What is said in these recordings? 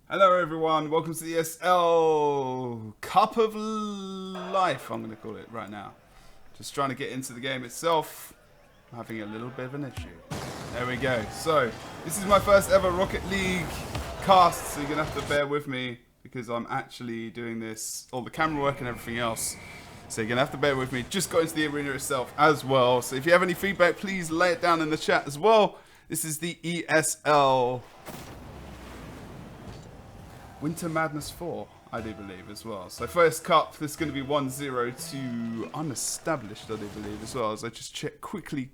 Hello everyone, welcome to the ESL Cup of Life, I'm going to call it right now. Just trying to get into the game itself. I'm having a little bit of an issue. There we go. So, this is my first ever Rocket League cast, so you're going to have to bear with me because I'm actually doing this, all the camera work and everything else. So you're going to have to bear with me. Just got into the arena itself as well. So if you have any feedback, please lay it down in the chat as well. This is the ESL Winter Madness 4, I do believe, as well. So first cup, this is going to be 1-0 to Unestablished, I do believe, as well. As I just quickly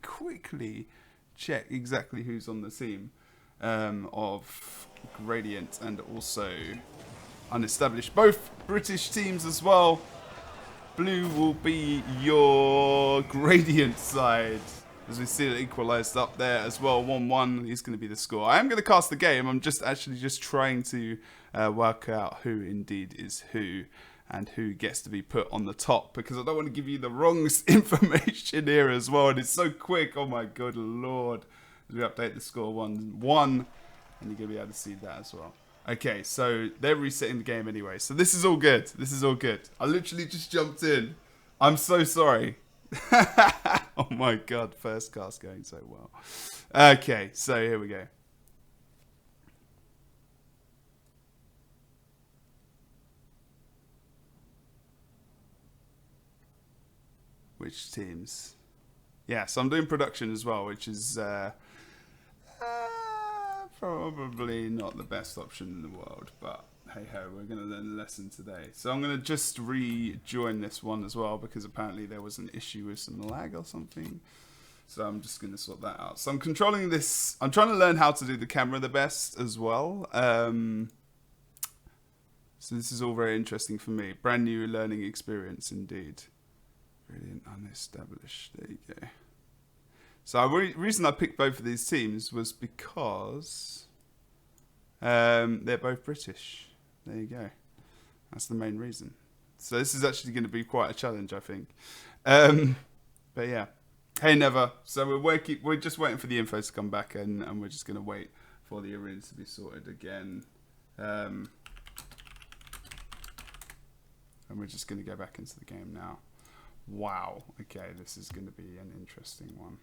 check exactly who's on the team of Gradient and also Unestablished. Both British teams as well. Blue will be your Gradient side. As we see it equalised up there as well, 1-1 is going to be the score. I am going to cast the game. I'm just trying to work out who indeed is who and who gets to be put on the top, because I don't want to give you the wrong information here as well. And it's so quick. Oh my good lord! As we update the score 1-1, and you're going to be able to see that as well. Okay, so they're resetting the game anyway. So this is all good. This is all good. I literally just jumped in. I'm so sorry. Oh my god, first cast going so well. Okay, so here we go. Which teams? Yeah, so I'm doing production as well, which is probably not the best option in the world, but hey ho, we're going to learn a lesson today. So I'm going to just rejoin this one as well, because apparently there was an issue with some lag or something. So I'm just going to sort that out. So I'm controlling this. I'm trying to learn how to do the camera the best as well. So this is all very interesting for me. Brand new learning experience indeed. Brilliant, Unestablished. There you go. So the reason I picked both of these teams was because they're both British. There you go. That's the main reason. So this is actually going to be quite a challenge, I think. But yeah. Hey, never. So we're just waiting for the info to come back, and we're just going to wait for the arena to be sorted again. And we're just going to go back into the game now. Wow. Okay, this is going to be an interesting one.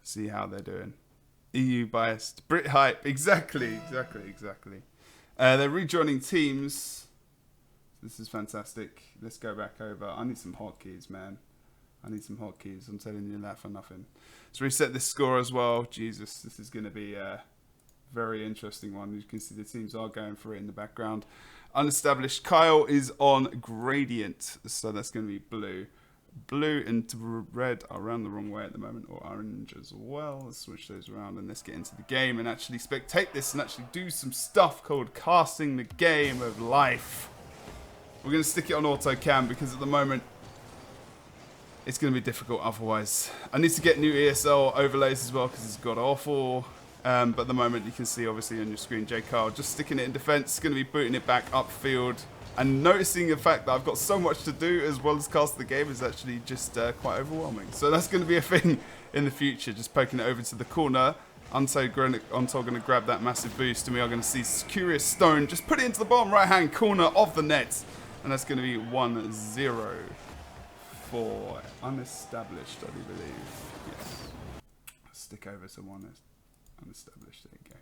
See how they're doing. EU biased. Brit hype. Exactly. They're rejoining teams. This is fantastic. Let's go back over. I need some hotkeys, man. I need some hotkeys. I'm telling you that for nothing. Let's reset this score as well. Jesus, this is going to be a very interesting one. You can see the teams are going for it in the background. Unestablished. Kyle is on Gradient, so that's going to be blue. Blue and red are around the wrong way at the moment, or orange as well. Let's switch those around and let's get into the game and actually spectate this and actually do some stuff called casting the game of life. We're going to stick it on auto cam because at the moment it's going to be difficult otherwise. I need to get new ESL overlays as well because it's got awful. But at the moment you can see obviously on your screen J. Carl just sticking it in defense, going to be booting it back upfield. And noticing the fact that I've got so much to do as well as cast the game is actually just quite overwhelming. So that's going to be a thing in the future, just poking it over to the corner. Untold going to grab that massive boost, and we are going to see Curious Stone just put it into the bottom right-hand corner of the net. And that's going to be 1-0 for Unestablished, I do believe. Yes. Stick over to Unestablished, there you go.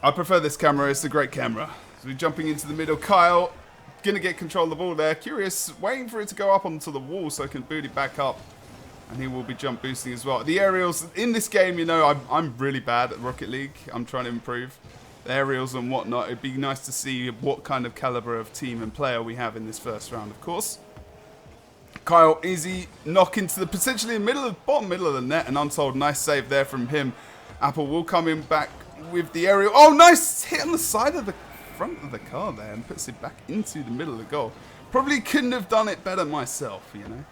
I prefer this camera, it's a great camera. So we're jumping into the middle. Kyle, going to get control of the ball there. Curious, waiting for it to go up onto the wall so I can boot it back up. And he will be jump boosting as well. The aerials, in this game, you know, I'm really bad at Rocket League. I'm trying to improve. The aerials and whatnot. It'd be nice to see what kind of caliber of team and player we have in this first round, of course. Kyle, easy knock into the potentially bottom middle of the net. And Untold, nice save there from him. Apple will come in back with the aerial. Oh, nice hit on the side of the front of the car there and puts it back into the middle of the goal. Probably couldn't have done it better myself, you know.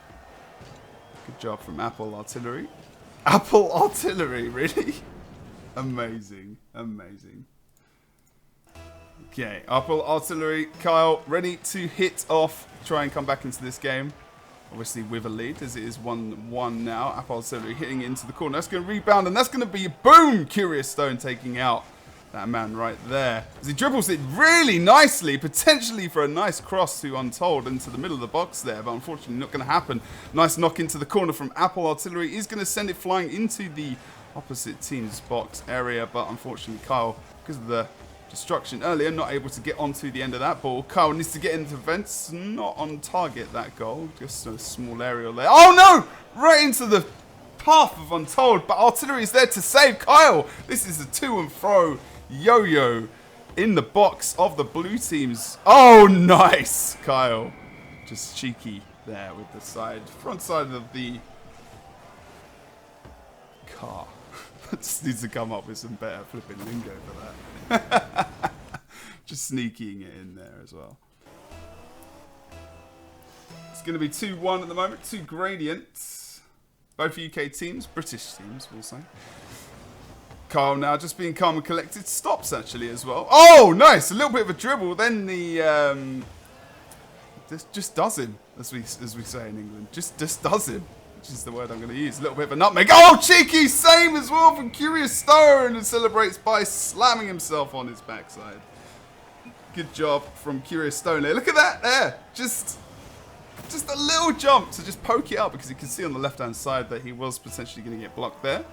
Good job from Apple Artillery. Apple Artillery, really? Amazing. Okay, Apple Artillery. Kyle, ready to hit off. Try and come back into this game. Obviously with a lead, as it is 1-1 now. Apple Artillery hitting it into the corner. That's going to rebound, and that's going to be a boom! Curious Stone taking out that man right there. As he dribbles it really nicely, potentially for a nice cross to Untold into the middle of the box there, but unfortunately not going to happen. Nice knock into the corner from Apple Artillery. He's going to send it flying into the opposite team's box area, but unfortunately Kyle, because of the destruction earlier, not able to get onto the end of that ball. Kyle needs to get into vents, not on target that goal, just a small aerial there. Oh no! Right into the path of Untold, but Artillery is there to save Kyle. This is a to and fro yo-yo in the box of the blue teams. Oh, nice! Kyle, just cheeky there with the front side of the car. Just needs to come up with some better flipping lingo for that. Just sneaking it in there as well. It's going to be 2-1 at the moment. 2 Gradients. Both UK teams. British teams, we'll say. Kyle now just being calm and collected. Stops actually as well. Oh, nice! A little bit of a dribble. Then the... This just does him, as we say in England. Just does him. Which is the word I'm going to use. A little bit of a nutmeg. Oh, cheeky same as well from Curious Stone, and celebrates by slamming himself on his backside. Good job from Curious Stone there. Look at that there. Just a little jump to just poke it up, because you can see on the left-hand side that he was potentially going to get blocked there.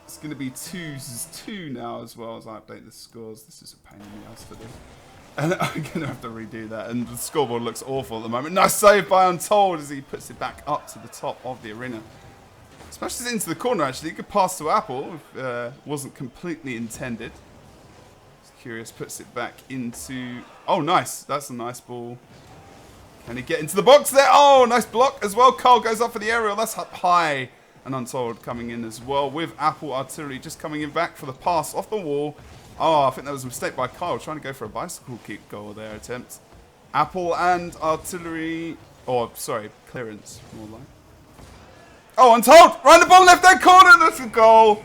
It's going to be 2-2 now as well as I update the scores. This is a pain in the ass to do. And I'm going to have to redo that. And the scoreboard looks awful at the moment. Nice save by Untold as he puts it back up to the top of the arena. Smashes it into the corner, actually. Good pass to Apple. Wasn't completely intended. Curious puts it back into... Oh, nice. That's a nice ball. Can he get into the box there? Oh, nice block as well. Carl goes up for the aerial. That's up high. And Untold coming in as well with Apple Artillery just coming in back for the pass off the wall. Oh, I think that was a mistake by Kyle, trying to go for a bicycle kick goal there attempt. Apple and Artillery, or sorry, clearance, more like. Oh, Untold, round the ball, left-hand corner, that's a goal.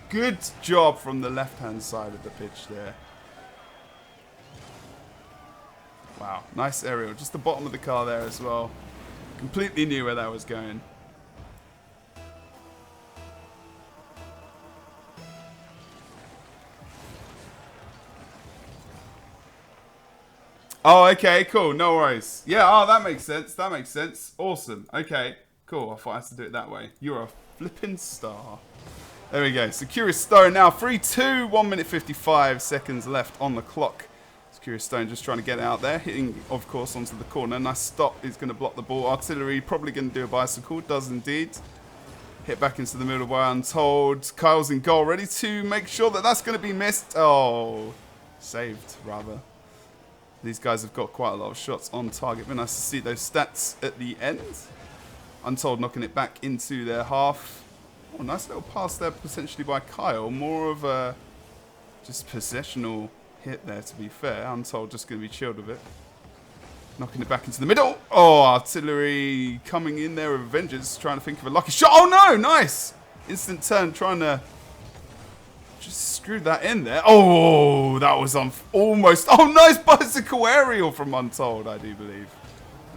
Good job from the left-hand side of the pitch there. Wow, nice aerial, just the bottom of the car there as well. Completely knew where that was going. Oh, okay, cool. No worries. Yeah, oh, that makes sense. That makes sense. Awesome. Okay, cool. I thought I had to do it that way. You're a flipping star. There we go. So Curious Stone now 3-2. 1 minute 55 seconds left on the clock. So Curious Stone just trying to get out there. Hitting, of course, onto the corner. Nice stop. He's going to block the ball. Artillery probably going to do a bicycle. Does indeed. Hit back into the middle by Untold. Kyle's in goal. Ready to make sure that that's going to be missed. Oh, saved, rather. These guys have got quite a lot of shots on target. But nice to see those stats at the end. Untold knocking it back into their half. Oh, nice little pass there potentially by Kyle. More of a just possessional hit there, to be fair. Untold just going to be chilled with it. Knocking it back into the middle. Oh, Artillery coming in there with vengeance. Trying to think of a lucky shot. Oh, no. Nice. Instant turn. Trying to just screw that in there. Oh, that was almost... Oh, nice bicycle aerial from Untold, I do believe.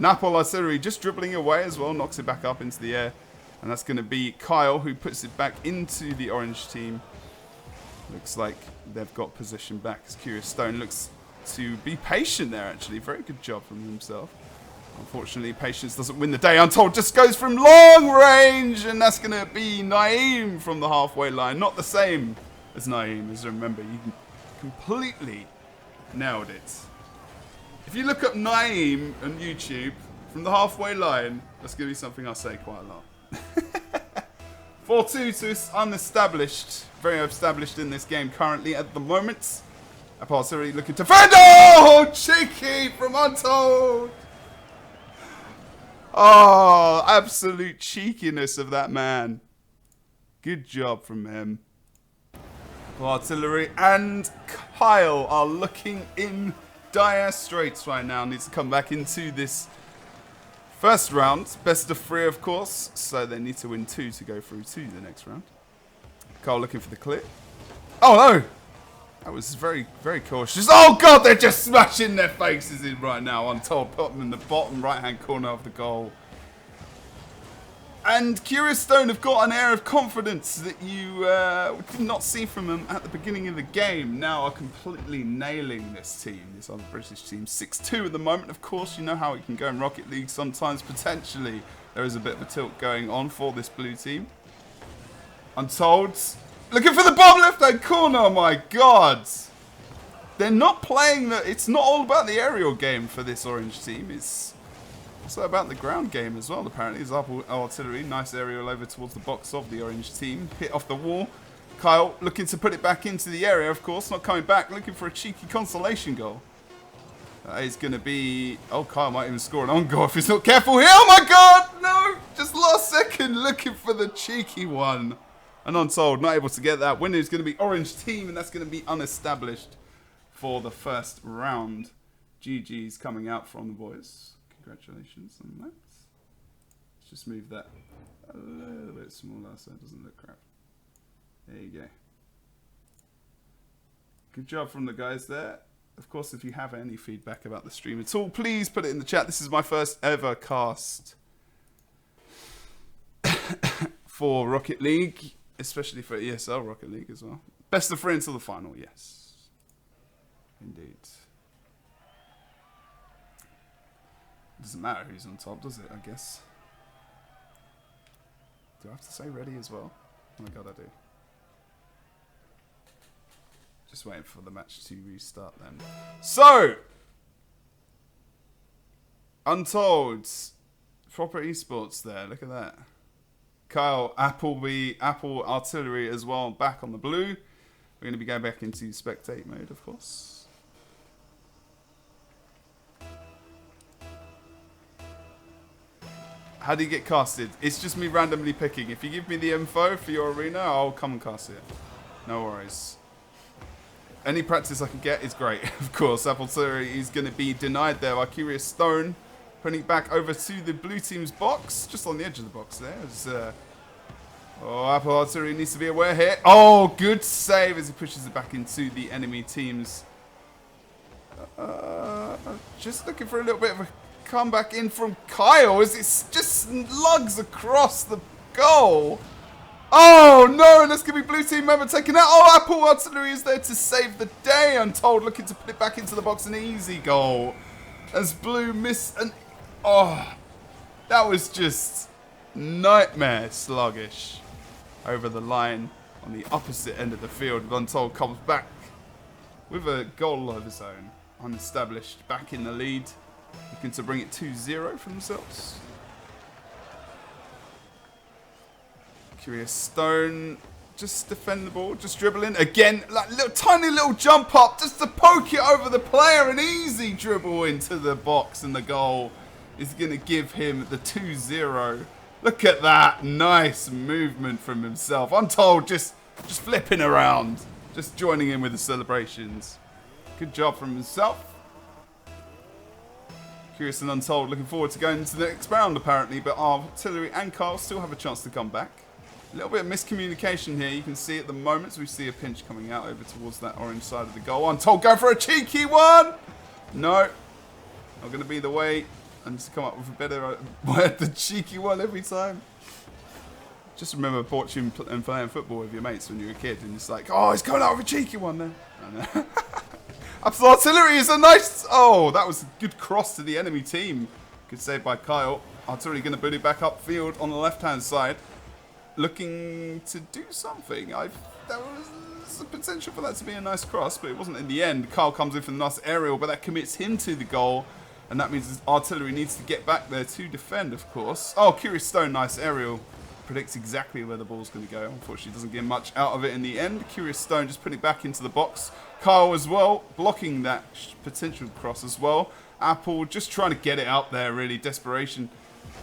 Apple Artillery just dribbling away as well. Knocks it back up into the air. And that's going to be Kyle who puts it back into the orange team. Looks like they've got possession back. As Curious Stone looks to be patient there, actually. Very good job from himself. Unfortunately, patience doesn't win the day. Untold just goes from long range. And that's going to be Naeem from the halfway line. Not the same as Naeem, as remember, you completely nailed it. If you look up Naeem on YouTube from the halfway line, that's going to be something I say quite a lot. 4-2 to unestablished, very established in this game currently at the moment. Apollo's already looking to defend. Oh, cheeky from Untold. Oh, absolute cheekiness of that man. Good job from him. Artillery and Kyle are looking in dire straits right now. Needs to come back into this first round. Best of 3, of course. So they need to win 2 to go through to the next round. Kyle looking for the clear. Oh, no. That was very, very cautious. Oh, God, they're just smashing their faces in right now. Untold put them in the bottom right-hand corner of the goal. And Curious Stone have got an air of confidence that you did not see from them at the beginning of the game. Now are completely nailing this team, this other British team. 6-2 at the moment, of course. You know how it can go in Rocket League sometimes. Potentially, there is a bit of a tilt going on for this blue team. Untold. Looking for the bottom left-hand corner, oh my god! They're not playing the... It's not all about the aerial game for this orange team. It's also about the ground game as well, apparently. It's artillery. Nice aerial over towards the box of the orange team. Hit off the wall. Kyle looking to put it back into the area, of course. Not coming back. Looking for a cheeky consolation goal. That is going to be... Oh, Kyle might even score an on goal if he's not careful here. Oh my god! No! Just last second looking for the cheeky one. And Untold not able to get that. Winner is going to be orange team, and that's going to be unestablished for the first round. GG's coming out from the boys. Congratulations on that. Let's just move that a little bit smaller so it doesn't look crap. There you go. Good job from the guys there. Of course, if you have any feedback about the stream at all, please put it in the chat. This is my first ever cast for Rocket League, especially for ESL Rocket League as well. Best of 3 until the final, yes. Indeed. Doesn't matter who's on top, does it, I guess? Do I have to say ready as well? Oh my god, I do. Just waiting for the match to restart then. So! Untold. Proper esports there, look at that. Kyle, Apple Artillery as well, back on the blue. We're going to be going back into spectate mode, of course. How do you get casted? It's just me randomly picking. If you give me the info for your arena, I'll come and cast it. No worries. Any practice I can get is great, of course. Apple Artillery is going to be denied there by Curious Stone. Putting it back over to the blue team's box. Just on the edge of the box there. Oh, Apple Artillery needs to be aware here. Oh, good save as he pushes it back into the enemy team's. Just looking for a little bit of a comeback in from Kyle as it just lugs across the goal. Oh no, and that's going to be blue team member taking out. Oh, Apple Artillery is there to save the day. Untold looking to put it back into the box. An easy goal as blue miss an... Oh, that was just nightmare sluggish over the line on the opposite end of the field. Untold comes back with a goal of his own. Unestablished, back in the lead. Looking to bring it 2-0 for themselves. Curious Stone, just defend the ball, just dribbling. Again, like tiny little jump up just to poke it over the player. An easy dribble into the box, and the goal is going to give him the 2-0. Look at that. Nice movement from himself. Untold just flipping around, just joining in with the celebrations. Good job from himself. Curious and Untold looking forward to going into the next round apparently, but Artillery and Carl still have a chance to come back. A little bit of miscommunication here. You can see at the moment, so we see a pinch coming out over towards that orange side of the goal. Untold going for a cheeky one! No, not going to be the way. I need to come up with a better word than cheeky one every time. Just remember watching and playing football with your mates when you were a kid, and it's like, oh, he's going out with a cheeky one there. Apple Artillery is a nice... Oh, that was a good cross to the enemy team. Good save by Kyle. Artillery going to put it back upfield on the left-hand side. Looking to do something. There was a potential for that to be a nice cross, but it wasn't in the end. Kyle comes in for the nice aerial, but that commits him to the goal. And that means Artillery needs to get back there to defend, of course. Oh, Curious Stone, nice aerial. Predicts exactly where the ball's going to go. Unfortunately, doesn't get much out of it in the end. Curious Stone just putting it back into the box. Kyle as well, blocking that potential cross as well. Apple just trying to get it out there, really. Desperation.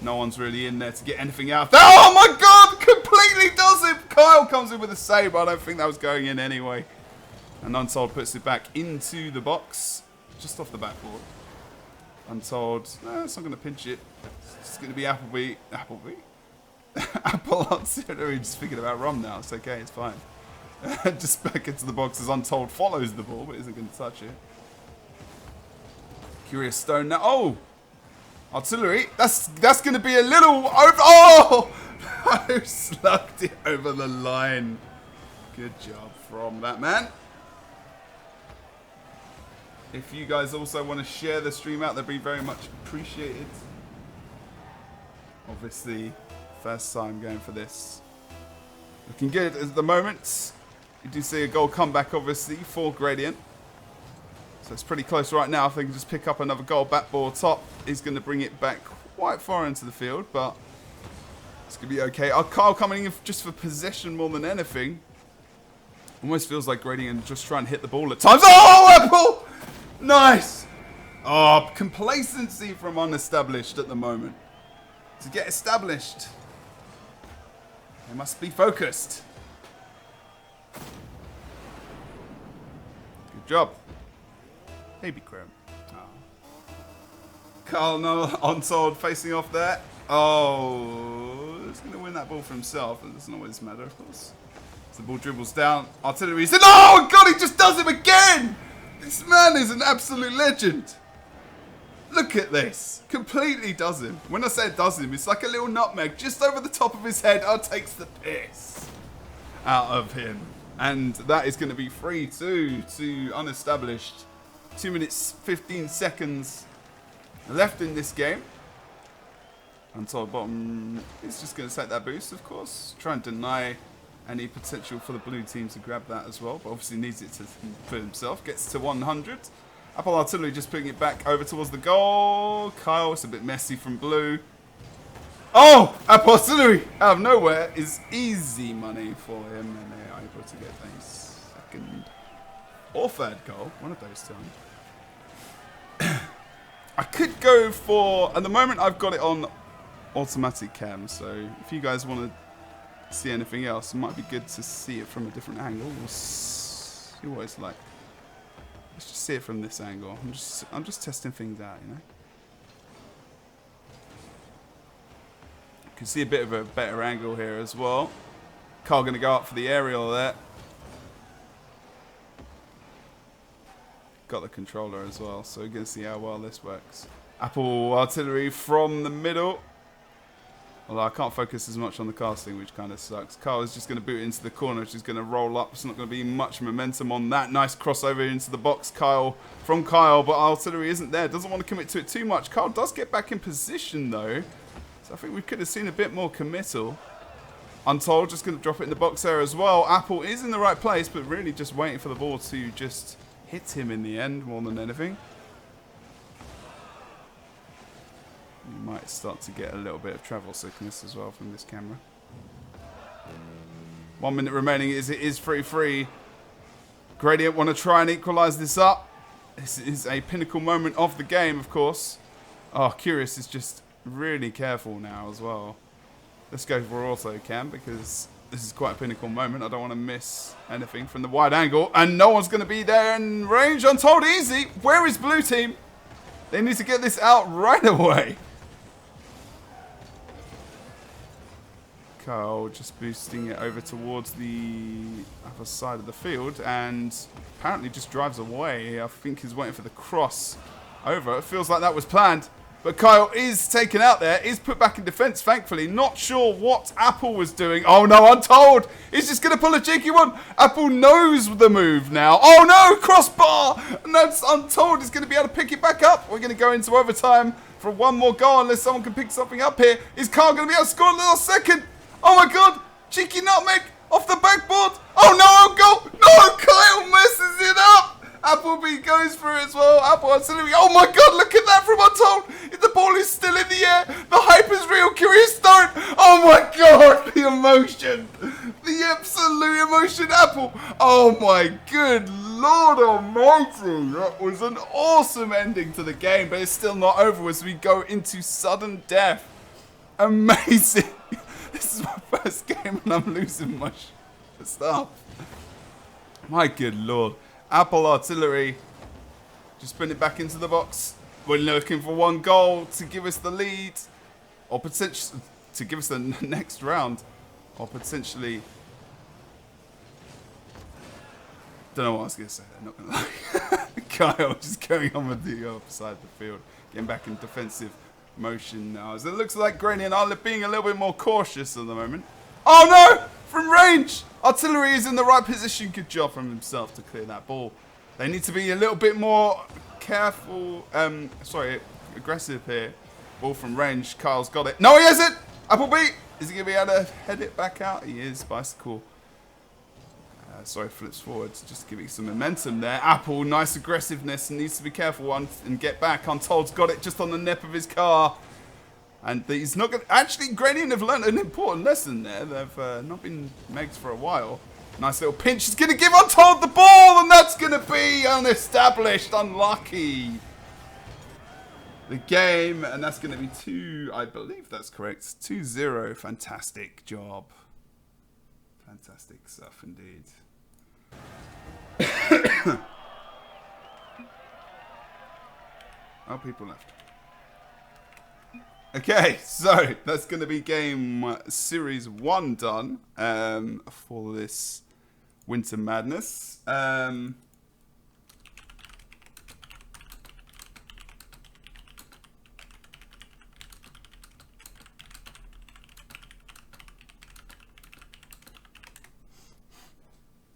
No one's really in there to get anything out. Oh my god! Completely does it! Kyle comes in with a save, but I don't think that was going in anyway. And Untold puts it back into the box. Just off the backboard. Untold. No, it's not going to pinch it. It's going to be Appleby. Apple Artillery just thinking about rum now. It's okay, it's fine. Just back into the box as Untold follows the ball, but isn't going to touch it. Curious Stone now. Oh! Artillery. That's going to be a little over. Oh! I slugged it over the line. Good job from that man. If you guys also want to share the stream out, that'd be very much appreciated. Obviously, first time going for this. Looking good at the moment. You do see a goal comeback, obviously, for Gradient. So it's pretty close right now. If they can just pick up another goal, back ball top is going to bring it back quite far into the field, but it's going to be okay. Kyle coming in just for possession more than anything. Almost feels like Gradient just trying to hit the ball at times. Oh, Apple! Nice! Oh, complacency from unestablished at the moment. To get established, they must be focused. Good job. Baby Chrome. Oh. Carl no Untold facing off there. Oh, he's going to win that ball for himself. It doesn't always matter, of course. So the ball dribbles down. Artillery said, oh God, he just does him again! This man is an absolute legend. Look at this. Completely does him. When I say does him, it's like a little nutmeg just over the top of his head. Oh, takes the piss out of him. And that is going to be 3-2 to unestablished. 2 minutes, 15 seconds left in this game. Until bottom is just going to take that boost, of course. Try and deny any potential for the blue team to grab that as well. But obviously needs it for himself. Gets to 100. Apple Artillery just putting it back over towards the goal. Kyle, it's a bit messy from blue. Oh! Apple Artillery out of nowhere is easy money for him. And they are able to get a second or third goal. One of those two. I could go for, at the moment I've got it on automatic cam, so if you guys want to see anything else, it might be good to see it from a different angle. We'll see what it's like. Let's just see it from this angle. I'm just testing things out, you know. You can see a bit of a better angle here as well. Carl going to go up for the aerial there. Got the controller as well, so we're going to see how well this works. Apple Artillery from the middle. Although I can't focus as much on the casting, which kind of sucks. Carl is just going to boot into the corner, which is going to roll up. It's not going to be much momentum on that. Nice crossover into the box, Kyle, but Artillery isn't there. Doesn't want to commit to it too much. Kyle does get back in position, though. So I think we could have seen a bit more committal. Untold just going to drop it in the box there as well. Apple is in the right place, but really just waiting for the ball to just hit him in the end more than anything. You might start to get a little bit of travel sickness as well from this camera. 1 minute remaining. It is 3-3. Gradient want to try and equalise this up. This is a pinnacle moment of the game, of course. Oh, Curious is just really careful now as well. Let's go for auto cam because this is quite a pinnacle moment. I don't want to miss anything from the wide angle. And no one's going to be there in range. Untold easy. Where is blue team? They need to get this out right away. Kyle just boosting it over towards the other side of the field and apparently just drives away. I think he's waiting for the cross over. It feels like that was planned. But Kyle is taken out there, is put back in defence, thankfully. Not sure what Apple was doing. Oh no, Untold! He's just going to pull a cheeky one. Apple knows the move now. Oh no, crossbar! And that's Untold is going to be able to pick it back up. We're going to go into overtime for one more goal unless someone can pick something up here. Is Kyle going to be able to score in the last second? Oh my God! Cheeky nutmeg off the backboard. Oh no, goal! No, Kyle messes it up! Appleby goes for it as well. Apple Artillery. Oh my God, look at that from Untold. The ball is still in the air. The hype is real. Curious start. Oh my God, the emotion. The absolute emotion, Apple. Oh my good Lord almighty. That was an awesome ending to the game, but it's still not over as we go into sudden death. Amazing. This is my first game and I'm losing my stuff. My good Lord. Apple Artillery just putting it back into the box. We're looking for one goal to give us the lead, or potentially to give us the next round, or potentially. Don't know what I was going to say there, not going to lie. Kyle just going on with the other side of the field, getting back in defensive motion now. As it looks like Gradient are being a little bit more cautious at the moment. Oh no! From range! Artillery is in the right position. Good job from himself to clear that ball. They need to be a little bit more careful. Aggressive here. Ball from range. Kyle's got it. No, he hasn't! Appleby! Is he going to be able to head it back out? He is. Bicycle. Flips forward. Just giving some momentum there. Apple, nice aggressiveness. Needs to be careful and get back. Untold's got it just on the nip of his car. And he's not going to... Actually, Gradient have learned an important lesson there. They've not been megs for a while. Nice little pinch. He's going to give Untold the ball, and that's going to be unestablished. Unlucky. The game, and that's going to be 2... I believe that's correct. 2-0. Fantastic job. Fantastic stuff indeed. Oh, people left. Okay, so that's going to be game series 1 done for this Winter Madness.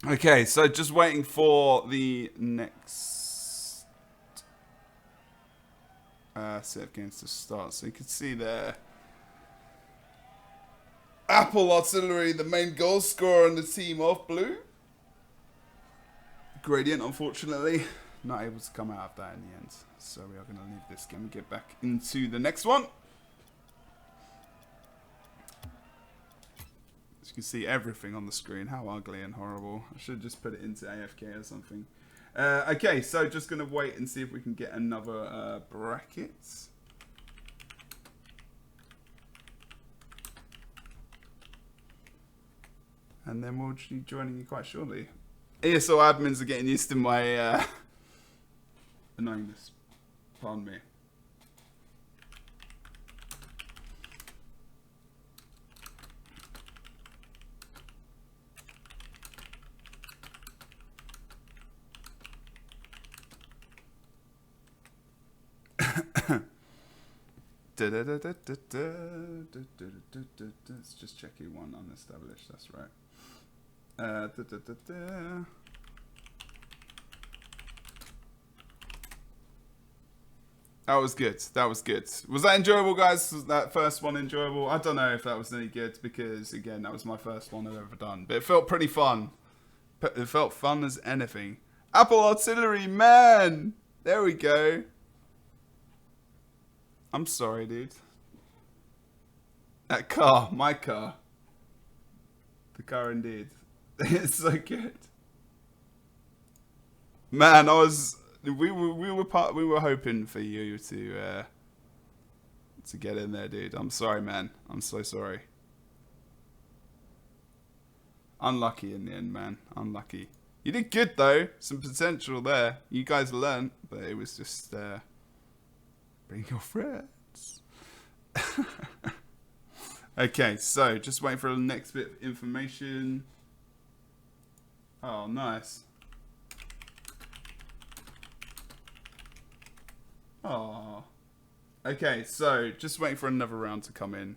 Okay, so just waiting for the next set of games to start. So you can see there, Apple Artillery, the main goal scorer on the team of blue. Gradient, unfortunately, not able to come out of that in the end. So we are going to leave this game and get back into the next one. As you can see everything on the screen. How ugly and horrible. I should just put it into AFK or something. Okay, so just going to wait and see if we can get another bracket. And then we'll be joining you quite shortly. ESL admins are getting used to my annoyingness. Pardon me. Let's just check E1 unestablished, that's right. That was good. That was good. Was that enjoyable, guys? Was that first one enjoyable? I don't know if that was any good because, again, that was my first one I've ever done. But it felt pretty fun. It felt fun as anything. Apple Artillery, man! There we go. I'm sorry, dude. That car, my car. The car indeed. It's so good. Man, we were hoping for you to get in there, dude. I'm sorry, man. I'm so sorry. Unlucky in the end, man. Unlucky. You did good though. Some potential there. You guys learned, but it was just bring your friends. Okay, so just waiting for the next bit of information. Oh, nice. Oh. Okay, so just waiting for another round to come in.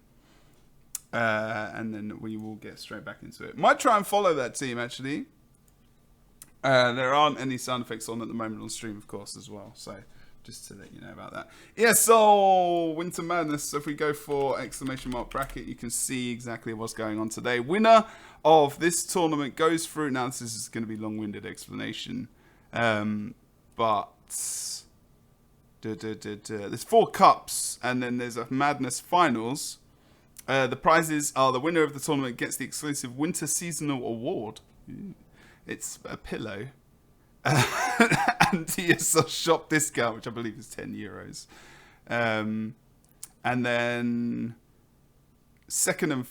And then we will get straight back into it. Might try and follow that team, actually. There aren't any sound effects on at the moment on stream, of course, as well. So just to let you know about that. ESL Winter Madness. So if we go for exclamation mark bracket, you can see exactly what's going on today. Winner of this tournament goes through. Now, this is going to be long-winded explanation. But there's 4 cups, and then there's a Madness Finals. The prizes are the winner of the tournament gets the exclusive Winter Seasonal Award. It's a pillow. And ESL shop discount, which I believe is €10. And then second and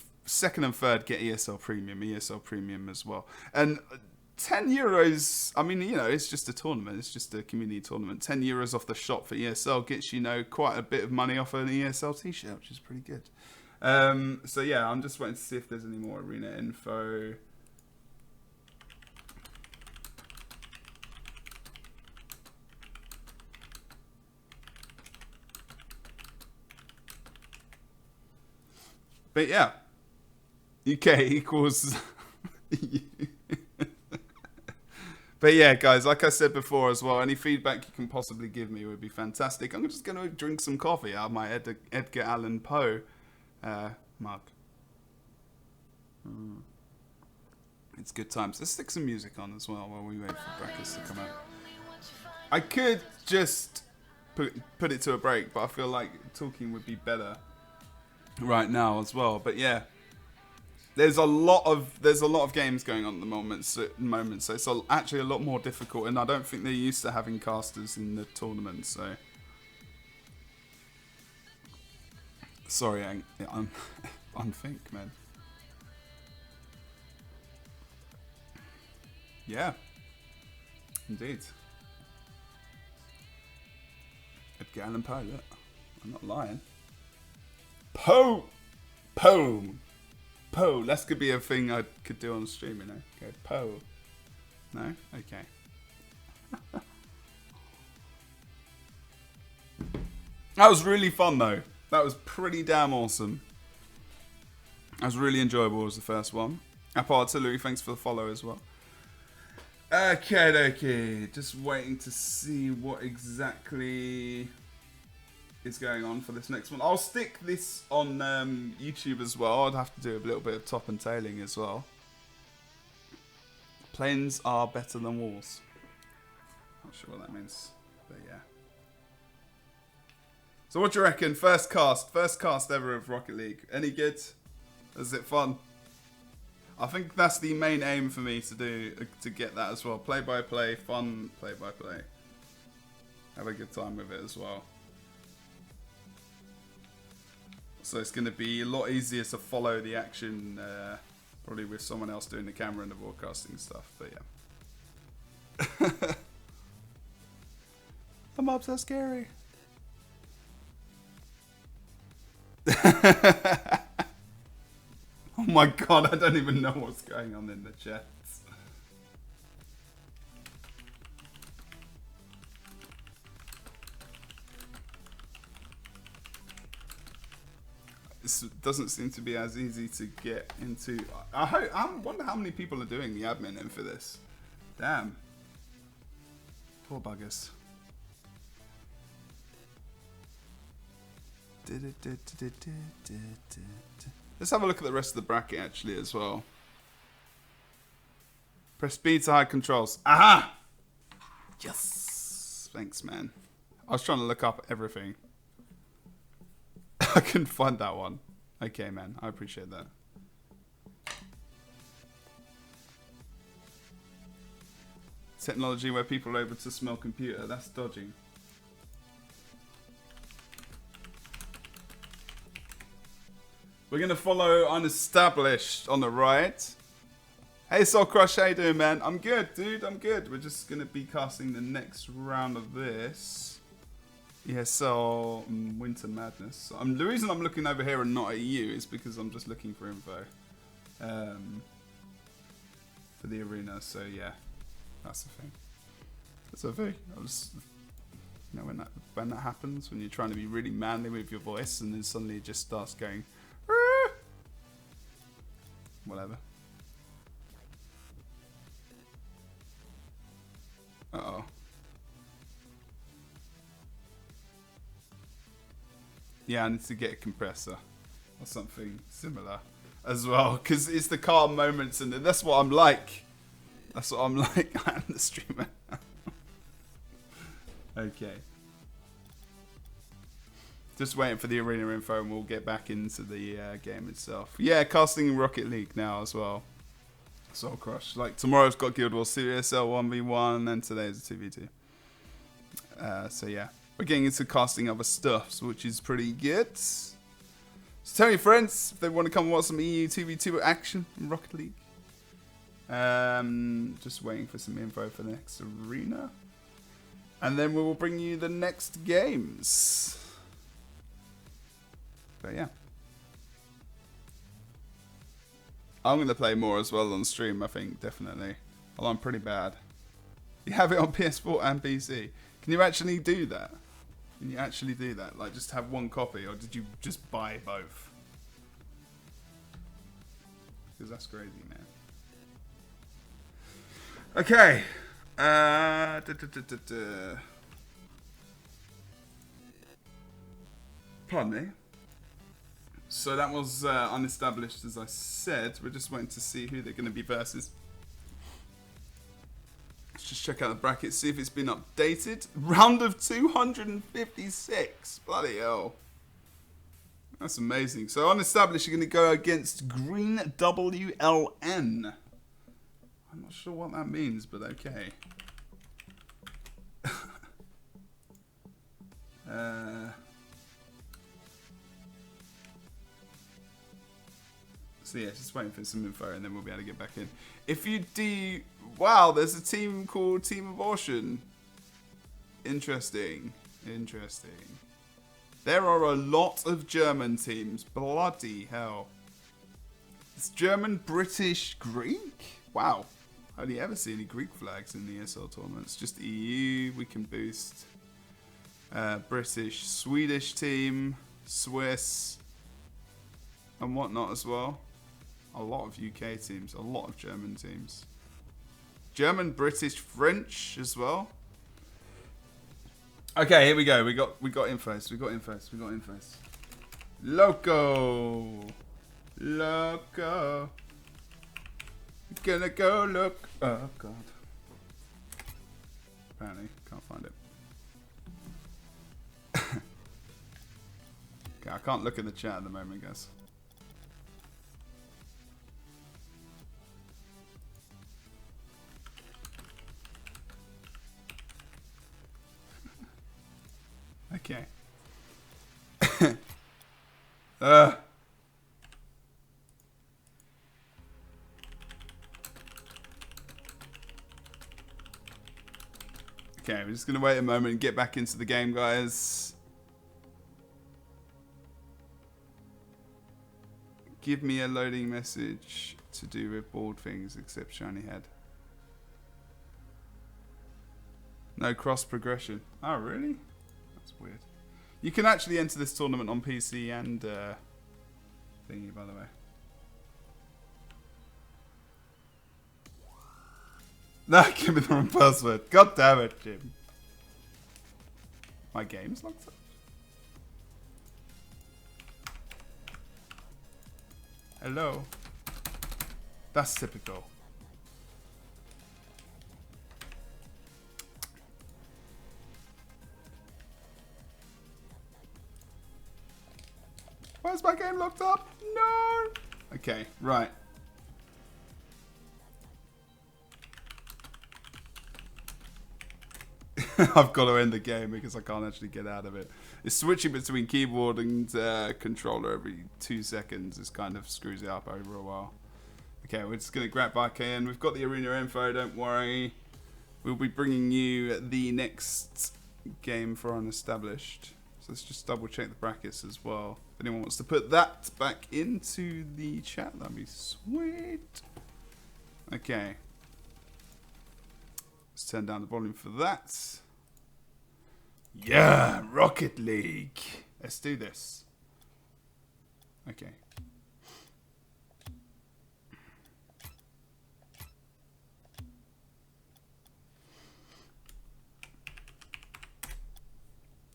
third get ESL Premium as well. And €10, I mean, you know, it's just a tournament. It's just a community tournament. €10 off the shop for ESL gets, you know, quite a bit of money off an ESL t-shirt, which is pretty good. So yeah, I'm just waiting to see if there's any more arena info. But yeah, UK equals. But yeah, guys, like I said before as well, any feedback you can possibly give me would be fantastic. I'm just going to drink some coffee out of my Edgar Allan Poe mug. It's good times. Let's stick some music on as well while we wait for breakfast to come out. I could just put it to a break, but I feel like talking would be better right now as well. But yeah, there's a lot of games going on at the moment, so it's actually a lot more difficult, and I don't think they're used to having casters in the tournament. So sorry, I'm unthink, man. Yeah, indeed. Edgar Allan Poe, look. I'm not lying. Poe! That could be a thing I could do on stream, you know? Okay, Poe. No? Okay. That was really fun, though. That was pretty damn awesome. That was really enjoyable, was the first one. Apple Artillery, thanks for the follow as well. Okay. Just waiting to see what exactly is going on for this next one. I'll stick this on YouTube as well. I'd have to do a little bit of top and tailing as well. Planes are better than walls. Not sure what that means, but yeah. So what do you reckon? First cast ever of Rocket League. Any good? Is it fun? I think that's the main aim for me to do, to get that as well. Play-by-play, fun play-by-play. Have a good time with it as well. So it's going to be a lot easier to follow the action, probably with someone else doing the camera and the broadcasting stuff, but yeah. The mobs are scary. Oh my god, I don't even know what's going on in the chat. This doesn't seem to be as easy to get into. I wonder how many people are doing the admin in for this. Damn. Poor buggers. Let's have a look at the rest of the bracket actually as well. Press B to hide controls. Aha! Yes! Thanks, man. I was trying to look up everything. I couldn't find that one. Okay, man. I appreciate that. Technology where people are able to smell computer. That's dodgy. We're going to follow Unestablished on the right. Hey, Soul Crush. How you doing, man? I'm good, dude. I'm good. We're just going to be casting the next round of this. ESL Winter Madness. The reason I'm looking over here and not at you is because I'm just looking for info for the arena. So yeah, that's the thing. That's the thing. I was, you know, when that happens, when you're trying to be really manly with your voice, and then suddenly it just starts going, whatever. Uh-oh. Yeah, I need to get a compressor or something similar as well, because it's the calm moments, and that's what I'm like. That's what I'm like. I'm the streamer. Okay. Just waiting for the arena info, and we'll get back into the game itself. Yeah, casting Rocket League now as well. Soul Crush. Like, tomorrow's got Guild Wars 2 ESL 1v1, and today's a 2v2. So yeah. We're getting into casting other stuff, which is pretty good. So tell your friends if they want to come watch some EU 2v2 action in Rocket League. Just waiting for some info for the next arena. And then we will bring you the next games. But yeah. I'm going to play more as well on stream, I think, definitely. Although I'm pretty bad. You have it on PS4 and PC. Can you actually do that? Can you actually do that? Like, just have one copy, or did you just buy both? because that's crazy, man. Okay. Pardon me. So that was unestablished, as I said. We're just waiting to see who they're going to be versus. Let's just check out the bracket, see if it's been updated. Round of 256. Bloody hell. That's amazing. So unestablished are going to go against Green WLN. I'm not sure what that means, but okay. So yeah, just waiting for some info and then we'll be able to get back in. If you do... Wow, there's a team called Team Abortion. Interesting. Interesting. There are a lot of German teams. Bloody hell. It's German, British, Greek? Wow. I only ever see any Greek flags in the ESL tournaments. Just EU, we can boost. British, Swedish team, Swiss, and whatnot as well. A lot of UK teams, a lot of German teams. German, British, French as well. Okay, here we go. We got infos. We got infos. Loco. Gonna go look. Oh god. Apparently, can't find it. Okay, I can't look at the chat at the moment, guys. Okay. Okay, we're just going to wait a moment and get back into the game, guys. Give me a loading message to do with board things except shiny head. No cross progression. Oh, really? That's weird. You can actually enter this tournament on PC and thingy, by the way. No, give me the wrong password. God damn it, Jim. My game's locked up. Hello. That's typical. Why is my game locked up? No. Okay, right. I've got to end the game because I can't actually get out of it. It's switching between keyboard and controller every 2 seconds. This kind of screws it up over a while. Okay, we're just going to grab back in. We've got the arena info, don't worry. We'll be bringing you the next game for Unestablished. So let's just double check the brackets as well. If anyone wants to put that back into the chat, that'd be sweet. Okay. Let's turn down the volume for that. Yeah, Rocket League. Let's do this. Okay.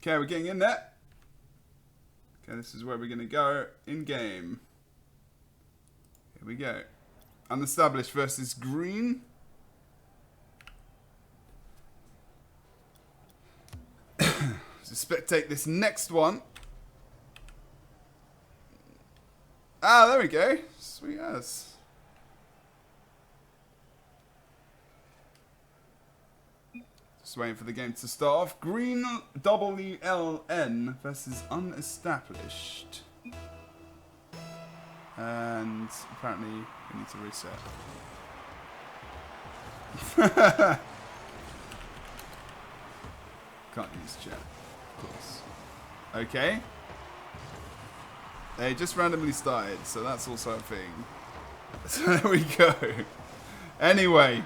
Okay, we're getting in there. Okay, this is where we're going to go in game. Here we go. Unestablished versus Green. So spectate this next one. Ah, there we go. Sweet as. Just waiting for the game to start off. Green WLN versus Unestablished. And apparently we need to reset. Can't use chat, of course. Okay. They just randomly started, so that's also a thing. So there we go. Anyway.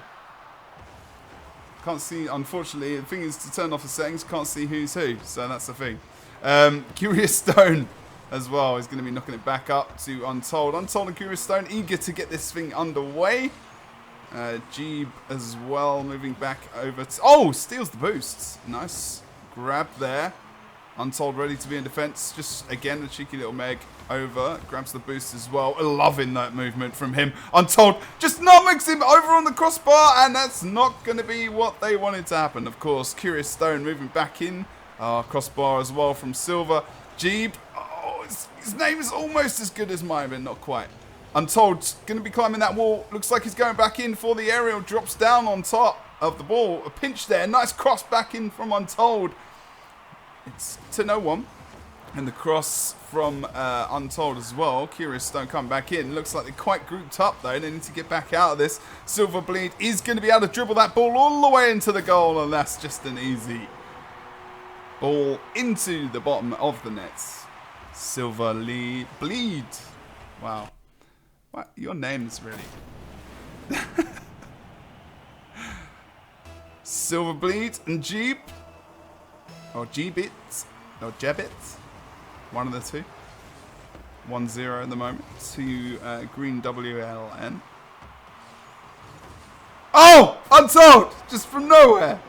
Can't see, unfortunately, the thing is to turn off the settings, can't see who's who, so that's the thing. Curious Stone as well. He's going to be knocking it back up to Untold. Untold and Curious Stone eager to get this thing underway. Jeeb as well, moving back over to... Oh, steals the boosts. Nice grab there. Untold ready to be in defense. Just, again, a cheeky little Meg over. Grabs the boost as well. Loving that movement from him. Untold just nutmegs him over on the crossbar, and that's not going to be what they wanted to happen. Of course, Curious Stone moving back in. Crossbar as well from Silver. Jeeb. Oh, his name is almost as good as mine, but not quite. Untold going to be climbing that wall. Looks like he's going back in for the aerial. Drops down on top of the ball. A pinch there. Nice cross back in from Untold. It's to no one. And the cross from Untold as well. Curious Stone coming back in. Looks like they're quite grouped up though. They need to get back out of this. Silver Bleed is going to be able to dribble that ball all the way into the goal. And that's just an easy ball into the bottom of the nets. Silver Bleed. Wow. What? Your name's really... Silver Bleed and Jeep. Or Jeebit. Or Jebit. One of the two. 1-0 at the moment to Green WLN. Oh! Untold! Just from nowhere.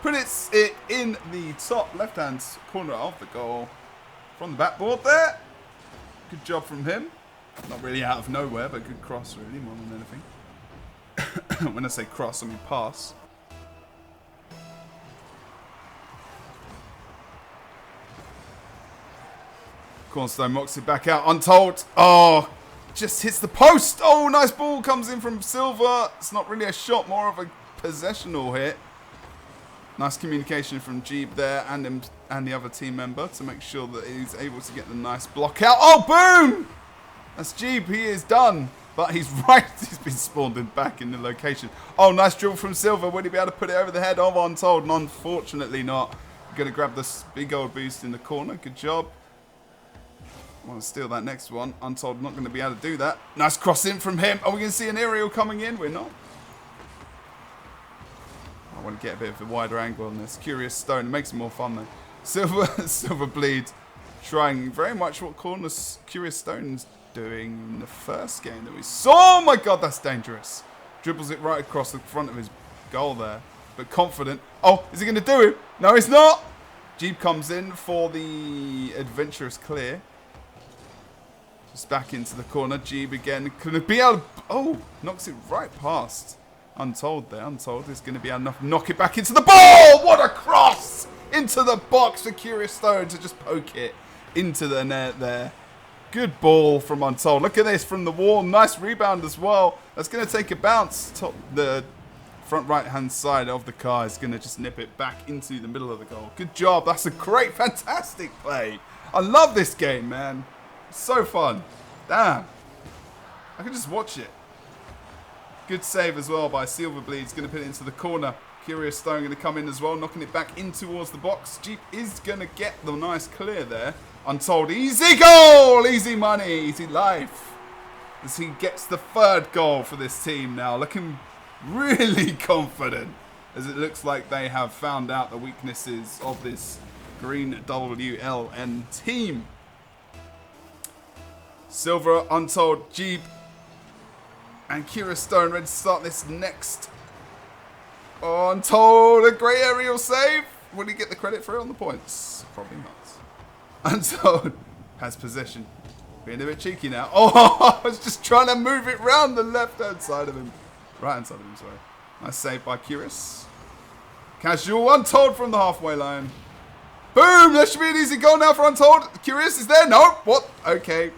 Put it in the top left-hand corner of the goal. From the backboard there. Good job from him. Not really out of nowhere, but good cross really, more than anything. When I say cross, I mean pass. Cornerstone knocks it back out. Untold. Oh, just hits the post. Oh, nice ball comes in from Silver. It's not really a shot, more of a possessional hit. Nice communication from Jeeb there and the other team member to make sure that he's able to get the nice block out. Oh, boom! That's Jeeb. He is done. But he's right. He's been spawned in back in the location. Oh, nice dribble from Silver. Would he be able to put it over the head of Untold? And unfortunately not. Going to grab this big old boost in the corner. Good job. Want to steal that next one. Untold not going to be able to do that. Nice cross in from him. Are we going to see an aerial coming in? We're not. I want to get a bit of a wider angle on this. Curious Stone. It makes it more fun though. Silver Bleed trying very much what Curious Stone's doing in the first game that we saw. Oh my god, that's dangerous. Dribbles it right across the front of his goal there. But confident. Oh, is he going to do it? No, he's not. Jeep comes in for the adventurous clear. Just back into the corner. Jeep again. Could it be able to... Oh, knocks it right past. Untold there. Untold is going to be able to knock it back into the ball. What a cross! Into the box for Curious Stone to just poke it into the net there. Good ball from Untold. Look at this from the wall. Nice rebound as well. That's going to take a bounce. The front right-hand side of the car is going to just nip it back into the middle of the goal. Good job. That's a great, fantastic play. I love this game, man. It's so fun. Damn. I can just watch it. Good save as well by Silverbleed. He's going to put it into the corner. Curious Stone going to come in as well, knocking it back in towards the box. Jeep is going to get the nice clear there. Untold, easy goal, easy money, easy life. As he gets the third goal for this team now. Looking really confident, as it looks like they have found out the weaknesses of this Green WLN team. Silver, Untold, Jeep, and Curious Stone ready to start this next. Oh, Untold, a great aerial save. Will he get the credit for it on the points? Probably not. Untold has possession. Being a bit cheeky now. Oh, I was just trying to move it round the left-hand side of him. Right-hand side of him, sorry. Nice save by Curious. Casual, Untold from the halfway line. Boom! That should be an easy goal now for Untold. Curious is there? No. What? Okay.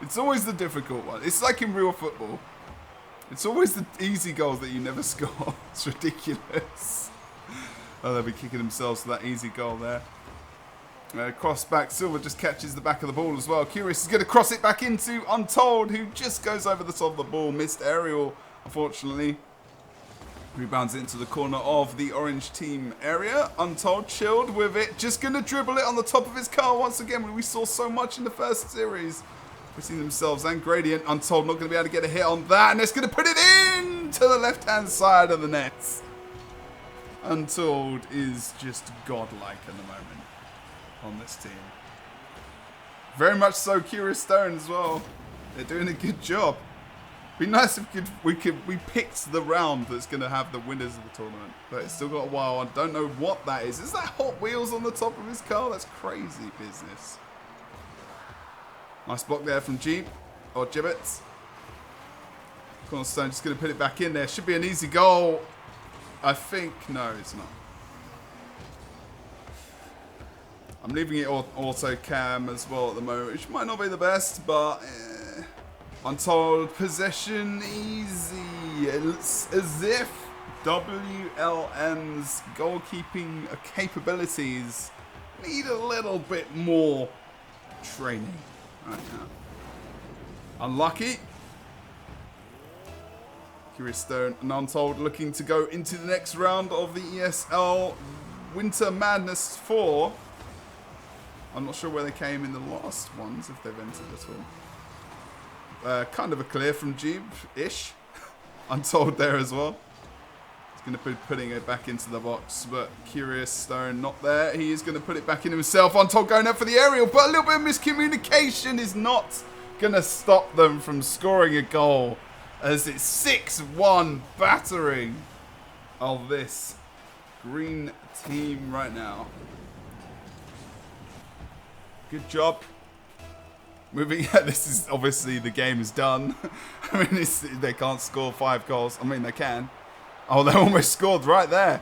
It's always the difficult one. It's like in real football. It's always the easy goals that you never score. It's ridiculous. Oh, they'll be kicking themselves for that easy goal there. Cross back. Silver just catches the back of the ball as well. Curious is going to cross it back into Untold, who just goes over the top of the ball. Missed aerial, unfortunately. Rebounds it into the corner of the orange team area. Untold chilled with it. Just going to dribble it on the top of his car once again. We saw so much in the first series. Putting themselves and Gradient. Untold not going to be able to get a hit on that. And it's going to put it in to the left-hand side of the nets. Untold is just godlike at the moment on this team. Very much so Curious Stone as well. They're doing a good job. Be nice if we picked the round that's going to have the winners of the tournament, but it's still got a while. I don't know what that is. Is that Hot Wheels on the top of his car? That's crazy business. Nice block there from Jeep or Gibbets. Cornerstone just going to put it back in there. Should be an easy goal. I think no, it's not. I'm leaving it auto cam as well at the moment, which might not be the best, but. Untold possession easy. It's as if WLM's goalkeeping capabilities need a little bit more training right now. Unlucky. Curious Stone and Untold looking to go into the next round of the ESL Winter Madness 4. I'm not sure where they came in the last ones, if they've entered at all. Kind of a clear from Jeep-ish. Untold there as well. He's going to be putting it back into the box, but Curious Stone not there. He is going to put it back in himself. Untold going up for the aerial, but a little bit of miscommunication is not going to stop them from scoring a goal, as it's 6-1 battering of this green team right now. Good job. Moving, this is obviously the game is done. I mean, they can't score 5 goals. I mean, they can. Oh, they almost scored right there.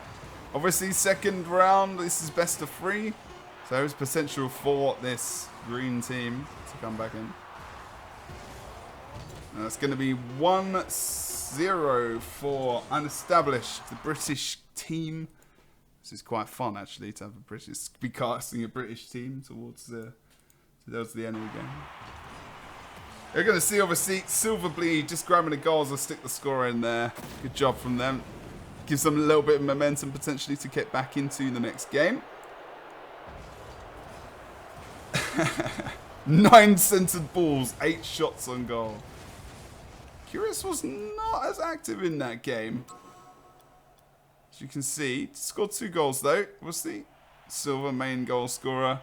Obviously, second round, this is best of 3. So there's potential for this green team to come back in. And it's going to be 1-0 for Unestablished, the British team. This is quite fun, actually, to have be casting a British team towards the enemy game. You're going to see, obviously, Silverbleed just grabbing the goals and stick the score in there. Good job from them. Gives them a little bit of momentum, potentially, to get back into the next game. 9 centered balls, 8 shots on goal. Curious was not as active in that game. As you can see, scored 2 goals, though. We'll see. Silver, main goal scorer.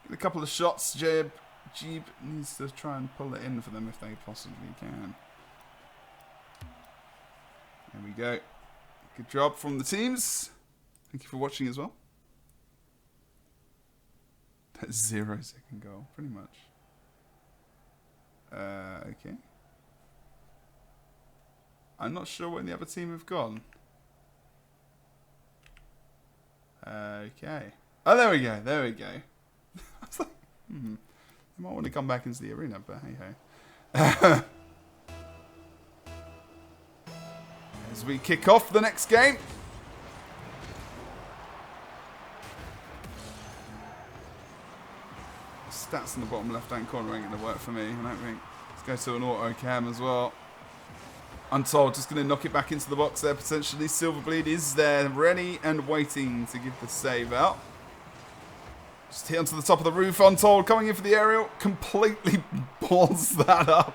Get a couple of shots. Jeep needs to try and pull it in for them if they possibly can. There we go. Good job from the teams. Thank you for watching as well. That's 0-second goal, pretty much. Okay. I'm not sure where the other team have gone. Okay. Oh, there we go. There we go. I was like, they might want to come back into the arena, but hey-ho. As we kick off the next game. Stats in the bottom left-hand corner ain't going to work for me, I don't think. Let's go to an auto cam as well. Untold just going to knock it back into the box there, potentially. Silverbleed is there, ready and waiting to give the save out. Just hit onto the top of the roof. Untold coming in for the aerial. Completely balls that up.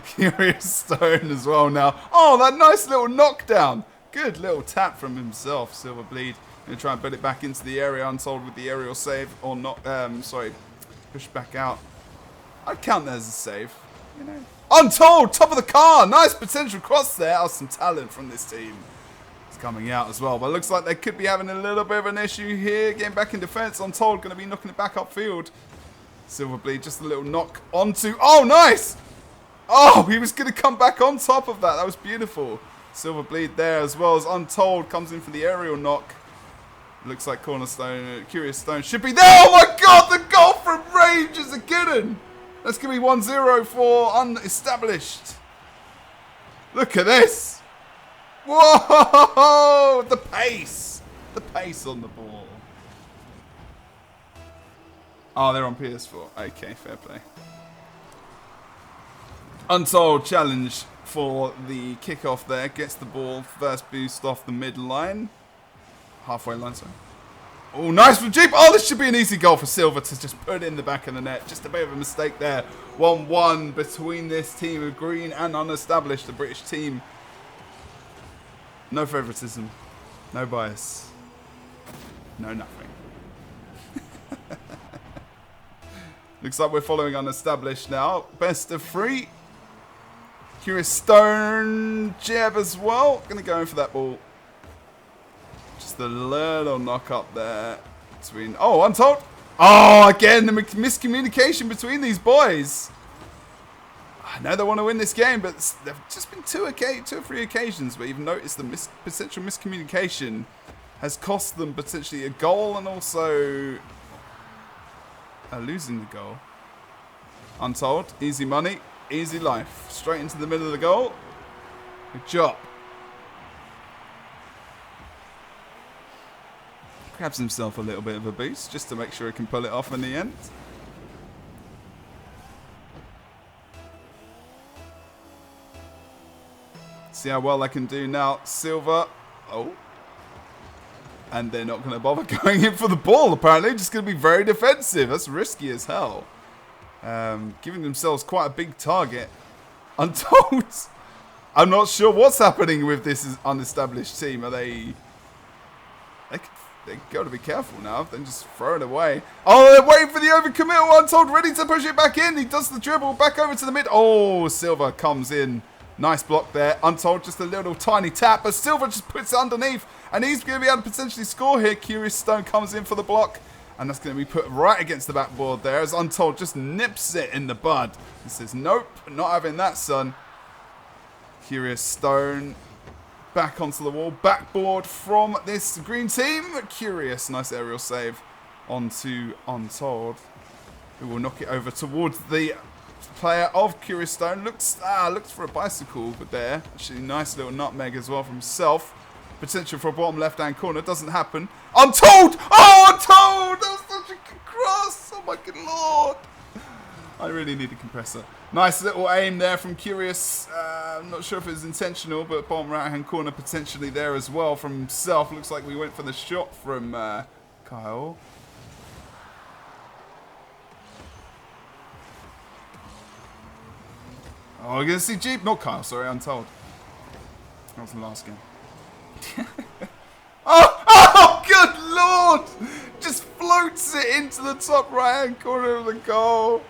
Curious Stone as well now. Oh, that nice little knockdown. Good little tap from himself, Silverbleed. Going to try and put it back into the area. Untold with the aerial save. Or not, sorry, push back out. I'd count that as a save, you know. Untold, top of the car. Nice potential cross there. Oh, some talent from this team. It's coming out as well. But it looks like they could be having a little bit of an issue here. Getting back in defense. Untold going to be knocking it back upfield. Silverbleed, just a little knock onto. Oh, nice. Oh, he was going to come back on top of that. That was beautiful. Silverbleed there as well as Untold comes in for the aerial knock. Looks like Cornerstone, Curious Stone should be there. Oh my God, the goal from range is a good one. That's going to be 1-0 for Unestablished. Look at this. Whoa, the pace. The pace on the ball. Oh, they're on PS4. Okay, fair play. Untold challenge for the kickoff there. Gets the ball. First boost off the mid-line. Halfway line, sorry. Oh, nice from Jeep. Oh, this should be an easy goal for Silver to just put it in the back of the net. Just a bit of a mistake there. 1-1 between this team of Green and Unestablished, the British team. No favouritism. No bias. No nothing. Looks like we're following unestablished now. Best of 3. Curious Stone. Jeb as well. Gonna go in for that ball. Just a little knock up there. Between... Oh, Untold. Oh, again, the miscommunication between these boys. I know they want to win this game, but there have just been two or three occasions where you've noticed the potential miscommunication has cost them potentially a goal and also losing the goal. Untold, easy money, easy life. Straight into the middle of the goal. Good job. Grabs himself a little bit of a boost just to make sure he can pull it off in the end. See how well they can do now. Silva. Oh. And they're not going to bother going in for the ball, apparently. Just going to be very defensive. That's risky as hell. Giving themselves quite a big target. Untold. I'm not sure what's happening with this unestablished team. Are they got to be careful now. Then just throw it away. Oh, they're waiting for the overcommittal. Untold ready to push it back in. He does the dribble back over to the mid. Oh, Silva comes in. Nice block there. Untold just a little tiny tap. But Silva just puts it underneath. And he's going to be able to potentially score here. Curious Stone comes in for the block. And that's going to be put right against the backboard there. As Untold just nips it in the bud. He says, nope, not having that, son. Curious Stone. Back onto the wall. Backboard from this green team. Curious. Nice aerial save onto Untold. Who will knock it over towards the player of Curious Stone. Looks for a bicycle, but there. Actually, nice little nutmeg as well from himself. Potential for a bottom left-hand corner. Doesn't happen. Untold! Oh, Untold! That was such a good cross! Oh my good lord! I really need a compressor. Nice little aim there from Curious. I'm not sure if it was intentional, but bottom right-hand corner potentially there as well from himself. Looks like we went for the shot from Kyle. Oh, we're going to see Jeep. Not Kyle, sorry, Untold. That was the last game. Oh, good lord! Just floats it into the top right-hand corner of the goal.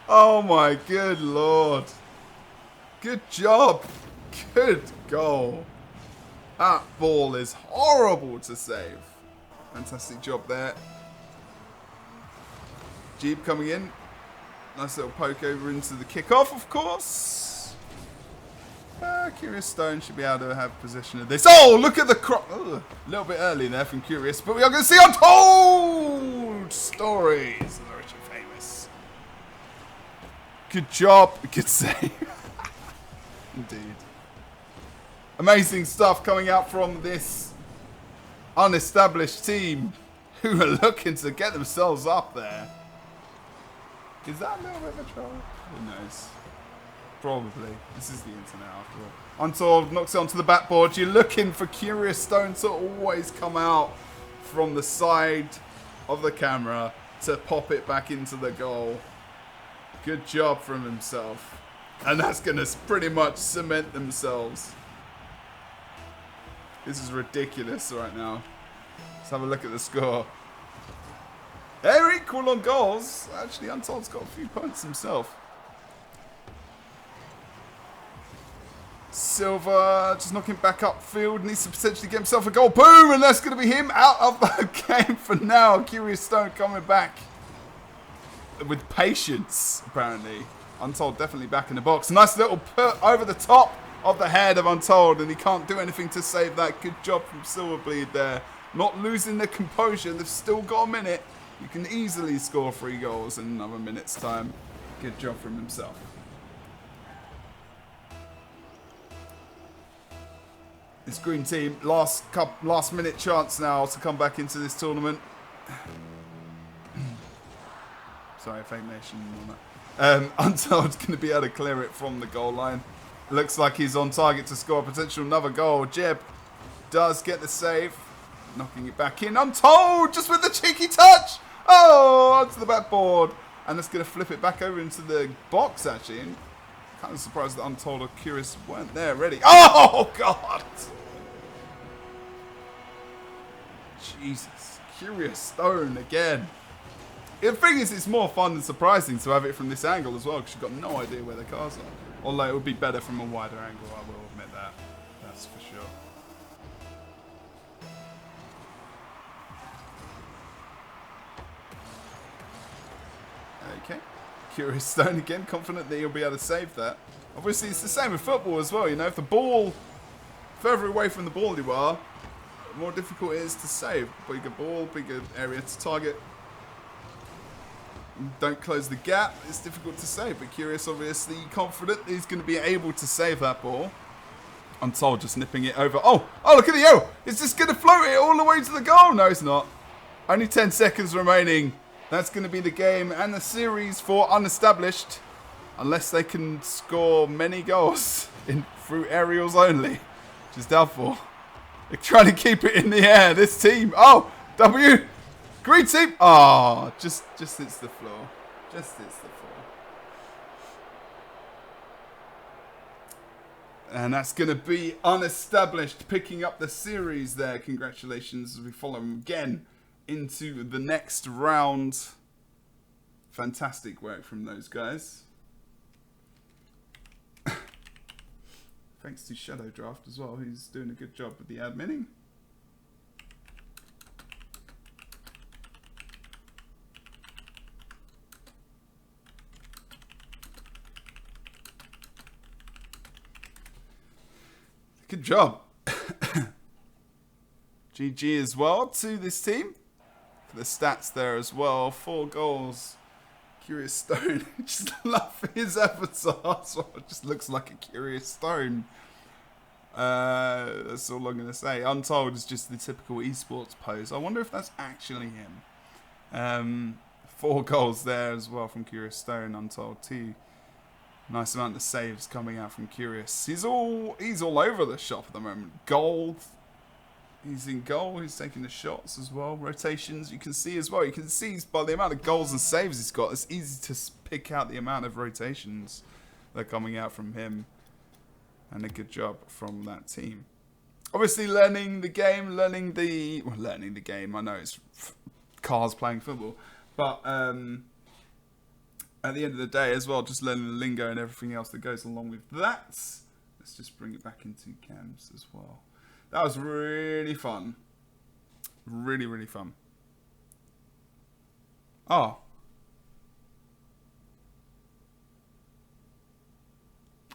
Oh, my good lord. Good job. Good goal. That ball is horrible to save. Fantastic job there. Jeep coming in. Nice little poke over into the kickoff, of course. Curious Stone should be able to have possession of this. Oh, look at the crop. A little bit early there from Curious, but we are going to see Untold stories. They're rich and famous. Good job. Good save. Indeed. Amazing stuff coming out from this unestablished team who are looking to get themselves up there. Is that a little bit of a troll? Who knows? Probably. This is the internet after all. Untold knocks it onto the backboard. You're looking for Curious Stone to always come out from the side of the camera to pop it back into the goal. Good job from himself. And that's going to pretty much cement themselves. This is ridiculous right now. Let's have a look at the score. They're equal on goals. Actually, Untold's got a few points himself. Silva just knocking back upfield. Needs to potentially get himself a goal. Boom! And that's going to be him out of the game for now. Curious Stone coming back with patience, apparently. Untold definitely back in the box. Nice little put over the top of the head of Untold. And he can't do anything to save that. Good job from Silverbleed there. Not losing the composure. They've still got a minute. You can easily score 3 goals in another minute's time. Good job from himself. This green team, last minute chance now to come back into this tournament. Sorry, Fake Nation. Untold's going to be able to clear it from the goal line. Looks like he's on target to score a potential another goal. Jeb does get the save. Knocking it back in. Untold just with the cheeky touch. Oh, onto the backboard. And that's going to flip it back over into the box, actually. And kind of surprised that Untold or Curious weren't there ready. Oh, God. Jesus. Curious Stone again. The thing is, it's more fun and surprising to have it from this angle as well, because you've got no idea where the cars are. Although it would be better from a wider angle, I will admit that. That's for sure. Okay. Curious Stone again, confident that he'll be able to save that. Obviously, it's the same with football as well. You know, if the ball, further away from the ball you are, the more difficult it is to save. Bigger ball, bigger area to target. Don't close the gap, it's difficult to save. But Curious, obviously, confident that he's going to be able to save that ball. Untold just nipping it over. Oh, look at the arrow. It's just going to float it all the way to the goal. No, it's not. Only 10 seconds remaining. That's going to be the game and the series for Unestablished. Unless they can score many goals through aerials only. Which is doubtful. They're trying to keep it in the air. This team. Oh, W. Green team. Oh, just hits the floor. Just hits the floor. And that's going to be Unestablished picking up the series there. Congratulations as we follow them again into the next round. Fantastic work from those guys. Thanks to Shadow Draft as well. He's doing a good job with the adminning. Good job. GG as well to this team. For the stats there as well. 4 goals. Curious Stone. Just love his avatar as well. It just looks like a Curious Stone. That's all I'm going to say. Untold is just the typical esports pose. I wonder if that's actually him. 4 goals there as well from Curious Stone. Untold 2. Nice amount of saves coming out from Curious. He's all over the shop at the moment. Gold. He's in goal. He's taking the shots as well. Rotations, you can see as well. You can see by the amount of goals and saves he's got, it's easy to pick out the amount of rotations that are coming out from him. And a good job from that team. Obviously learning the game, learning the game. I know it's cars playing football. But at the end of the day as well, just learning the lingo and everything else that goes along with that. Let's just bring it back into cams as well. That was really fun. Really, really fun. Oh.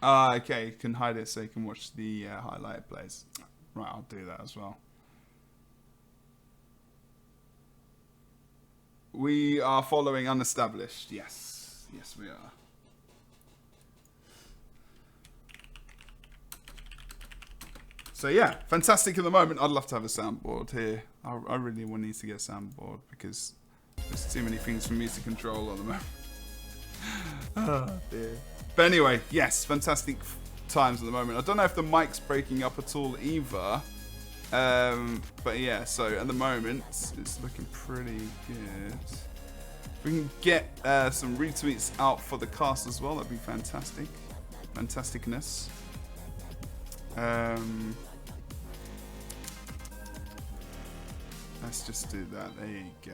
Okay. You can hide it so you can watch the highlight plays. Right, I'll do that as well. We are following Unestablished. Yes. Yes, we are. So yeah, fantastic at the moment. I'd love to have a soundboard here. I really need to get a soundboard because there's too many things for me to control at the moment. Oh dear. But anyway, yes, fantastic times at the moment. I don't know if the mic's breaking up at all either. But yeah, so at the moment, it's looking pretty good. If we can get some retweets out for the cast as well, that'd be fantastic. Fantasticness. Let's just do that. There you go.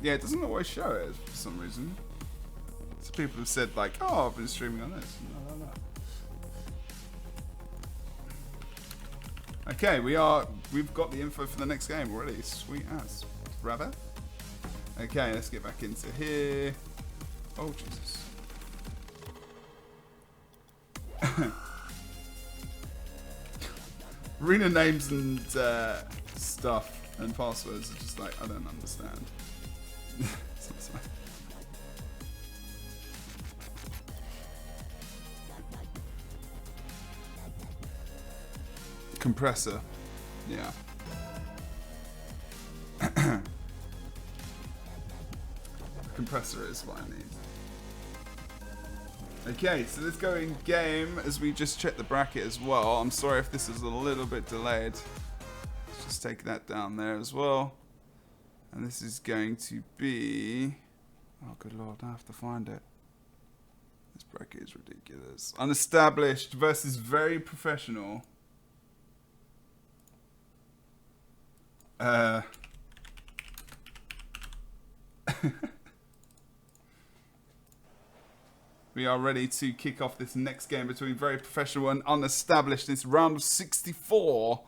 Yeah, it doesn't always show it for some reason. So people have said like, oh, I've been streaming on this. No. Okay, we've got the info for the next game already. Sweet ass. Rabbit. Okay, let's get back into here. Oh, Jesus. Arena names and stuff and passwords are just like, I don't understand. Compressor. Yeah. Compressor is what I need. Okay, so let's go in game as we just check the bracket as well. I'm sorry if this is a little bit delayed. Let's just take that down there as well. And this is going to be... Oh, good lord, I have to find it. This bracket is ridiculous. Unestablished versus very professional. We are ready to kick off this next game between very professional and unestablished. This round of 64.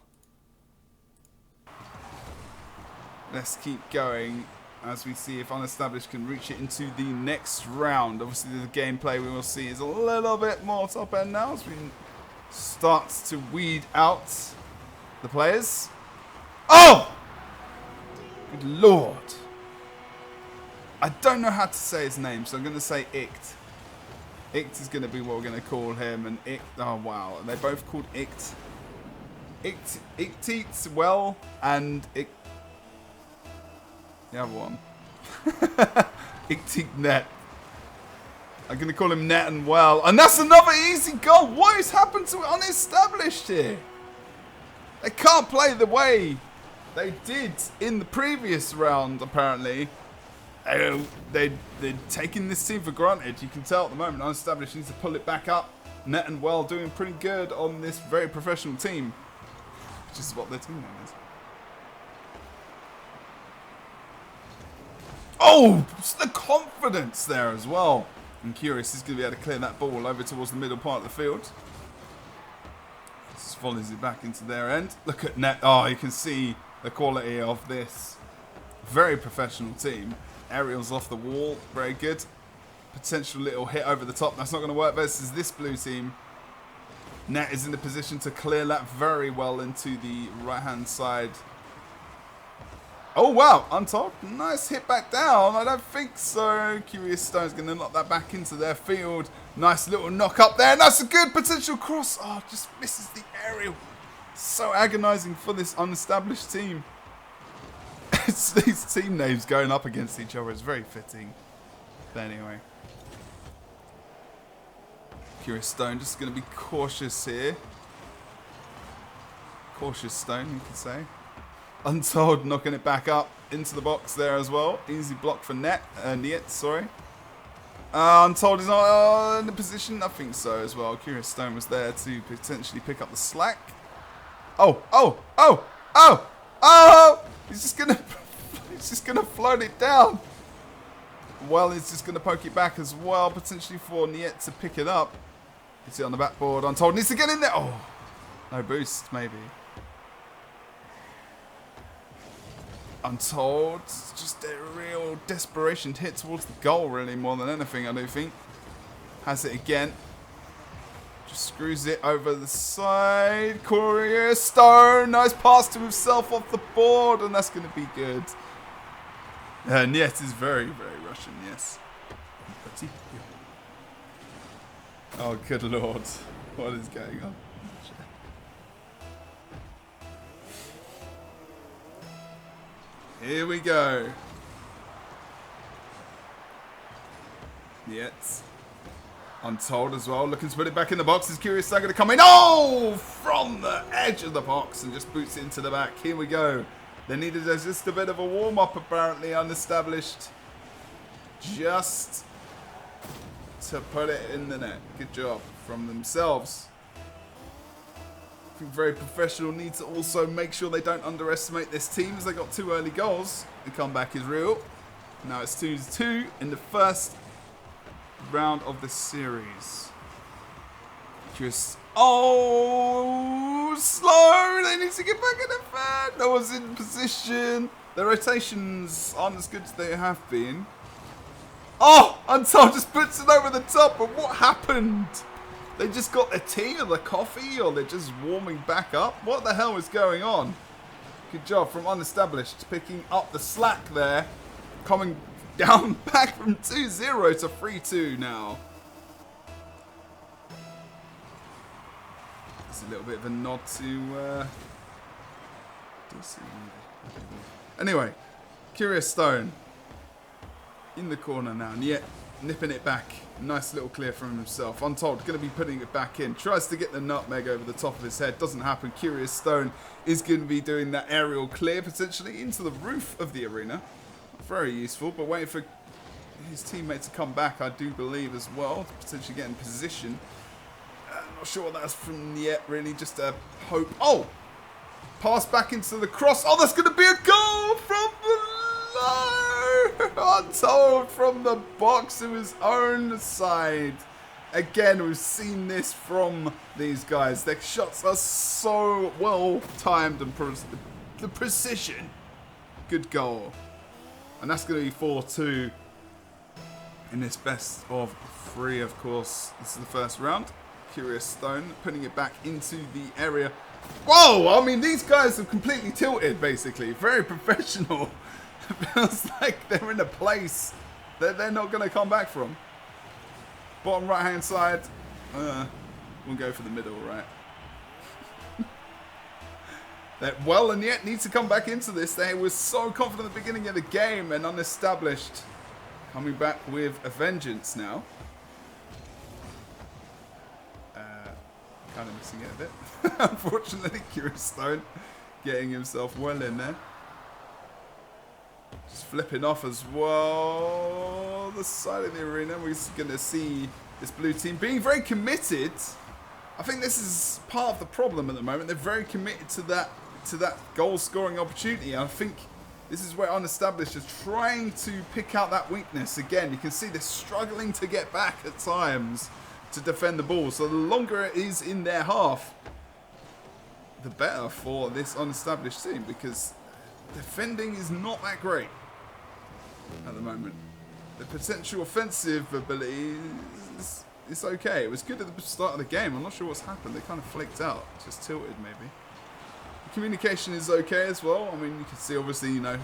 Let's keep going as we see if unestablished can reach it into the next round. Obviously, the gameplay we will see is a little bit more top end now as we start to weed out the players. Oh! Good lord. I don't know how to say his name, so I'm going to say Icht. Icht is going to be what we're going to call him. And Icht, oh wow, they're both called Icht. Icht's well and Icht. The other one. Icht Net. I'm going to call him Net and well. And that's another easy goal. What has happened to Unestablished here? They can't play the way they did in the previous round, apparently. They're taking this team for granted. You can tell at the moment Unestablished needs to pull it back up. Net and well doing pretty good on this very professional team. Which is what their team name is. Oh, the confidence there as well. I'm curious, he's going to be able to clear that ball over towards the middle part of the field. Just follows it back into their end. Look at Net. Oh, you can see the quality of this very professional team. Aerials off the wall, very good. Potential little hit over the top. That's not going to work versus this blue team. Net is in the position to clear that very well into the right-hand side. Oh, wow. Untold. Nice hit back down. I don't think so. Curious Stone's going to knock that back into their field. Nice little knock up there. And that's a good potential cross. Oh, just misses the aerial. So agonizing for this unestablished team. It's these team names going up against each other is very fitting. But anyway. Curious Stone just going to be cautious here. Cautious Stone, you could say. Untold knocking it back up into the box there as well. Easy block for Niet, sorry. Untold is not in the position. I think so as well. Curious Stone was there to potentially pick up the slack. Oh! He's just gonna float it down. Well, he's just gonna poke it back as well, potentially for Niet to pick it up. It's it on the backboard. Untold needs to get in there. Oh, no boost, maybe. Untold, just a real desperation hit towards the goal, really, more than anything, I do think. Has it again. Just screws it over the side. Curious Stone, nice pass to himself off the board, and that's going to be good. Niet is very, very Russian, yes. Oh, good lord. What is going on? Here we go. Niet. Untold as well. Looking to put it back in the box. Is Curious Stone going to come in? Oh! From the edge of the box and just boots it into the back. Here we go. They needed just a bit of a warm-up, apparently, unestablished. Just to put it in the net. Good job from themselves. I think very professional need to also make sure they don't underestimate this team as they got 2 early goals. The comeback is real. Now it's 2-2 in the first round of the series. Just slow. They need to get back in the fan. No one's in position. The rotations aren't as good as they have been. Oh, Untold just puts it over the top. But what happened? They just got the tea or the coffee, or they're just warming back up? What the hell is going on? Good job from Unestablished, picking up the slack there. Coming down back from 2-0 to 3-2 now. It's a little bit of a nod to... Anyway, Curious Stone. In the corner now, and yet nipping it back. Nice little clear from himself. Untold, going to be putting it back in. Tries to get the nutmeg over the top of his head. Doesn't happen. Curious Stone is going to be doing that aerial clear, potentially, into the roof of the arena. Very useful, but waiting for his teammate to come back, I do believe, as well. Potentially get in position. Not sure what that's from yet, really. Just a hope. Oh! Pass back into the cross. Oh, that's going to be a goal from below! Untold from the box to his own side. Again, we've seen this from these guys. Their shots are so well timed and the precision. Good goal. And that's going to be 4-2 in this best of 3, of course. This is the first round. Curious Stone putting it back into the area. Whoa! I mean, these guys have completely tilted, basically. Very professional. It feels like they're in a place that they're not going to come back from. Bottom right-hand side. We'll go for the middle, right? Well, and yet need to come back into this. They were so confident at the beginning of the game and unestablished. Coming back with a vengeance now. Kind of missing it a bit. Unfortunately, Curious Stone getting himself well in there. Just flipping off as well. The side of the arena. We're going to see this blue team being very committed. I think this is part of the problem at the moment. They're very committed to that goal scoring opportunity. I think this is where Unestablished is trying to pick out that weakness. Again, you can see they're struggling to get back at times to defend the ball. So the longer it is in their half, the better for this Unestablished team, because defending is not that great at the moment. The potential offensive ability is okay. It was good at the start of the game. I'm not sure what's happened. They kind of flaked out. Just tilted, maybe. The communication is okay as well. I mean, you can see, obviously, you know,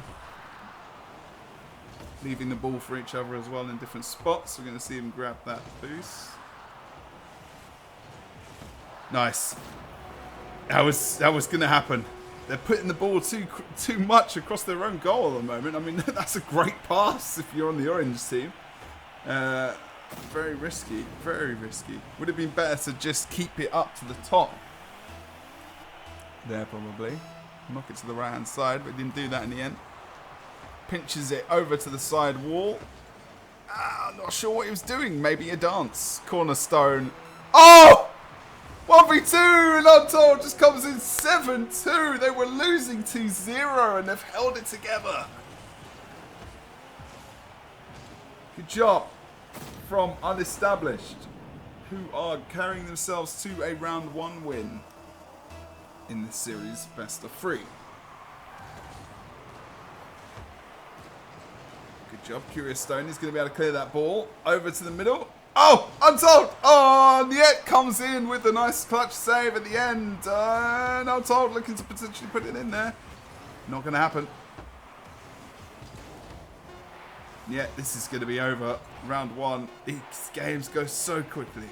leaving the ball for each other as well in different spots. We're going to see him grab that boost. Nice. That was going to happen. They're putting the ball too much across their own goal at the moment. I mean, that's a great pass if you're on the orange team. Very risky. Very risky. Would have been better to just keep it up to the top. There, probably. Knock it to the right-hand side, but didn't do that in the end. Pinches it over to the side wall. I'm not sure what he was doing. Maybe a dance. Cornerstone. Oh! 1v2 and Untold just comes in 7-2. They were losing 2-0 and they've held it together. Good job from Unestablished, who are carrying themselves to a round 1 win in this series best of 3. Good job. Curious Stone is going to be able to clear that ball over to the middle. Oh, Untold! Oh, and yet comes in with a nice clutch save at the end. And Untold looking to potentially put it in there. Not going to happen. Yeah, this is going to be over. Round 1. These games go so quickly.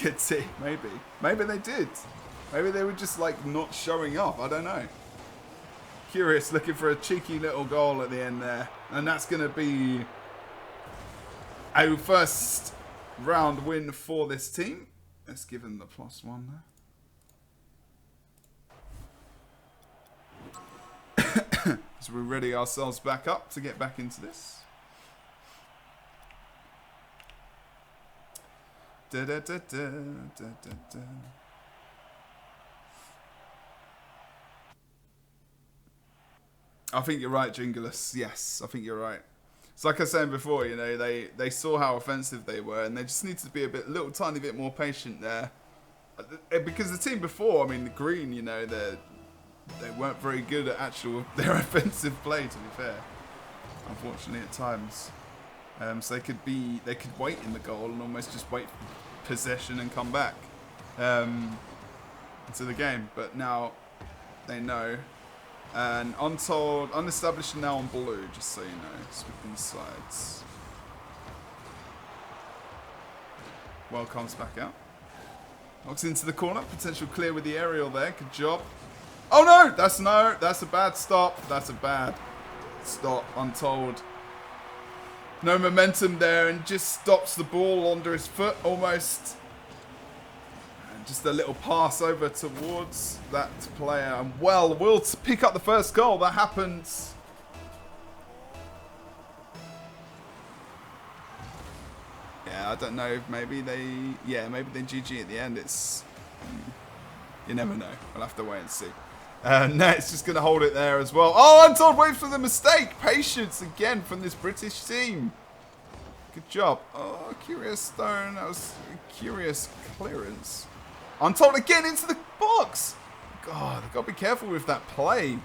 Good team, maybe. Maybe they did. Maybe they were just like not showing up. I don't know. Curious looking for a cheeky little goal at the end there. And that's going to be a first round win for this team. Let's give them the +1 there. So we ready ourselves back up to get back into this. Da, da, da, da, da, da, da. I think you're right, Jingulus. Yes, I think you're right. It's like I was saying before, you know, they saw how offensive they were, and they just need to be a little tiny bit more patient there. Because the team before, I mean, the Green, you know, they weren't very good at their offensive play, to be fair. Unfortunately, at times, so they could wait in the goal and almost just wait for possession and come back into the game. But now they know. And Untold, Unestablished now on blue, just so you know, sweeping sides. Well comes back out. Knocks into the corner, potential clear with the aerial there, good job. Oh no, that's a bad stop. That's a bad stop, Untold. No momentum there and just stops the ball under his foot almost. Just a little pass over towards that player. And well, will pick up the first goal. That happens yeah, I don't know. Maybe they GG at the end. It's you never know. We'll have to wait and see. Net's just going to hold it there as well. Oh, Untold waits for the mistake. Patience again from this British team. Good job. Oh, Curious Stone. That was a curious clearance. Untold again into the box. God, they've got to be careful with that play.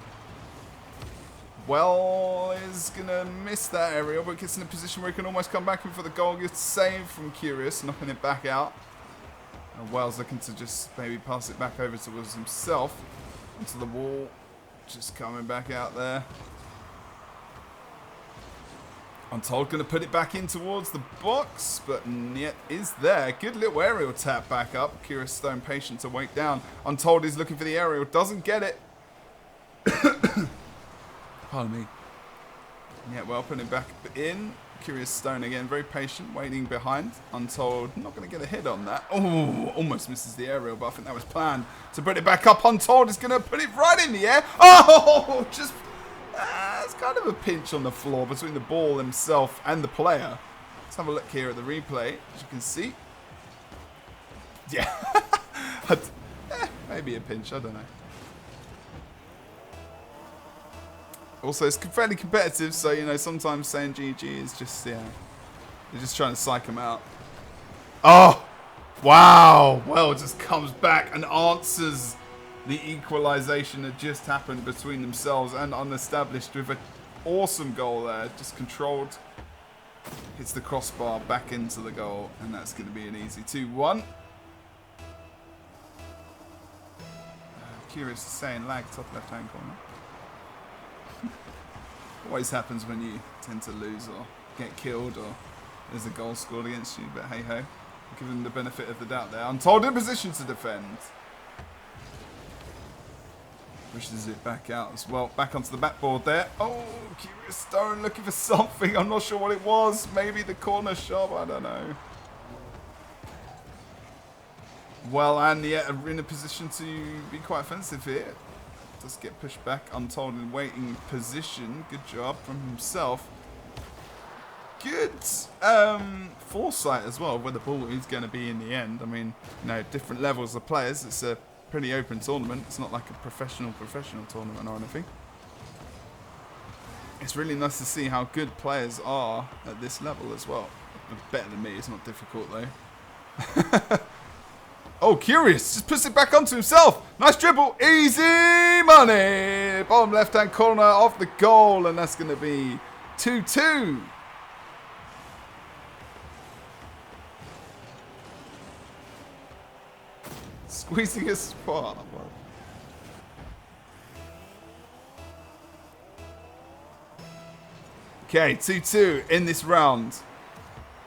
Well is going to miss that area, but gets in a position where he can almost come back in for the goal. Gets saved from Curious, knocking it back out. And Wells looking to just maybe pass it back over towards himself. Into the wall. Just coming back out there. Untold going to put it back in towards the box, but Niet is there. Good little aerial tap back up. Curious Stone patient to wait down. Untold is looking for the aerial. Doesn't get it. Pardon me. Yeah, well, putting it back in. Curious Stone again, very patient, waiting behind. Untold, not going to get a hit on that. Oh, almost misses the aerial, but I think that was planned. To put it back up, Untold is going to put it right in the air. Oh, just... it's kind of a pinch on the floor between the ball himself and the player. Let's have a look here at the replay, as you can see. Yeah. Maybe a pinch, I don't know. Also, it's fairly competitive, so, you know, sometimes saying GG is just, yeah, they're just trying to psych him out. Oh! Wow! Well, just comes back and answers the equalisation that just happened between themselves and Unestablished with an awesome goal there. Just controlled. Hits the crossbar back into the goal, and that's going to be an easy 2-1. Curious to say, lag top left-hand corner. Always happens when you tend to lose or get killed or there's a goal scored against you, but hey ho. Give them the benefit of the doubt there. Untold in position to defend. Pushes it back out as well. Back onto the backboard there. Oh, Curious Stone looking for something. I'm not sure what it was. Maybe the corner shot. I don't know. Well, and yeah, in a position to be quite offensive here. Just get pushed back. Untold in waiting position. Good job from himself. Good foresight as well where the ball is going to be in the end. I mean, you know, different levels of players. It's a pretty open tournament. It's not like a professional tournament or anything. It's really nice to see how good players are at this level as well. Better than me. It's not difficult though. Oh, Curious just puts it back onto himself. Nice dribble. Easy money. Bottom left-hand corner of the goal. And that's going to be 2-2. Squeezing a spot. Okay, 2-2 in this round.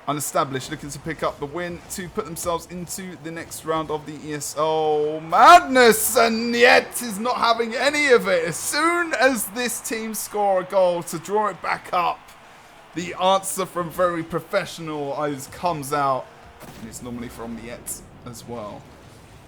Unestablished looking to pick up the win to put themselves into the next round of the ESL madness, and yet is not having any of it. As soon as this team score a goal to draw it back up, the answer from very professional eyes comes out, and it's normally from the Yet as well.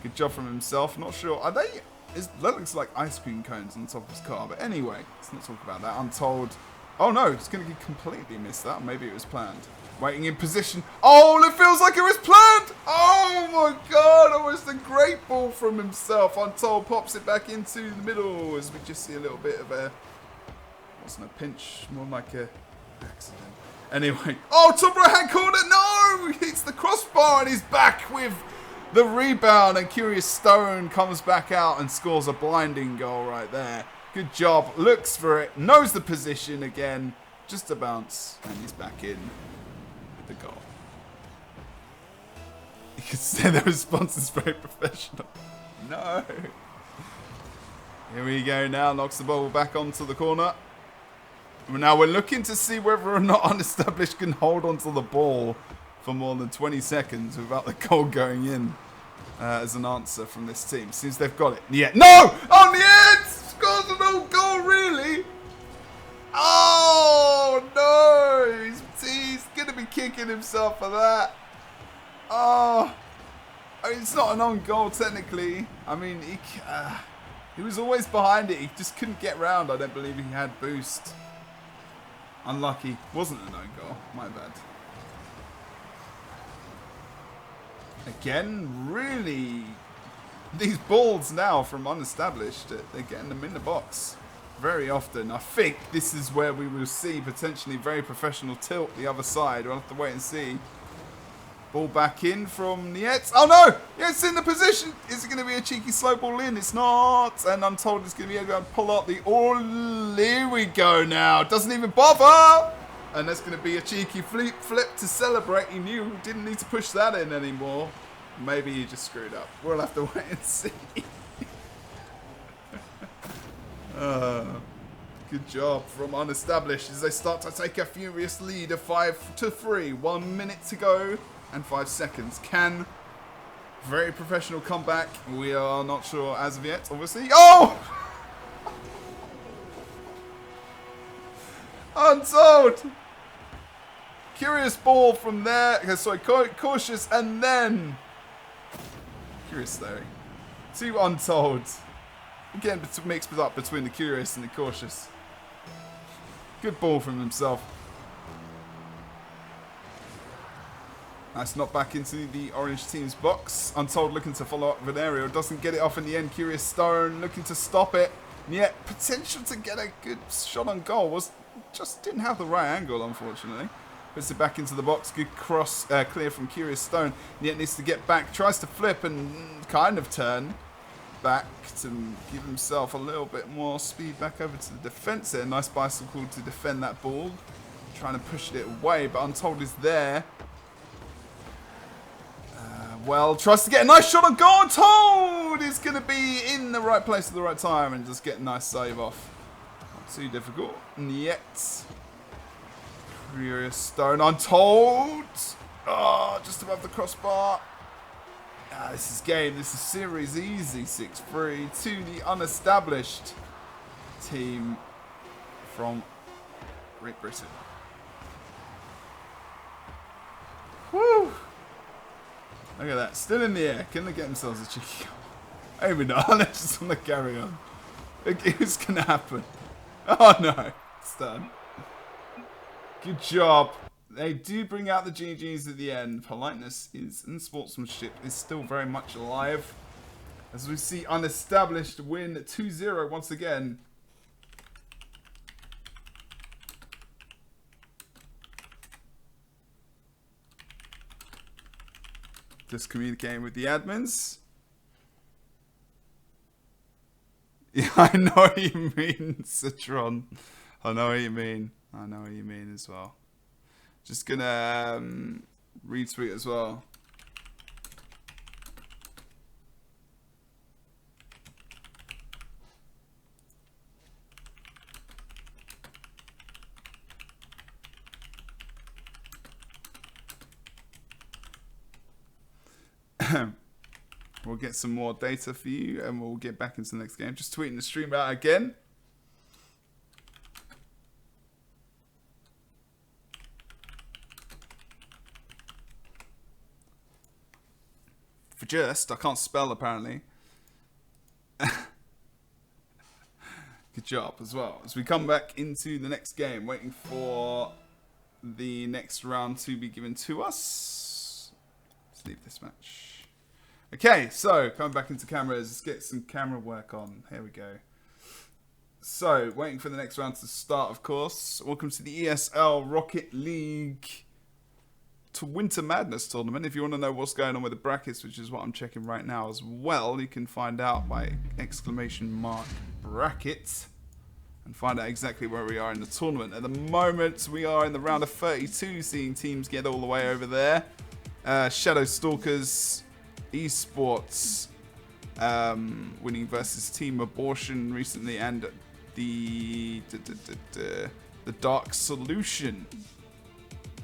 Good job from himself. Not sure, are they? That looks like ice cream cones on top of his car, but anyway, let's not talk about that. Untold. Oh no, it's going to completely miss that. Maybe it was planned. Waiting in position. Oh, it feels like it was planned. Oh my god, almost a great ball from himself. Untold pops it back into the middle as we just see a little bit of a, wasn't a pinch, more like a accident. Anyway, oh, top right hand corner. No, he hits the crossbar and he's back with the rebound, and Curious Stone comes back out and scores a blinding goal right there. Good job, looks for it, knows the position again, just a bounce, and he's back in with the goal. You can say the response is very professional. No. Here we go now, knocks the ball back onto the corner. Now we're looking to see whether or not Unestablished can hold onto the ball for more than 20 seconds without the goal going in as an answer from this team. Seems they've got it. Yeah. No! On the end! Scores an own goal, really? Oh, no! He's going to be kicking himself for that. Oh. I mean, it's not an own goal, technically. I mean, he was always behind it. He just couldn't get round. I don't believe he had boost. Unlucky. Wasn't an own goal. My bad. Again, really, these balls now from Unestablished, they're getting them in the box very often. I think this is where we will see potentially very professional tilt the other side. We'll have to wait and see. Ball back in from Niet. Oh no! Yeah, it's in the position. Is it going to be a cheeky slow ball in? It's not. And I'm told it's going to be able to pull out the... Oh, here we go now. Doesn't even bother. And that's going to be a cheeky flip to celebrate. He knew he didn't need to push that in anymore. Maybe he just screwed up. We'll have to wait and see. Good job from Unestablished as they start to take a furious lead of 5-3. 1 minute to go and 5 seconds. Can very professional comeback. We are not sure as of yet, obviously. Oh! Untold! Curious ball from there. Sorry, cautious and then... Curious though. 2 Untold. Again, mixed up between the curious and the cautious. Good ball from himself. Nice knock back into the orange team's box. Untold looking to follow up with an aerial. Doesn't get it off in the end. Curious Stone looking to stop it. And yet, potential to get a good shot on goal. Just didn't have the right angle, unfortunately. Puts it back into the box. Good cross clear from Curious Stone. And yet needs to get back. Tries to flip and kind of turn back to give himself a little bit more speed back over to the defence there. Nice bicycle to defend that ball. Trying to push it away, but Untold is there. Well, tries to get a nice shot on goal. Untold is going to be in the right place at the right time and just get a nice save off. Not too difficult. And yet, Curious Stone. Untold. Oh, just above the crossbar. This is game. This is series easy. 6-3 to the Unestablished team from Great Britain. Woo! Look at that. Still in the air. Can they get themselves a cheeky goal? Maybe not. Let's just want to carry on. What's going to happen? Oh no. It's done. Good job. They do bring out the GGs at the end. Politeness is and sportsmanship is still very much alive. As we see Unestablished win 2-0 once again. Just communicating with the admins. Yeah, I know what you mean, Citron. I know what you mean. I know what you mean as well. Just gonna retweet as well. We'll get some more data for you and we'll get back into the next game. Just tweeting the stream out again. For just, I can't spell apparently. Good job as well. As we come back into the next game, waiting for the next round to be given to us. Let's leave this match. Okay, so coming back into cameras, let's get some camera work on. Here we go. So, waiting for the next round to start, of course. Welcome to the ESL Rocket League to Winter Madness tournament. If you want to know what's going on with the brackets, which is what I'm checking right now as well, you can find out by !bracket and find out exactly where we are in the tournament. At the moment, we are in the round of 32, seeing teams get all the way over there. Shadow Stalkers Esports winning versus Team Abortion recently, and the Dark Solution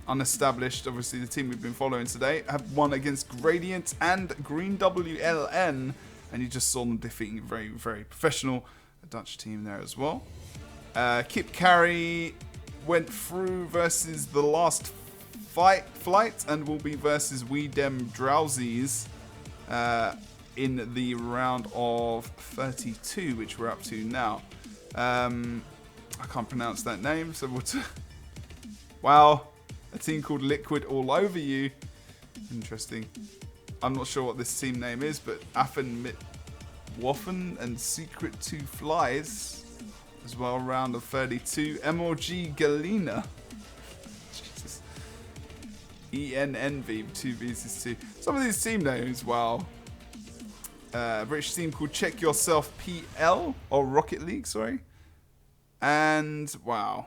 Unestablished, obviously the team we've been following today, have won against Gradient and Green WLN, and you just saw them defeating very, very professional Dutch team there as well. Kip Carey went through versus the last flight and will be versus We Dem Drowsies in the round of 32, which we're up to now. I can't pronounce that name, so we'll wow, a team called Liquid All Over You. Interesting. I'm not sure what this team name is, but Affen mit Waffen and Secret 2 Flies as well. Round of 32. MLG Galena. Jesus. ENNV, 2 Vs 2. Some of these team names, wow. British team called Check Yourself PL, or Rocket League, sorry. And wow.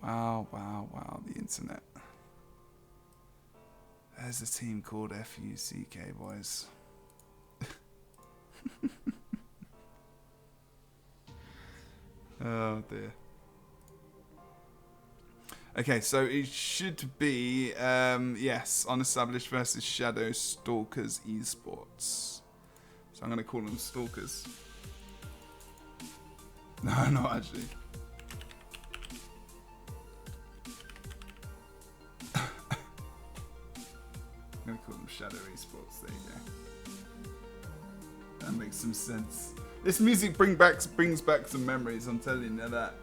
Wow, the internet. There's a team called FUCK, boys. Oh dear. Okay, so it should be, yes, Unestablished versus Shadow Stalkers Esports. So I'm going to call them Stalkers. No, not actually. I'm going to call them Shadow Esports. There you go. That makes some sense. This music brings back some memories, I'm telling you that.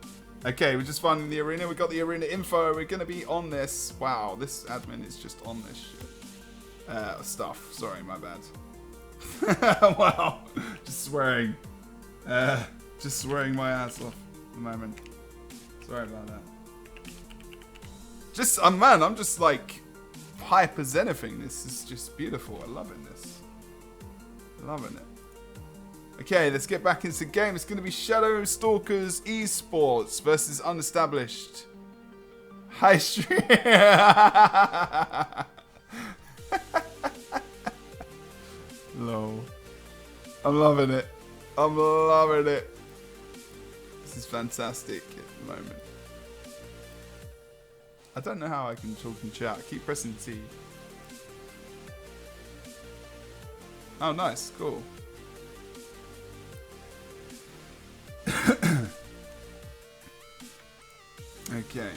Okay, we're just finding the arena. We got the arena info. We're going to be on this. Wow, this admin is just on this shit. Stuff. Sorry, my bad. Wow. Just swearing. Just swearing my ass off at the moment. Sorry about that. Just, man, I'm just like hype as anything. This is just beautiful. I'm loving this. Loving it. Okay, let's get back into the game. It's going to be Shadow Stalkers Esports versus Unestablished High Street. Lol. I'm loving it. I'm loving it. This is fantastic at the moment. I don't know how I can talk in chat. I keep pressing T. Oh, nice. Cool. Okay.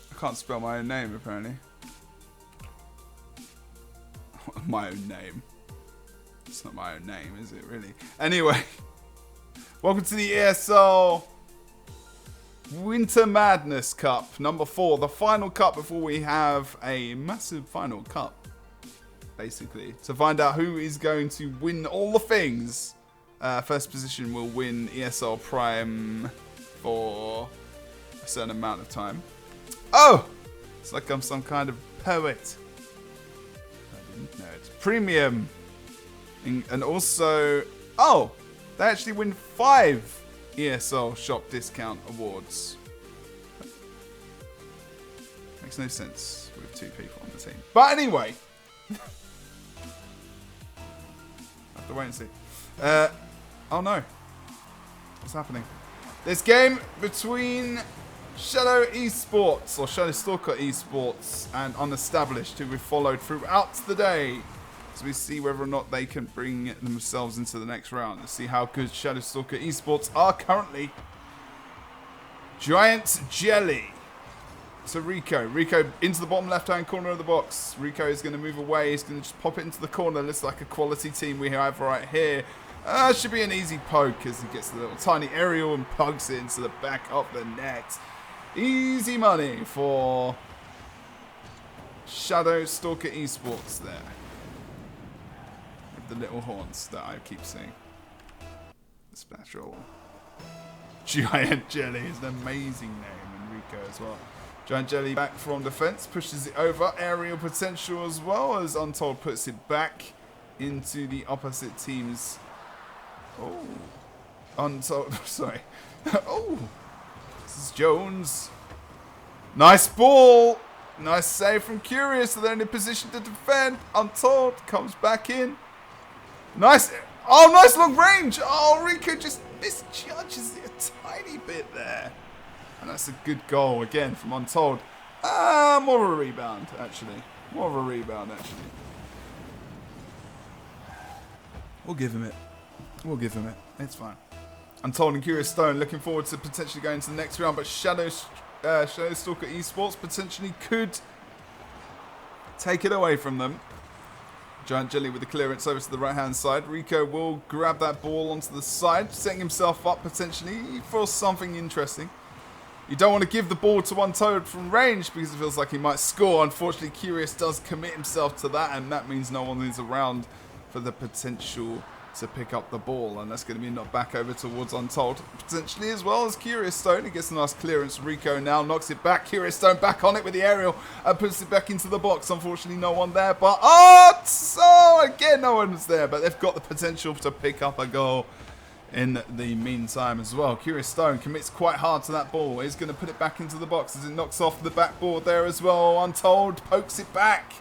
I can't spell my own name apparently. My own name. It's not my own name, is it really? Anyway, welcome to the ESL Winter Madness Cup, number 4. The final cup before we have a massive final cup, basically. To find out who is going to win all the things. First position will win ESL Prime for a certain amount of time. Oh! It's like I'm some kind of poet. No, it's premium. And also, oh, they actually win 5 ESL shop discount awards. Makes no sense with 2 people on the team. But anyway, have to wait and see. Oh no, what's happening? This game between Shadow Esports, or Shadow Stalker Esports, and Unestablished, who we've followed throughout the day. So we see whether or not they can bring themselves into the next round. Let's see how good Shadow Stalker Esports are currently. Giant Jelly. So Rico into the bottom left-hand corner of the box. Rico is going to move away. He's going to just pop it into the corner. Looks like a quality team we have right here. Should be an easy poke as he gets the little tiny aerial and pokes it into the back of the net. Easy money for Shadow Stalker Esports there. With the little horns that I keep seeing. The splash roll. Giant Jelly is an amazing name. Enrico as well. Giant Jelly back from defense. Pushes it over. Aerial potential as well as Untold puts it back into the opposite team's. Oh. Untold. Sorry. Oh. This is Jones. Nice ball. Nice save from Curious. They're in a position to defend. Untold comes back in. Nice. Oh, nice long range. Oh, Rico just misjudges it a tiny bit there. And that's a good goal again from Untold. More of a rebound, actually. More of a rebound, actually. We'll give him it. We'll give him it. It's fine. Untold and Curious Stone looking forward to potentially going to the next round, but Shadow Stalker Esports potentially could take it away from them. Giant Jelly with the clearance over to the right-hand side. Rico will grab that ball onto the side, setting himself up potentially for something interesting. You don't want to give the ball to Untold from range because it feels like he might score. Unfortunately, Curious does commit himself to that, and that means no one is around for the potential to pick up the ball, and that's going to be knocked back over towards Untold potentially, as well as Curious Stone. He gets a nice clearance. Rico now knocks it back. Curious Stone back on it with the aerial and puts it back into the box. Unfortunately, no one there, but again, no one's there, but they've got the potential to pick up a goal in the meantime as well. Curious Stone commits quite hard to that ball. He's going to put it back into the box as it knocks off the backboard there as well. Untold pokes it back.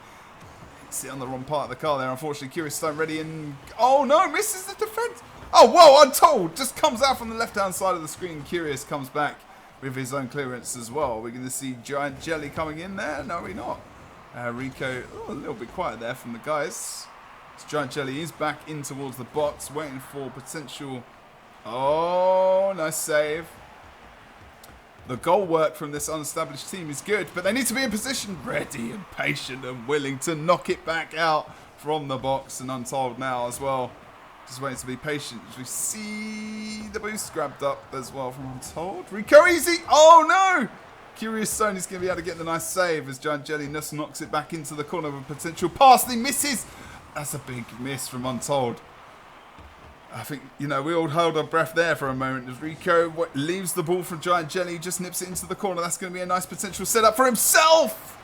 Sit on the wrong part of the car there. Unfortunately, Curious Stone ready in. Oh no, misses the defense. Oh whoa, Untold just comes out from the left-hand side of the screen. Curious comes back with his own clearance as well. We're going to see Giant Jelly coming in there. No, we're not. Rico, a little bit quiet there from the guys. This Giant Jelly is back in towards the box, waiting for potential. Oh, nice save. The goal work from this unestablished team is good, but they need to be in position, ready and patient and willing to knock it back out from the box. And Untold now as well, just waiting to be patient. We see the boost grabbed up as well from Untold. Rico easy. Oh no! Curious Stone is going to be able to get the nice save as Giant Jelly just knocks it back into the corner of a potential pass. And he misses. That's a big miss from Untold. I think, we all hold our breath there for a moment as Rico leaves the ball from Giant Jelly, just nips it into the corner. That's going to be a nice potential setup for himself.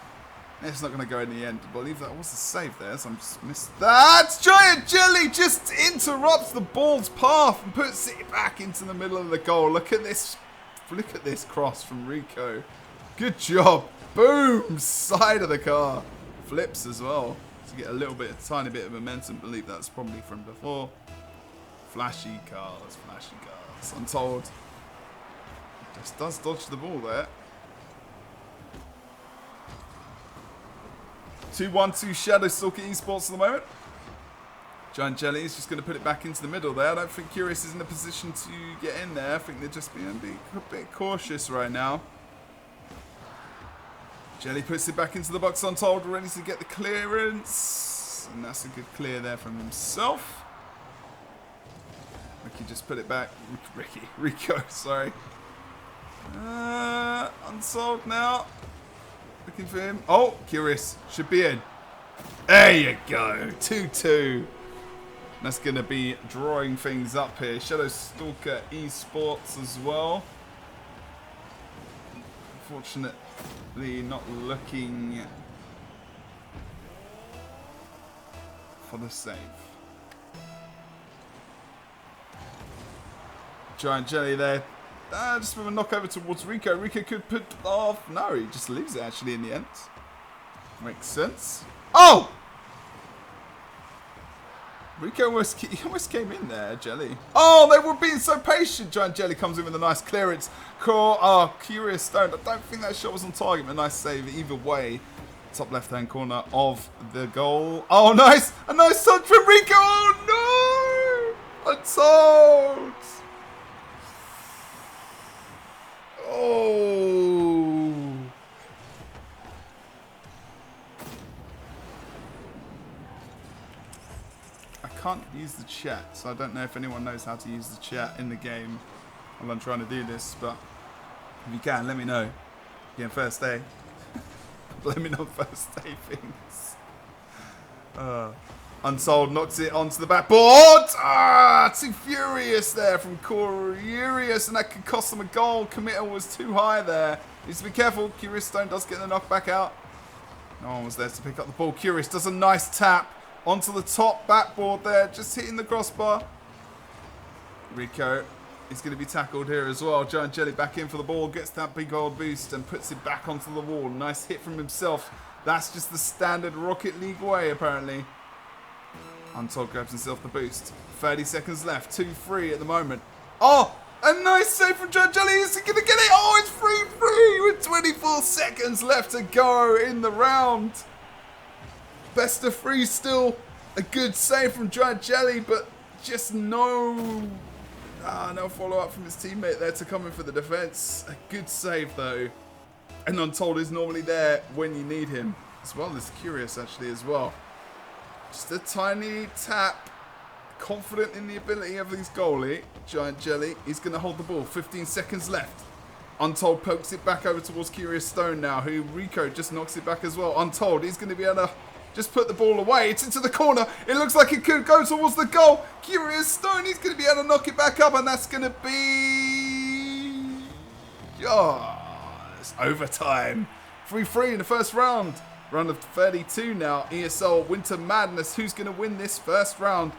It's not going to go in the end. I believe that was a save there, so I just missed that. Giant Jelly just interrupts the ball's path and puts it back into the middle of the goal. Look at this cross from Rico. Good job. Boom! Side of the car. Flips as well to get a tiny bit of momentum. I believe that's probably from before. Flashy cars. Untold just does dodge the ball there. 2-1-2 Shadow Stalker Esports at the moment. Giant Jelly is just going to put it back into the middle there. I don't think Curious is in a position to get in there. I think they're just being a bit cautious right now. Jelly puts it back into the box. Untold ready to get the clearance. And that's a good clear there from himself. Ricky just put it back. Rico, sorry. Unsolved now. Looking for him. Oh, Curious. Should be in. There you go. 2-2. That's going to be drawing things up here. Shadow Stalker Esports as well. Unfortunately, not looking for the save. Giant Jelly there. Just with a knock over towards Rico. Rico could put off. No, he just leaves it actually in the end. Makes sense. Oh! Rico almost came in there, Jelly. Oh, they were being so patient. Giant Jelly comes in with a nice clearance. Curious Stone. I don't think that shot was on target, but a nice save either way. Top left-hand corner of the goal. Oh, nice! A nice touch from Rico. Oh, no! Untold! Oh! I can't use the chat, so I don't know if anyone knows how to use the chat in the game while I'm trying to do this, but if you can, let me know. Again, first day. Let me know first day things. Unsold knocks it onto the backboard. Too furious there from Curious, and that could cost them a goal. Committal was too high there. Needs to be careful. Curious Stone does get the knockback out. No one was there to pick up the ball. Curious does a nice tap onto the top backboard there, just hitting the crossbar. Rico is going to be tackled here as well. Giant Jelly back in for the ball, gets that big old boost and puts it back onto the wall. Nice hit from himself. That's just the standard Rocket League way, apparently. Untold grabs himself the boost. 30 seconds left. 2-3 at the moment. Oh, a nice save from Giant Jelly. Is he going to get it? Oh, it's 3-3 with 24 seconds left to go in the round. Best of 3 still. A good save from Giant Jelly, but just no Ah, no follow-up from his teammate there to come in for the defence. A good save, though. And Untold is normally there when you need him. As well as Curious, actually, as well. Just a tiny tap. Confident in the ability of his goalie, Giant Jelly. He's going to hold the ball. 15 seconds left. Untold pokes it back over towards Curious Stone now, who Rico just knocks it back as well. Untold, he's going to be able to just put the ball away. It's into the corner. It looks like it could go towards the goal. Curious Stone, he's going to be able to knock it back up, and that's going to be... Oh, it's overtime. 3-3 in the first round. Round of 32 now. ESL Winter Madness. Who's going to win this first round?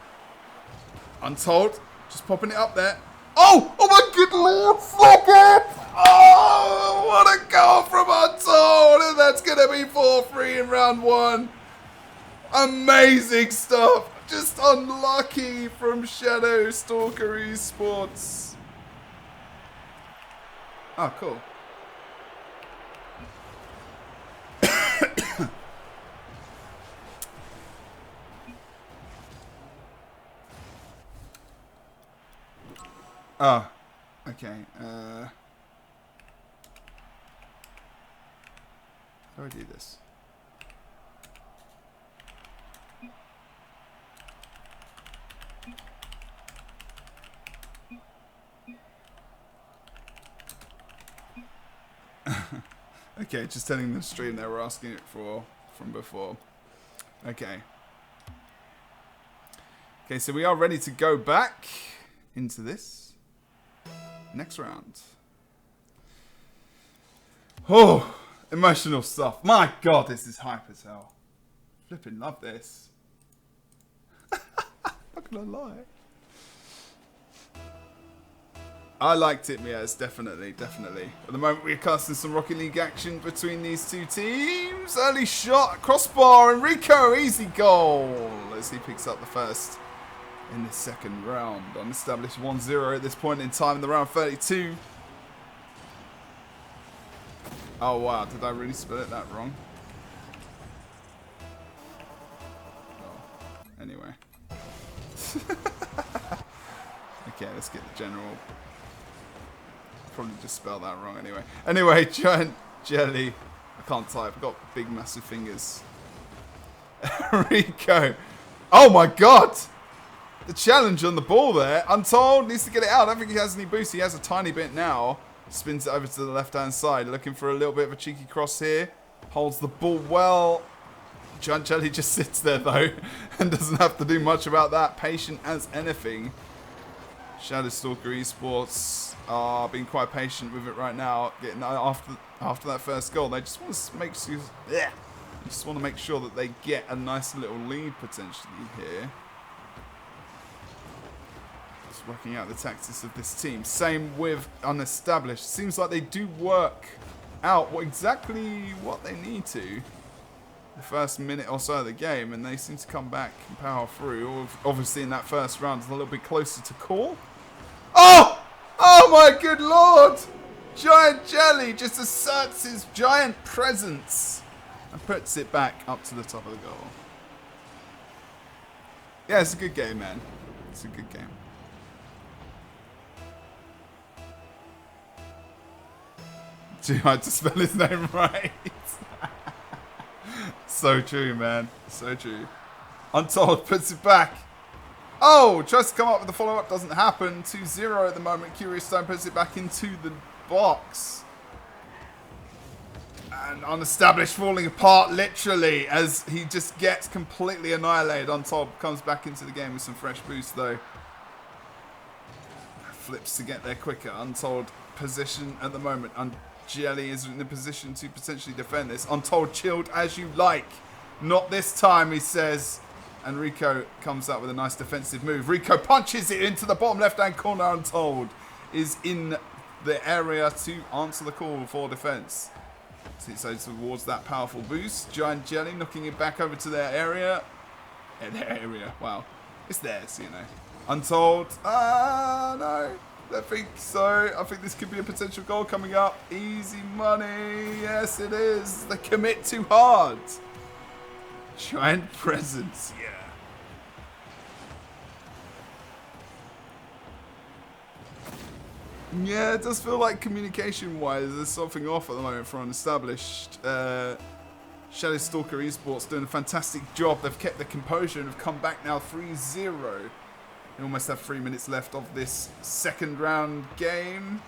Untold, just popping it up there. Oh! Oh my good lord! Fuck it! Oh! What a goal from Untold! And that's going to be 4-3 in round 1. Amazing stuff! Just unlucky from Shadow Stalker Esports. Oh, cool. Oh, okay. How do I do this? Okay, just telling the stream they were asking it for from before. Okay. Okay, so we are ready to go back into this. Next round. Oh, emotional stuff. My God, this is hype as hell. Flipping love this. Not gonna lie. I liked it, yes, definitely. At the moment, we're casting some Rocket League action between these two teams. Early shot, crossbar, and Rico, easy goal as he picks up the first in the second round. Unestablished 1-0 at this point in time in the round 32. Oh wow, did I really spell it that wrong? Oh, anyway. Okay, let's get the general. Probably just spelled that wrong anyway. Anyway, Giant Jelly. I can't type, I've got big massive fingers. Rico. Oh my God! The challenge on the ball there. Untold needs to get it out. I don't think he has any boost. He has a tiny bit now. Spins it over to the left-hand side. Looking for a little bit of a cheeky cross here. Holds the ball well. Giant Jelly just sits there, though. And doesn't have to do much about that. Patient as anything. Shadow Stalker Esports are being quite patient with it right now. Getting after that first goal. They just want to make sure that they get a nice little lead, potentially, here. Working out the tactics of this team. Same with Unestablished. Seems like they do work out exactly what they need to the first minute or so of the game, and they seem to come back and power through. Obviously in that first round, it's a little bit closer to call. Oh! Oh my good lord! Giant Jelly just asserts his giant presence and puts it back up to the top of the goal. Yeah, it's a good game, man. It's a good game. Too hard to spell his name right. So true, man. So true. Untold puts it back. Oh, tries to come up with the follow-up. Doesn't happen. 2-0 at the moment. Curious Stone puts it back into the box. And Unestablished falling apart literally as he just gets completely annihilated. Untold comes back into the game with some fresh boost, though. Flips to get there quicker. Untold position at the moment. Jelly is in the position to potentially defend this. Untold chilled as you like. Not this time, he says. And Rico comes out with a nice defensive move. Rico punches it into the bottom left-hand corner. Untold is in the area to answer the call for defense. So towards that powerful boost. Giant Jelly knocking it back over to their area. Their area, wow. It's theirs, you know. Untold. Ah, no. I think so. I think this could be a potential goal coming up. Easy money. Yes, it is. They commit too hard. Giant presence. Yeah. Yeah, it does feel like communication-wise, there's something off at the moment for Unestablished. Shadow Stalker Esports doing a fantastic job. They've kept their composure and have come back now 3-0. They almost have 3 minutes left of this second round game.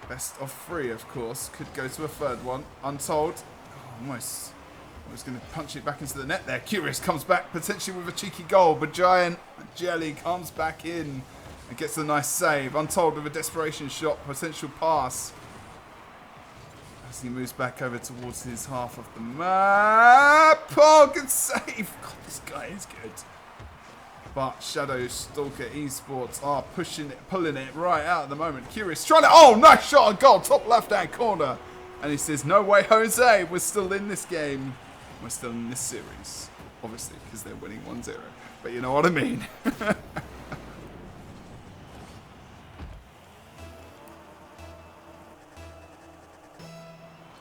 Best of 3, of course. Could go to a third one. Untold. Oh, almost going to punch it back into the net there. Curious comes back potentially with a cheeky goal, but Giant Jelly comes back in and gets a nice save. Untold with a desperation shot, potential pass. As he moves back over towards his half of the map. Oh, good save. God, this guy is good. But Shadow Stalker Esports are pushing it, pulling it right out at the moment. Curious trying to... Oh, nice shot on goal. Top left-hand corner. And he says, no way, Jose. We're still in this game. We're still in this series. Obviously, because they're winning 1-0. But you know what I mean.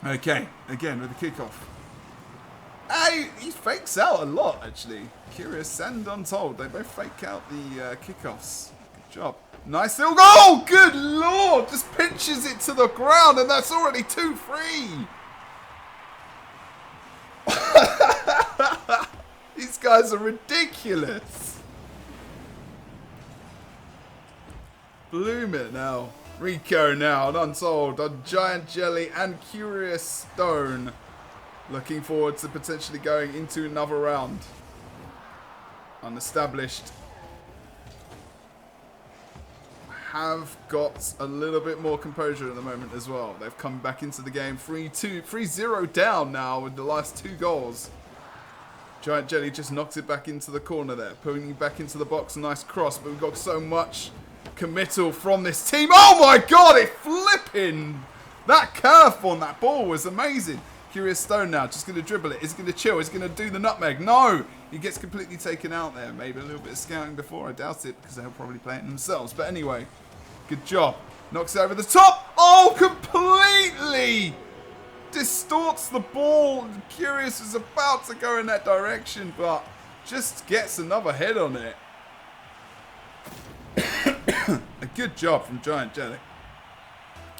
Okay, again with the kickoff. Hey, he fakes out a lot, actually. Curious and Untold. They both fake out the kickoffs. Good job. Nice little goal! Good lord! Just pinches it to the ground, and that's already 2-3. These guys are ridiculous. Bloom it now. Rico now, and Untold, on Giant Jelly and Curious Stone. Looking forward to potentially going into another round. Unestablished have got a little bit more composure at the moment as well. They've come back into the game 3-0 down now with the last 2 goals. Giant Jelly just knocks it back into the corner there, putting it back into the box. A nice cross, but we've got so much committal from this team. Oh my god, it flipping! That curve on that ball was amazing. Curious Stone now, just going to dribble it. Is he going to chill? Is he going to do the nutmeg? No! He gets completely taken out there. Maybe a little bit of scouting before. I doubt it, because they'll probably play it themselves. But anyway, good job. Knocks it over the top. Oh, completely distorts the ball. Curious is about to go in that direction, but just gets another head on it. A good job from Giant Jelly.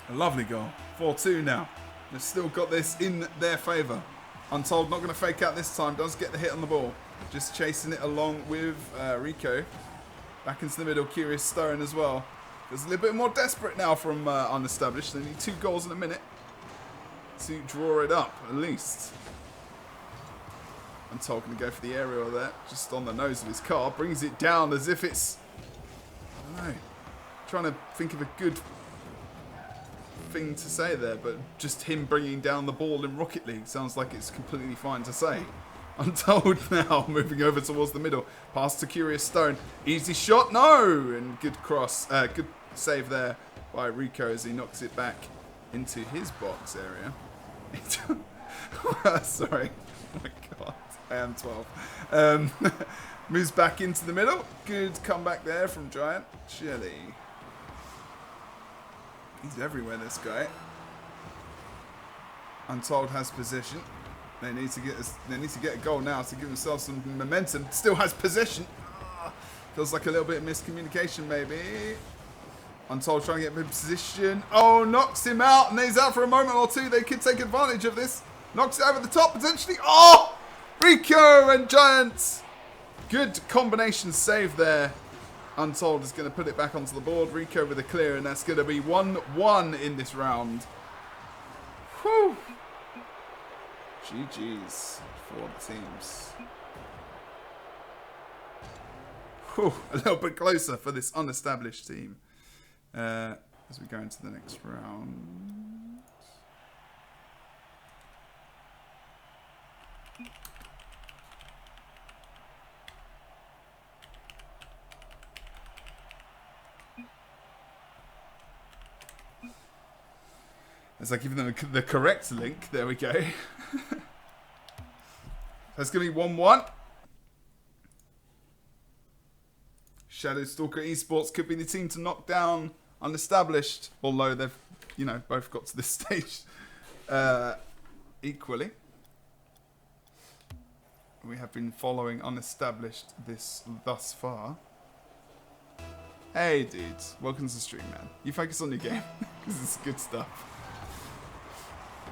A lovely goal. 4-2 now. They've still got this in their favour. Untold not going to fake out this time. Does get the hit on the ball. Just chasing it along with Rico. Back into the middle. Curious Stone as well. It's a little bit more desperate now from Unestablished. They need 2 goals in a minute to draw it up, at least. Untold going to go for the aerial there. Just on the nose of his car. Brings it down as if it's... I don't know. Trying to think of a good thing to say there, but just him bringing down the ball in Rocket League sounds like it's completely fine to say. Untold now, moving over towards the middle. Pass to Curious Stone. Easy shot, no! And good cross, good save there by Rico as he knocks it back into his box area. Sorry. Oh my god, I am 12. Moves back into the middle. Good comeback there from Giant Jelly. He's everywhere, this guy. Untold has possession. They need to get a goal now to give themselves some momentum. Still has possession. Feels like a little bit of miscommunication, maybe. Untold trying to get in position. Oh, knocks him out, and he's out for a moment or two. They could take advantage of this. Knocks it over the top, potentially. Oh! Rico and Giants. Good combination save there. Untold is going to put it back onto the board. Rico with a clear, and that's going to be 1-1 in this round. Whew. GG's for the teams. Whew. A little bit closer for this Unestablished team. As we go into the next round. As I give them the correct link, there we go. That's going to be 1-1. Shadow Stalker Esports could be the team to knock down Unestablished, although they've, you know, both got to this stage equally. We have been following Unestablished thus far. Hey, dude. Welcome to the stream, man. You focus on your game, because it's good stuff.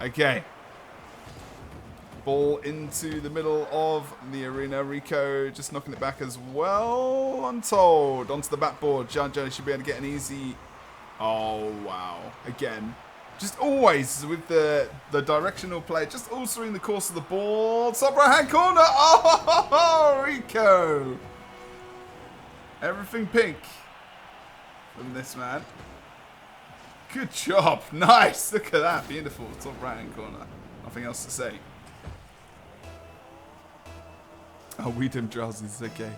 Okay. Ball into the middle of the arena. Rico just knocking it back as well. Untold. Onto the backboard. John Jones should be able to get an easy... Oh, wow. Again. Just always with the directional play. Just altering the course of the ball. Top right-hand corner. Oh, Rico. Everything pink from this man. Good job. Nice. Look at that. Beautiful. Top right-hand corner. Nothing else to say. Oh, we dim drowsies, okay.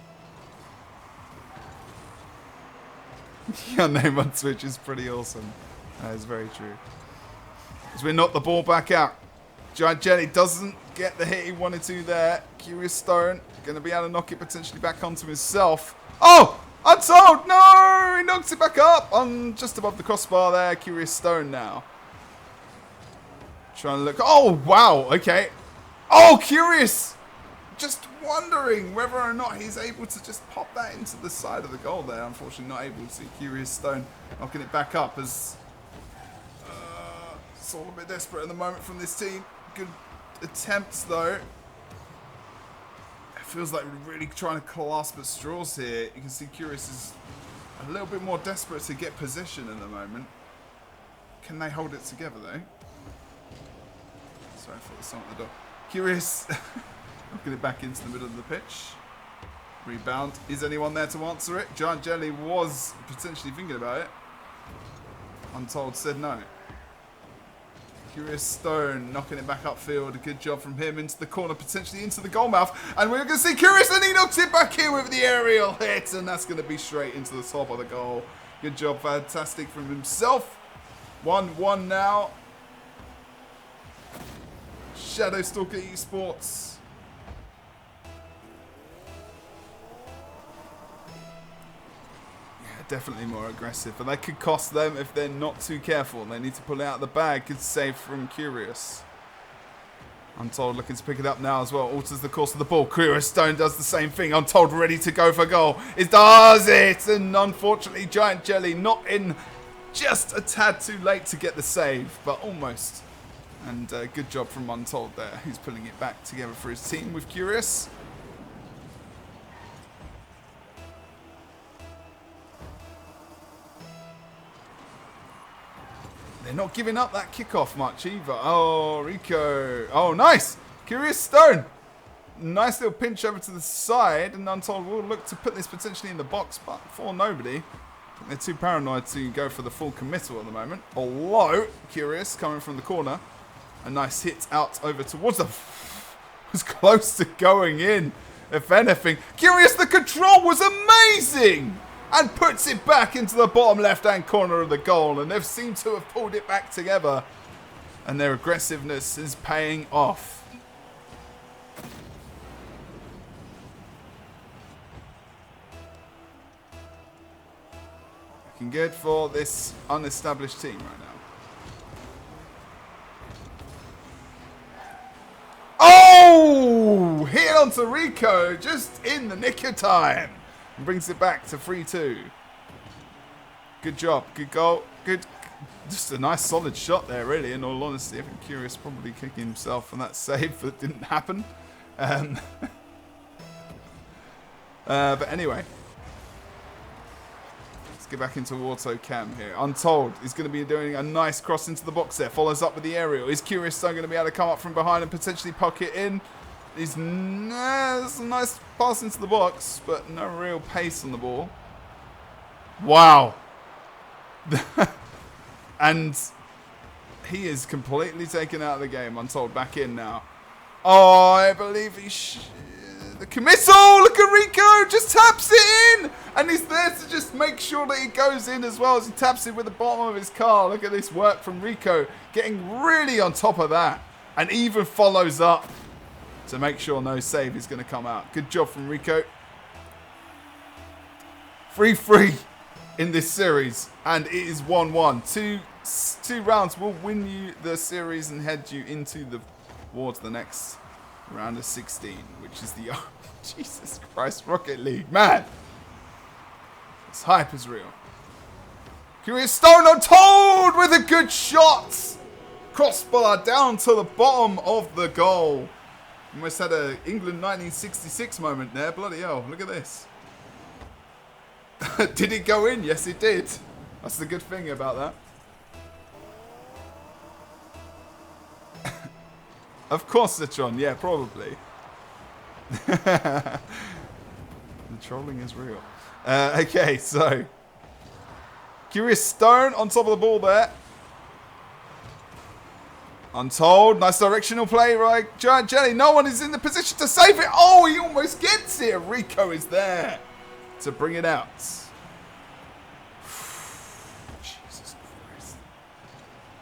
Your name on Twitch is pretty awesome. That is very true. As we knock the ball back out. Giant Jelly doesn't get the hit he wanted to there. Curious Stone going to be able to knock it potentially back onto himself. Oh! Untold! No! He knocks it back up on just above the crossbar there. Curious Stone now. Trying to look. Oh, wow. Okay. Oh, Curious! Just wondering whether or not he's able to just pop that into the side of the goal there. Unfortunately, not able to. Curious Stone knocking it back up as it's all a bit desperate at the moment from this team. Good attempts though. It feels like we're really trying to clasp at straws here. You can see Curious is a little bit more desperate to get position in the moment. Can they hold it together though? Sorry, I thought there was someone at the door. Curious. Knocking it back into the middle of the pitch. Rebound. Is anyone there to answer it? Giant Jelly was potentially thinking about it. Untold said no. Curious Stone knocking it back upfield. A good job from him into the corner, potentially into the goal mouth. And we're going to see Curious, and he knocks it back in with the aerial hit. And that's going to be straight into the top of the goal. Good job. Fantastic from himself. 1-1 now. Shadow Stalker Esports. Definitely more aggressive, but that could cost them if they're not too careful. They need to pull it out of the bag. Good save from Curious. Untold looking to pick it up now as well. Alters the course of the ball. Curious Stone does the same thing. Untold ready to go for goal. It does it, and unfortunately Giant Jelly not in just a tad too late to get the save, but almost. And good job from Untold there, who's pulling it back together for his team with Curious. They're not giving up that kickoff much either. Oh, Rico. Oh, nice. Curious Stone. Nice little pinch over to the side. And Untold will look to put this potentially in the box, but for nobody. I think they're too paranoid to go for the full committal at the moment. Although, Curious coming from the corner. A nice hit out over towards the... was close to going in, if anything. Curious, the control was amazing! And puts it back into the bottom left-hand corner of the goal. And they've seemed to have pulled it back together. And their aggressiveness is paying off. Looking good for this unestablished team right now. Oh! Hit onto Rico just in the nick of time. Brings it back to 3-2. Good job. Good goal. Good. Just a nice solid shot there, really, in all honesty. I think Curious probably kicking himself on that save that didn't happen. But anyway. Let's get back into auto cam here. Untold is going to be doing a nice cross into the box there. Follows up with the aerial. Is Curious Stone going to be able to come up from behind and potentially poke it in? There's a nice pass into the box, but no real pace on the ball. Wow. And he is completely taken out of the game. Untold back in now. Oh, I believe the committal. Look at Rico. Just taps it in. And he's there to just make sure that he goes in as well as he taps it with the bottom of his car. Look at this work from Rico. Getting really on top of that. And even follows up to make sure no save is going to come out. Good job from Rico. 3-3 in this series. And it is 1-1. Two rounds will win you the series and head you towards the next round of 16. Which is the... Oh, Jesus Christ, Rocket League. Man! This hype is real. Curious Stone Untold with a good shot. Crossbar down to the bottom of the goal. Almost had a England 1966 moment there. Bloody hell, look at this. Did it go in? Yes, it did. That's the good thing about that. Of course, Citron. Yeah, probably. The trolling is real. Okay, so. Curious Stone on top of the ball there. Untold. Nice directional play, right? Giant Jelly. No one is in the position to save it. Oh, he almost gets it. Rico is there to bring it out. Jesus Christ.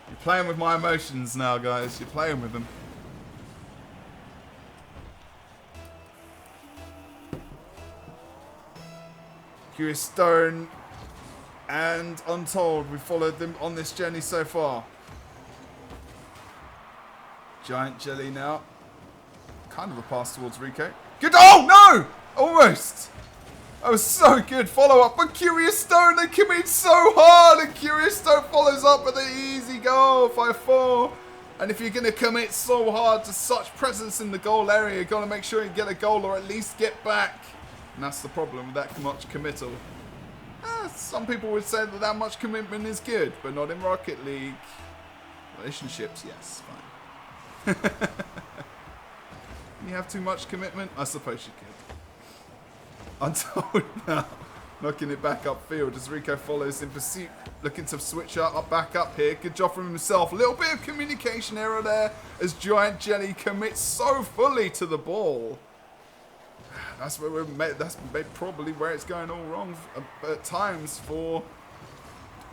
You're playing with my emotions now, guys. You're playing with them. Curious Stone and Untold. We've followed them on this journey so far. Giant Jelly now. Kind of a pass towards Rico. Good. Oh, no! Almost. That was so good. Follow up. But Curious Stone, they commit so hard. And Curious Stone follows up with an easy goal. 5-4. And if you're going to commit so hard to such presence in the goal area, you've got to make sure you get a goal or at least get back. And that's the problem with that much committal. Some people would say that much commitment is good, but not in Rocket League. Relationships, yes, fine. You have too much commitment? I suppose you could. Untold now. Knocking it back upfield as Rico follows in pursuit. Looking to switch up back up here. Good job from himself. A little bit of communication error there as Giant Jelly commits so fully to the ball. That's where that's probably where it's going all wrong at times for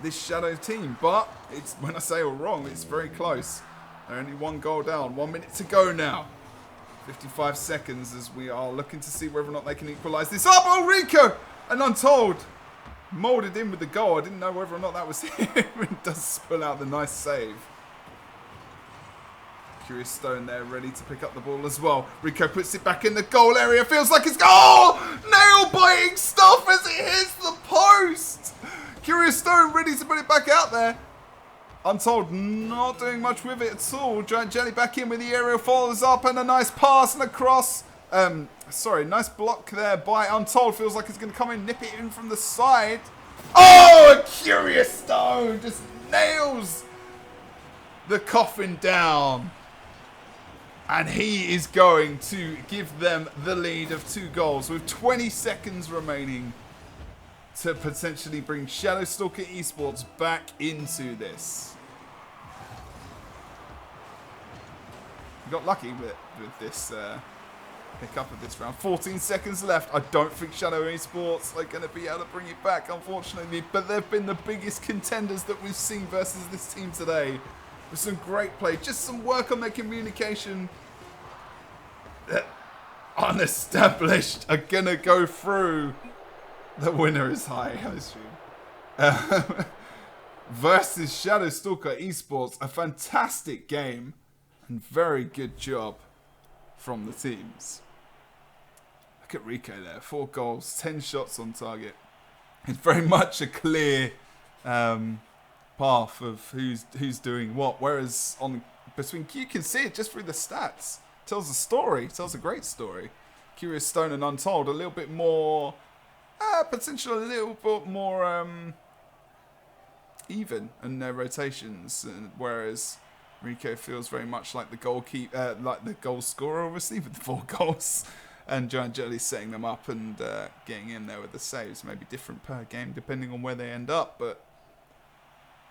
this Shadow team. But it's when I say all wrong, it's very close. They're only one goal down. 1 minute to go now. 55 seconds as we are looking to see whether or not they can equalise this up. Oh, Rico! And Untold moulded in with the goal. I didn't know whether or not that was him. It does pull out the nice save. Curious Stone there, ready to pick up the ball as well. Rico puts it back in the goal area. Feels like it's goal! Nail-biting stuff as it hits the post! Curious Stone ready to put it back out there. Untold not doing much with it at all. Giant Jelly back in with the aerial follows up and a nice pass and a cross. Nice block there by Untold. Feels like it's going to come in, nip it in from the side. Oh, a Curious Stone just nails the coffin down. And he is going to give them the lead of 2 goals with 20 seconds remaining to potentially bring Shadowstalker Esports back into this. We got lucky with this pick up of this round. 14 seconds left. I don't think Shadow Esports are going to be able to bring it back, unfortunately. But they've been the biggest contenders that we've seen versus this team today. With some great play. Just some work on their communication. Unestablished are going to go through. The winner is high, I assume. Versus Shadowstalker Esports. A fantastic game. And very good job from the teams. Look at Rico there. 4 goals, 10 shots on target. It's very much a clear path of who's doing what. Whereas between you can see it just through the stats. Tells a story. Tells a great story. Curious Stone and Untold a little bit more potential, a little bit more even in their rotations, whereas Rico feels very much like the goalkeeper, like the goal scorer, obviously with the 4 goals, and Giant Jelly setting them up and getting in there with the saves. Maybe different per game depending on where they end up, but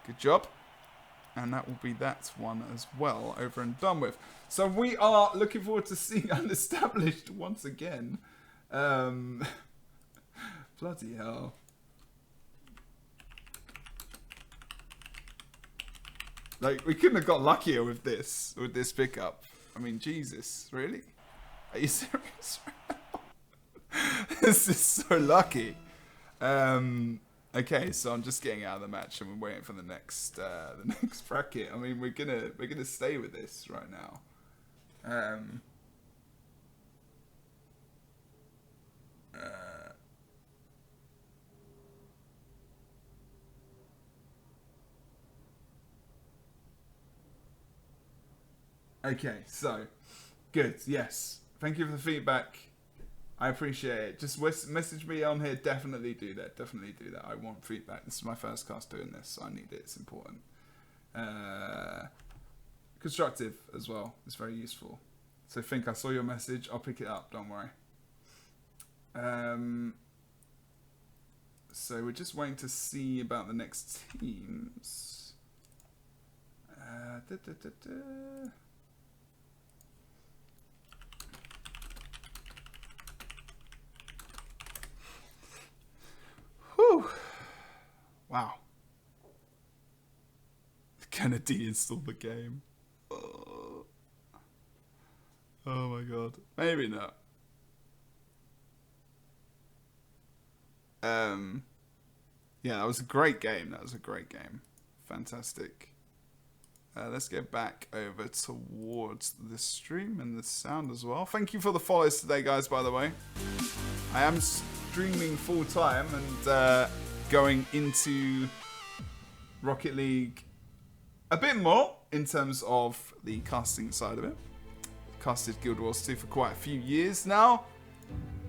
good job. And that will be that one as well, over and done with. So we are looking forward to seeing Unestablished once again. Bloody hell. Like, we couldn't have got luckier with this pickup. I mean, Jesus, really? Are you serious? This is so lucky. Okay, so I'm just getting out of the match and we're waiting for the next bracket. I mean, we're gonna stay with this right now. Okay, so good. Yes, thank you for the feedback. I appreciate it. Just message me on here. Definitely do that. Definitely do that. I want feedback. This is my first cast doing this, so I need it. It's important. Constructive as well. It's very useful. So think I saw your message. I'll pick it up. Don't worry. So we're just waiting to see about the next teams. Whew. Wow. Can I deinstall the game? Oh my god. Maybe not. Yeah, that was a great game. That was a great game. Fantastic. Let's get back over towards the stream and the sound as well. Thank you for the follows today, guys, by the way. I am streaming full time and going into Rocket League a bit more in terms of the casting side of it. Casted Guild Wars 2 for quite a few years now,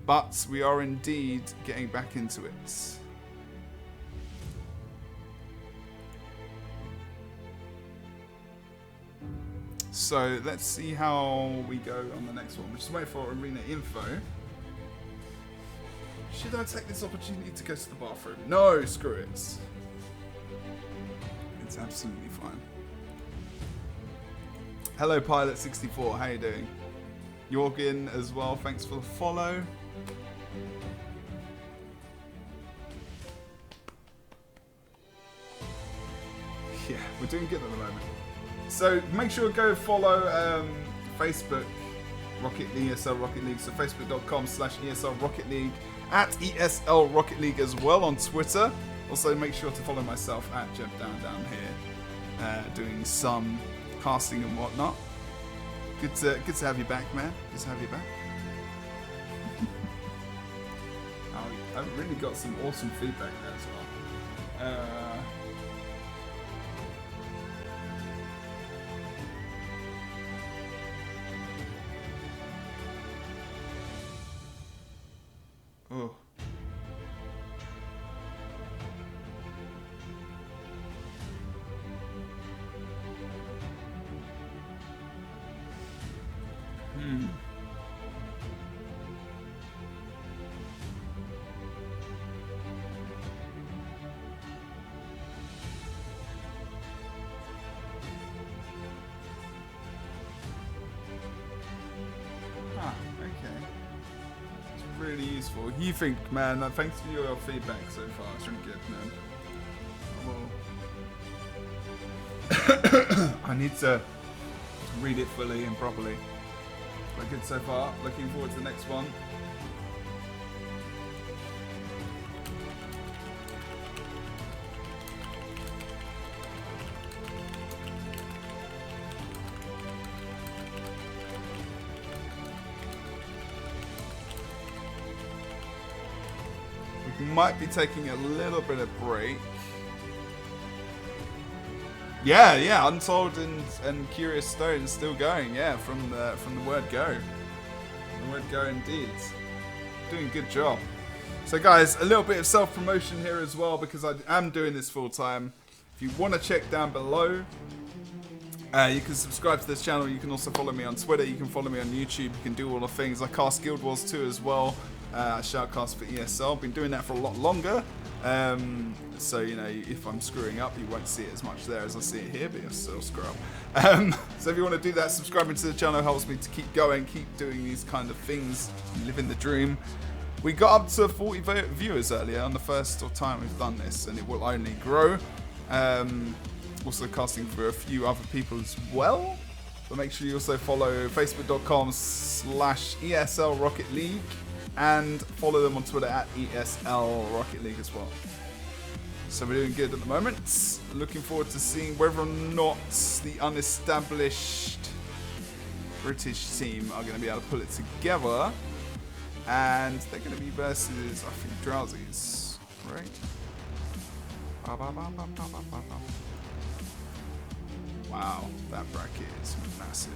but we are indeed getting back into it. So let's see how we go on the next one. We'll just wait for arena info. Should I take this opportunity to go to the bathroom? No, screw it. It's absolutely fine. Hello Pilot64, how you doing? Jorgen as well, thanks for the follow. Yeah, we're doing good at the moment. So make sure to go follow Facebook Rocket League, ESL Rocket League. So facebook.com/ESL Rocket League, at ESL Rocket League as well on Twitter. Also make sure to follow myself at Jeff down here, doing some casting and whatnot. Good to have you back, man. Good to have you back. I've really got some awesome feedback there as well. Oh. Really useful. You think, man, thanks for your feedback so far. It's really good, man. I need to read it fully and properly. But good so far. Looking forward to the next one. Might be taking a little bit of break. Yeah, Untold and Curious Stone still going. Yeah, from the word go. The word go indeed. Doing a good job. So guys, a little bit of self-promotion here as well because I am doing this full time. If you want to check down below, you can subscribe to this channel. You can also follow me on Twitter. You can follow me on YouTube. You can do all the things. I cast Guild Wars 2 as well. Shoutcast for ESL. I've been doing that for a lot longer. So, you know, if I'm screwing up, you won't see it as much there as I see it here, but you'll still screw up. So if you want to do that, subscribing to the channel helps me to keep going, keep doing these kind of things, living the dream. We got up to 40 viewers earlier on the first time we've done this, and it will only grow. Also casting for a few other people as well. But make sure you also follow facebook.com/ESL Rocket League. And follow them on Twitter at ESL Rocket League as well. So we're doing good at the moment. Looking forward to seeing whether or not the unestablished British team are going to be able to pull it together. And they're going to be versus, I think, Drowsies, right? Wow, that bracket is massive.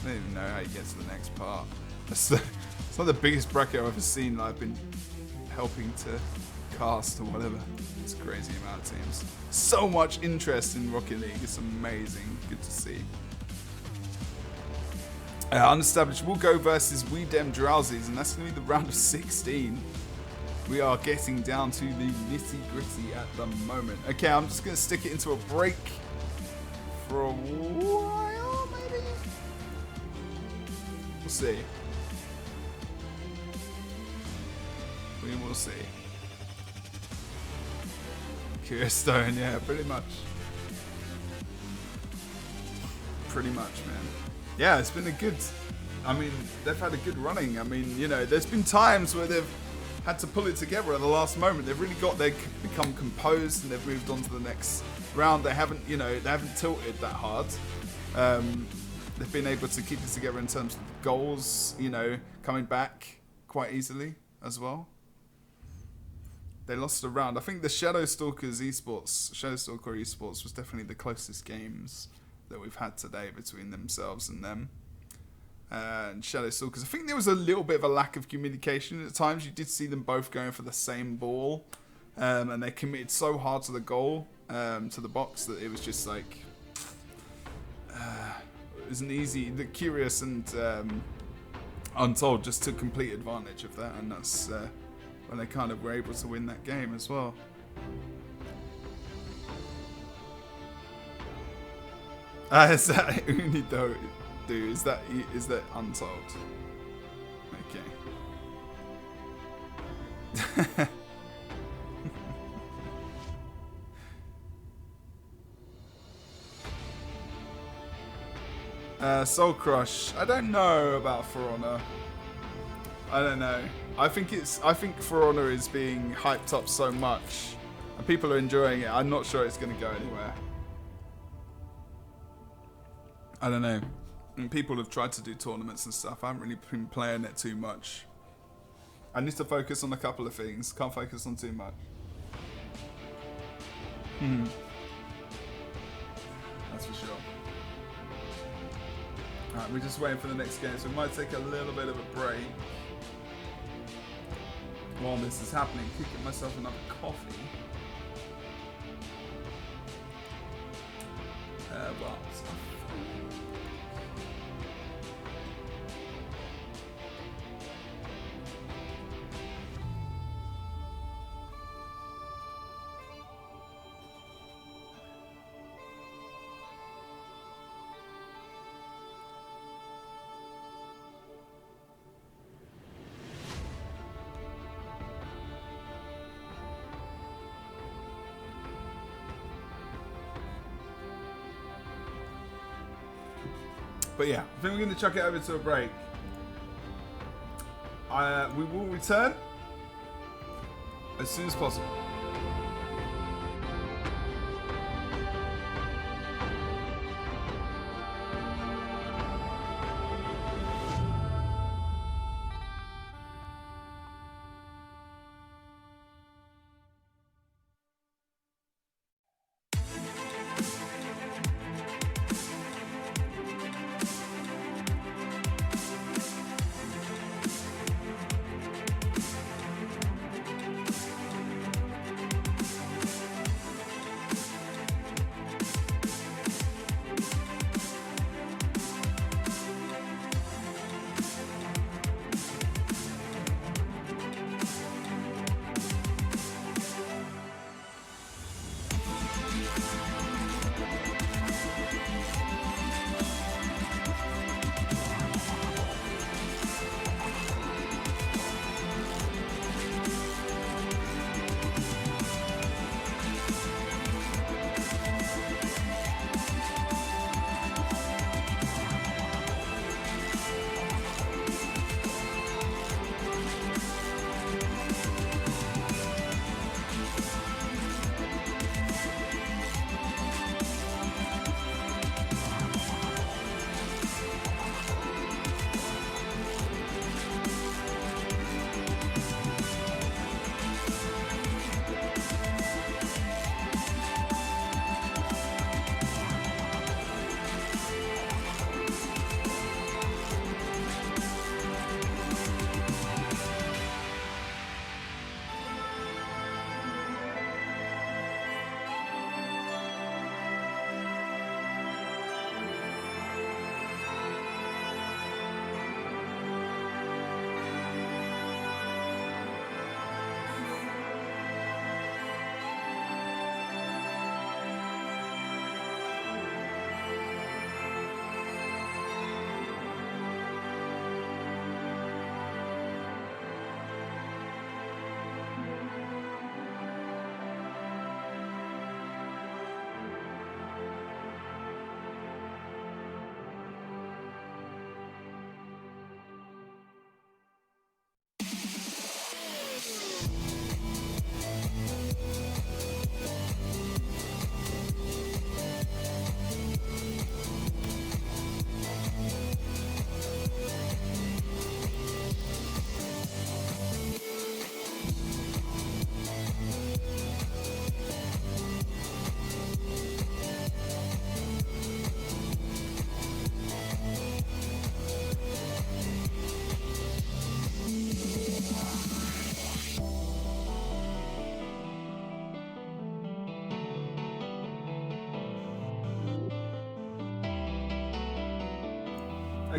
I don't even know how you get to the next part. It's not the biggest bracket I've ever seen that I've been helping to cast or whatever. It's a crazy amount of teams. So much interest in Rocket League. It's amazing. Good to see. Unestablished will go versus We Dem Drowsies, and that's going to be the round of 16. We are getting down to the nitty-gritty at the moment. Okay, I'm just going to stick it into a break for a while, maybe? We'll see. We will see. Curious Stone, yeah, pretty much. Pretty much, man. Yeah, it's been a good... I mean, they've had a good running. I mean, you know, there's been times where they've had to pull it together at the last moment. They've really become composed and they've moved on to the next round. They haven't, you know, they haven't tilted that hard. They've been able to keep it together in terms of goals, you know, coming back quite easily as well. They lost a round. I think the Shadowstalker Esports was definitely the closest games that we've had today between themselves and them. And Shadowstalkers, I think there was a little bit of a lack of communication at times. You did see them both going for the same ball, and they committed so hard to the goal, to the box, that it was just like it was an easy. The Curious and Untold just took complete advantage of that, and that's when they kind of were able to win that game as well. Is that Unido? Is that Untold? Okay. Soul Crush. I don't know about For Honor. I don't know. I think For Honor is being hyped up so much, and people are enjoying it. I'm not sure it's going to go anywhere. I don't know. And people have tried to do tournaments and stuff. I haven't really been playing it too much. I need to focus on a couple of things. Can't focus on too much. That's for sure. Alright, we're just waiting for the next game, so we might take a little bit of a break while this is happening. Kicking myself another coffee. Well, but yeah, I think we're going to chuck it over to a break. We will return as soon as possible.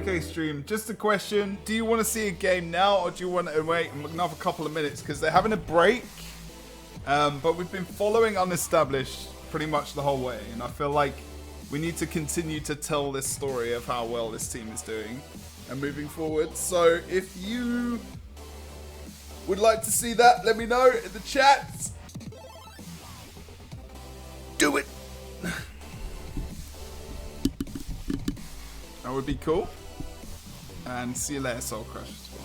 Okay, stream. Just a question. Do you want to see a game now, or do you want to wait another couple of minutes? Because they're having a break. But we've been following Unestablished pretty much the whole way. And I feel like we need to continue to tell this story of how well this team is doing and moving forward. So if you would like to see that, let me know in the chat. Do it. That would be cool. And see you later, Soul Crush as well.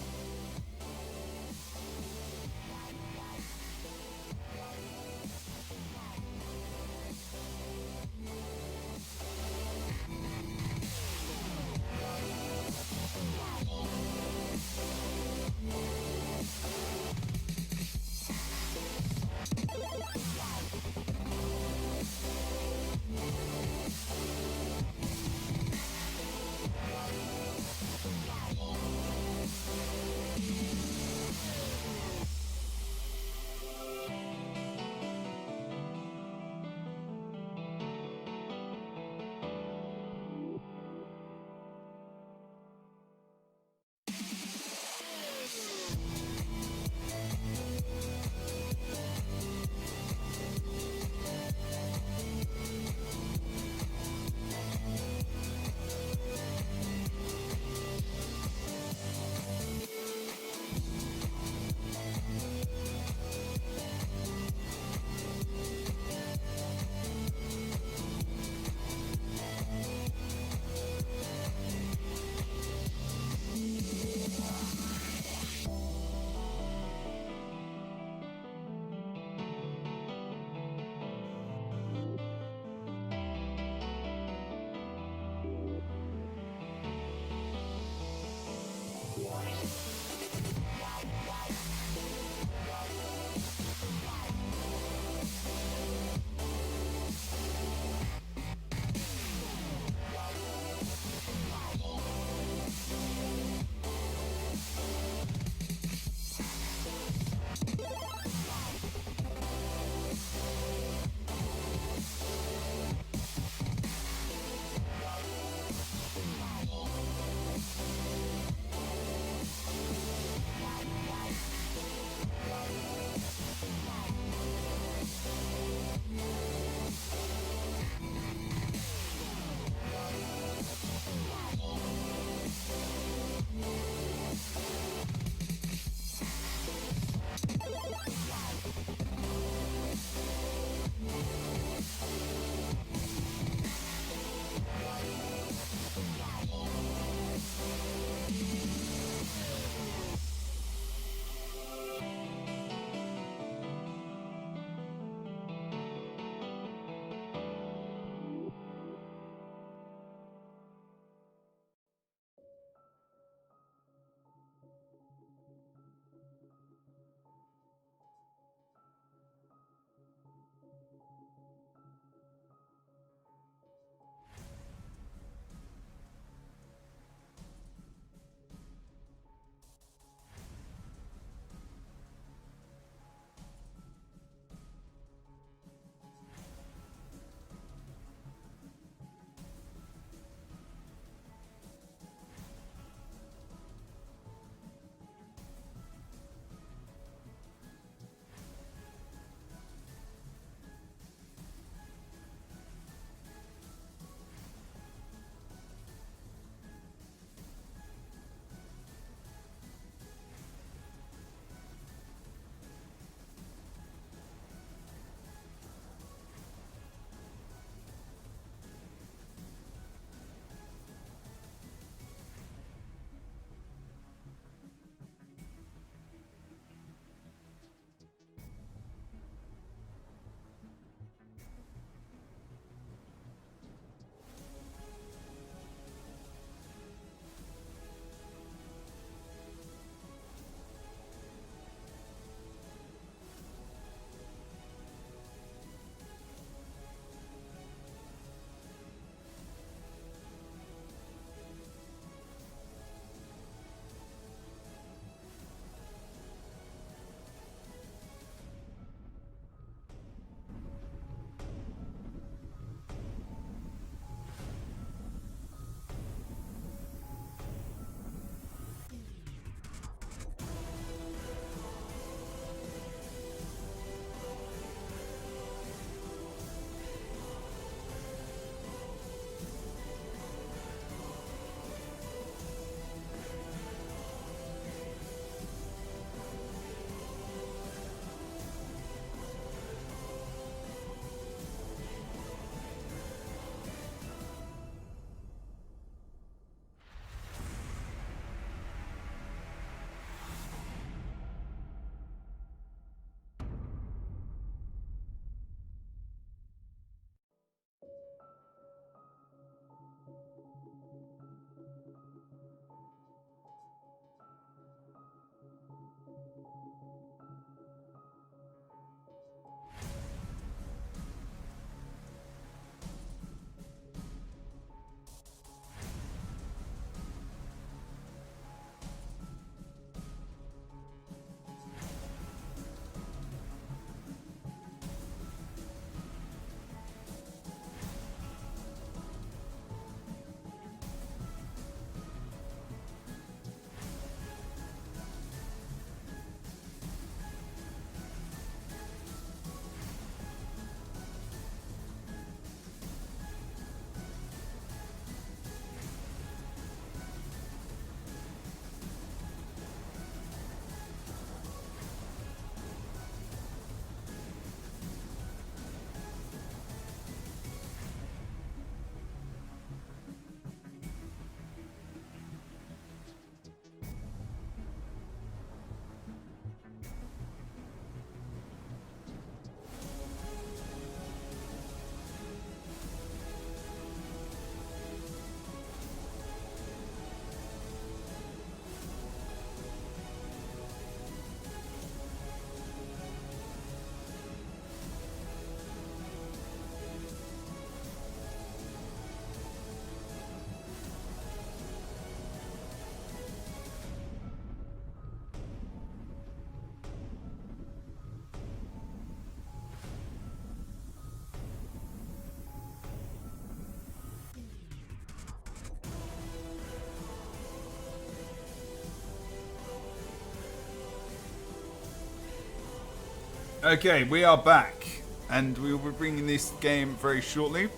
Okay, we are back, and we will be bringing this game very shortly.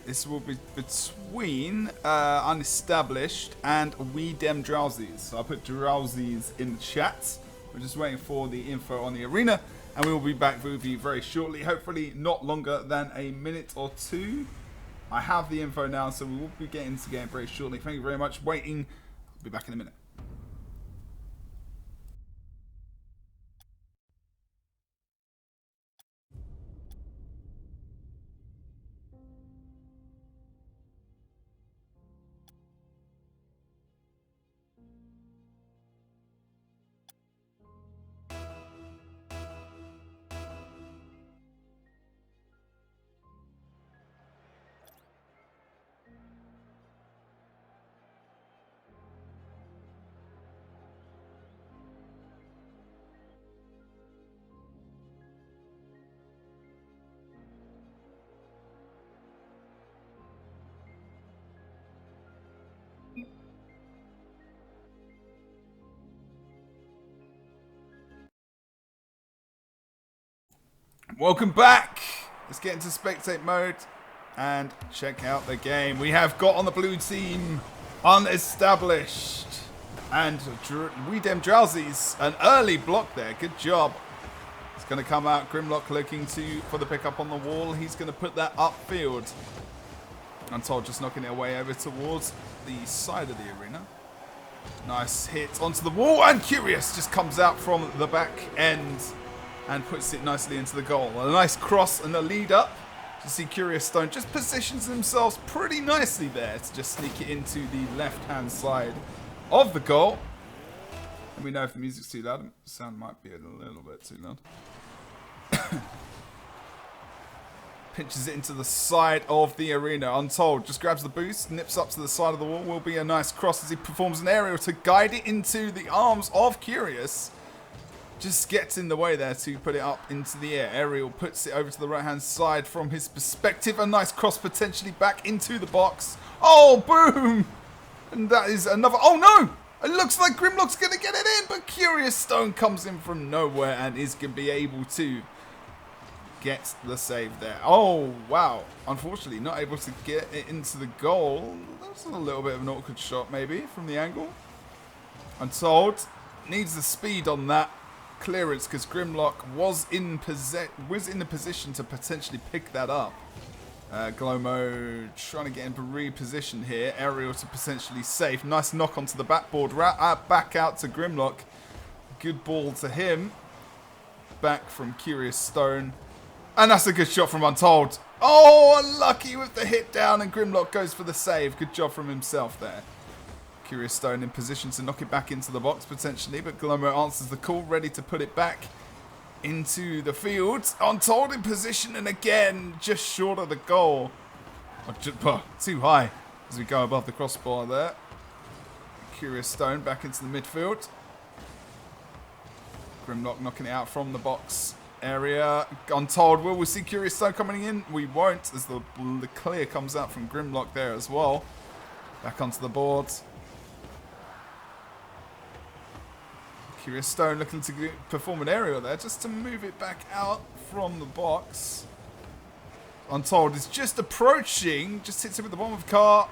This will be between Unestablished and We Dem Drowsies. So I'll put Drowsies in the chat. We're just waiting for the info on the arena, and we will be back with you very shortly. Hopefully not longer than a minute or two. I have the info now, so we will be getting into the game very shortly. Thank you very much. Waiting. I'll be back in a minute. Welcome back. Let's get into spectate mode and check out the game. We have got on the blue team Unestablished and We Dem Drowsies. An early block there. Good job. It's going to come out. Grimlock looking for the pickup on the wall. He's going to put that upfield. Untold just knocking it away over towards the side of the arena. Nice hit onto the wall, and Curious just comes out from the back end and puts it nicely into the goal. A nice cross and a lead up. You see Curious Stone just positions themselves pretty nicely there to just sneak it into the left-hand side of the goal. Let me know if the music's too loud. The sound might be a little bit too loud. Pinches it into the side of the arena. Untold just grabs the boost, nips up to the side of the wall. Will be a nice cross as he performs an aerial to guide it into the arms of Curious. Just gets in the way there to put it up into the air. Aerial puts it over to the right-hand side from his perspective. A nice cross potentially back into the box. Oh, boom! And that is another... Oh, no! It looks like Grimlock's going to get it in, but Curious Stone comes in from nowhere and is going to be able to get the save there. Oh, wow. Unfortunately, not able to get it into the goal. That was a little bit of an awkward shot, maybe, from the angle. Untold needs the speed on that clearance because Grimlock was in the position to potentially pick that up. Glomo trying to get in reposition here. Aerial to potentially save. Nice knock onto the backboard. Back out to Grimlock. Good ball to him. Back from Curious Stone. And that's a good shot from Untold. Oh, unlucky with the hit down, and Grimlock goes for the save. Good job from himself there. Curious Stone in position to knock it back into the box potentially, but Glomo answers the call, ready to put it back into the field. Untold in position, and again, just short of the goal. Too high as we go above the crossbar there. Curious Stone back into the midfield. Grimlock knocking it out from the box area. Untold, will we see Curious Stone coming in? We won't, as the clear comes out from Grimlock there as well. Back onto the board. Curious Stone looking to perform an aerial there just to move it back out from the box. Untold is just approaching, just hits it with the bottom of the car.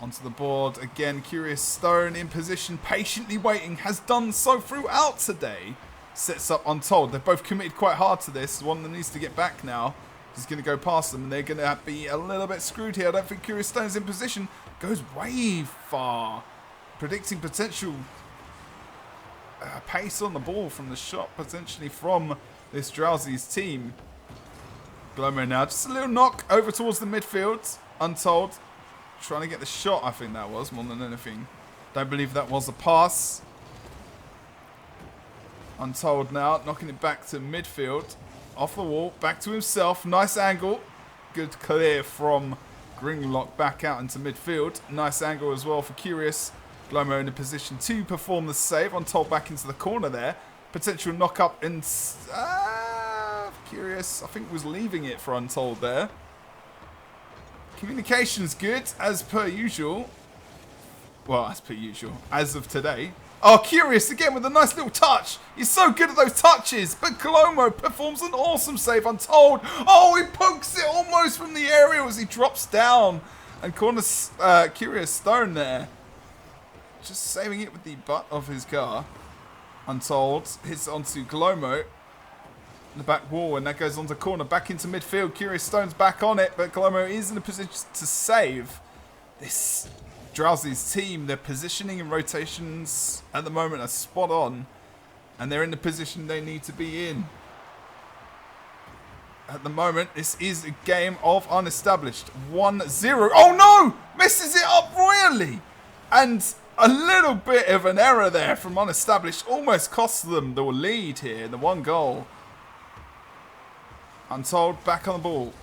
Onto the board again. Curious Stone in position, patiently waiting, has done so throughout today. Sets up Untold. They've both committed quite hard to this. One of them needs to get back now. He's going to go past them, and they're going to be a little bit screwed here. I don't think Curious Stone's in position. Goes way far. Predicting potential pace on the ball from the shot, potentially from this Drowsy's team. Glomo now, just a little knock over towards the midfield. Untold. Trying to get the shot, I think that was, more than anything. Don't believe that was a pass. Untold now, knocking it back to midfield. Off the wall, back to himself. Nice angle. Good clear from Grimlock back out into midfield. Nice angle as well for Curious. Glomo in a position to perform the save. Untold back into the corner there. Potential knock up and... Curious, I think was leaving it for Untold there. Communication's good, as per usual. Well, as per usual. As of today. Oh, Curious again with a nice little touch. He's so good at those touches. But Colomo performs an awesome save, Untold. Oh, he pokes it almost from the aerial as he drops down. And corners Curious Stone there. Just saving it with the butt of his car. Untold hits onto Colomo. The back wall, and that goes onto corner. Back into midfield. Curious Stone's back on it, but Colomo is in a position to save. This Drowsy's team, their positioning and rotations at the moment are spot on. And they're in the position they need to be in. At the moment, this is a game of unestablished. 1-0. Oh no! Messes it up royally! And a little bit of an error there from unestablished. Almost costs them the lead here, the 1 goal. Untold back on the ball.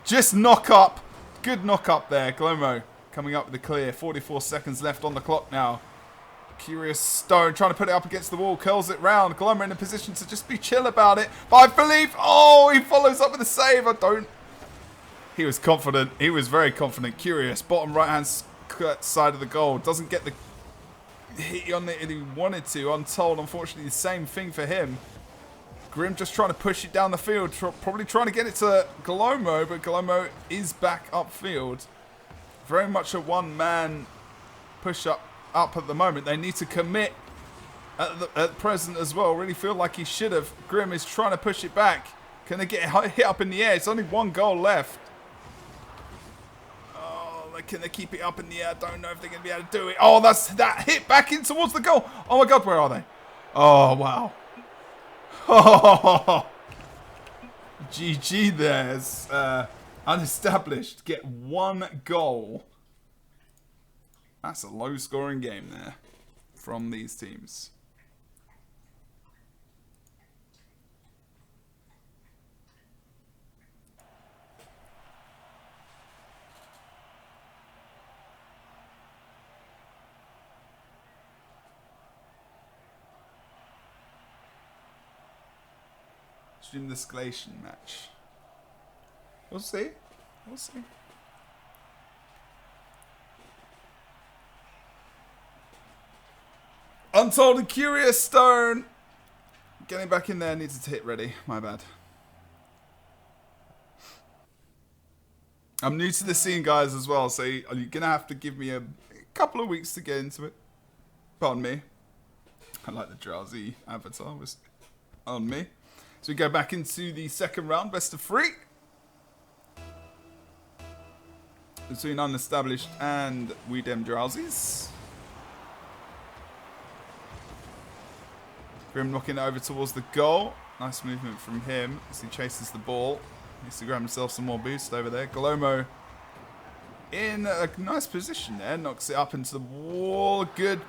Just knock up. Good knock up there. Glomo coming up with the clear. 44 seconds left on the clock now. Curious Stone trying to put it up against the wall. Curls it round. Glomo in a position to just be chill about it. But I believe... Oh, he follows up with a save. He was confident. He was very confident. Curious. Bottom right hand side of the goal. Doesn't get the hit on it he wanted to. Untold. Unfortunately, the same thing for him. Grim just trying to push it down the field, probably trying to get it to Galomo, but Galomo is back upfield. Very much a one-man push-up at the moment. They need to commit at present as well. Really feel like he should have. Grim is trying to push it back. Can they get hit up in the air? It's only 1 goal left. Oh, can they keep it up in the air? I don't know if they're going to be able to do it. Oh, that's that hit back in towards the goal. Oh my God, where are they? Oh, wow. Oh, GG there's unestablished. Get 1 goal. That's a low scoring game there from these teams. Stream the escalation match. We'll see. We'll see. Untold and Curious Stone. Getting back in there, needs to hit ready. My bad. I'm new to the scene, guys, as well, so you're going to have to give me a couple of weeks to get into it. Pardon me. I like the drowsy avatar was on me. So we go back into the second round, best of 3. Between Unestablished and We Dem Drowsies. Grim knocking it over towards the goal. Nice movement from him as he chases the ball. Needs to grab himself some more boost over there. Galomo in a nice position there. Knocks it up into the wall. Good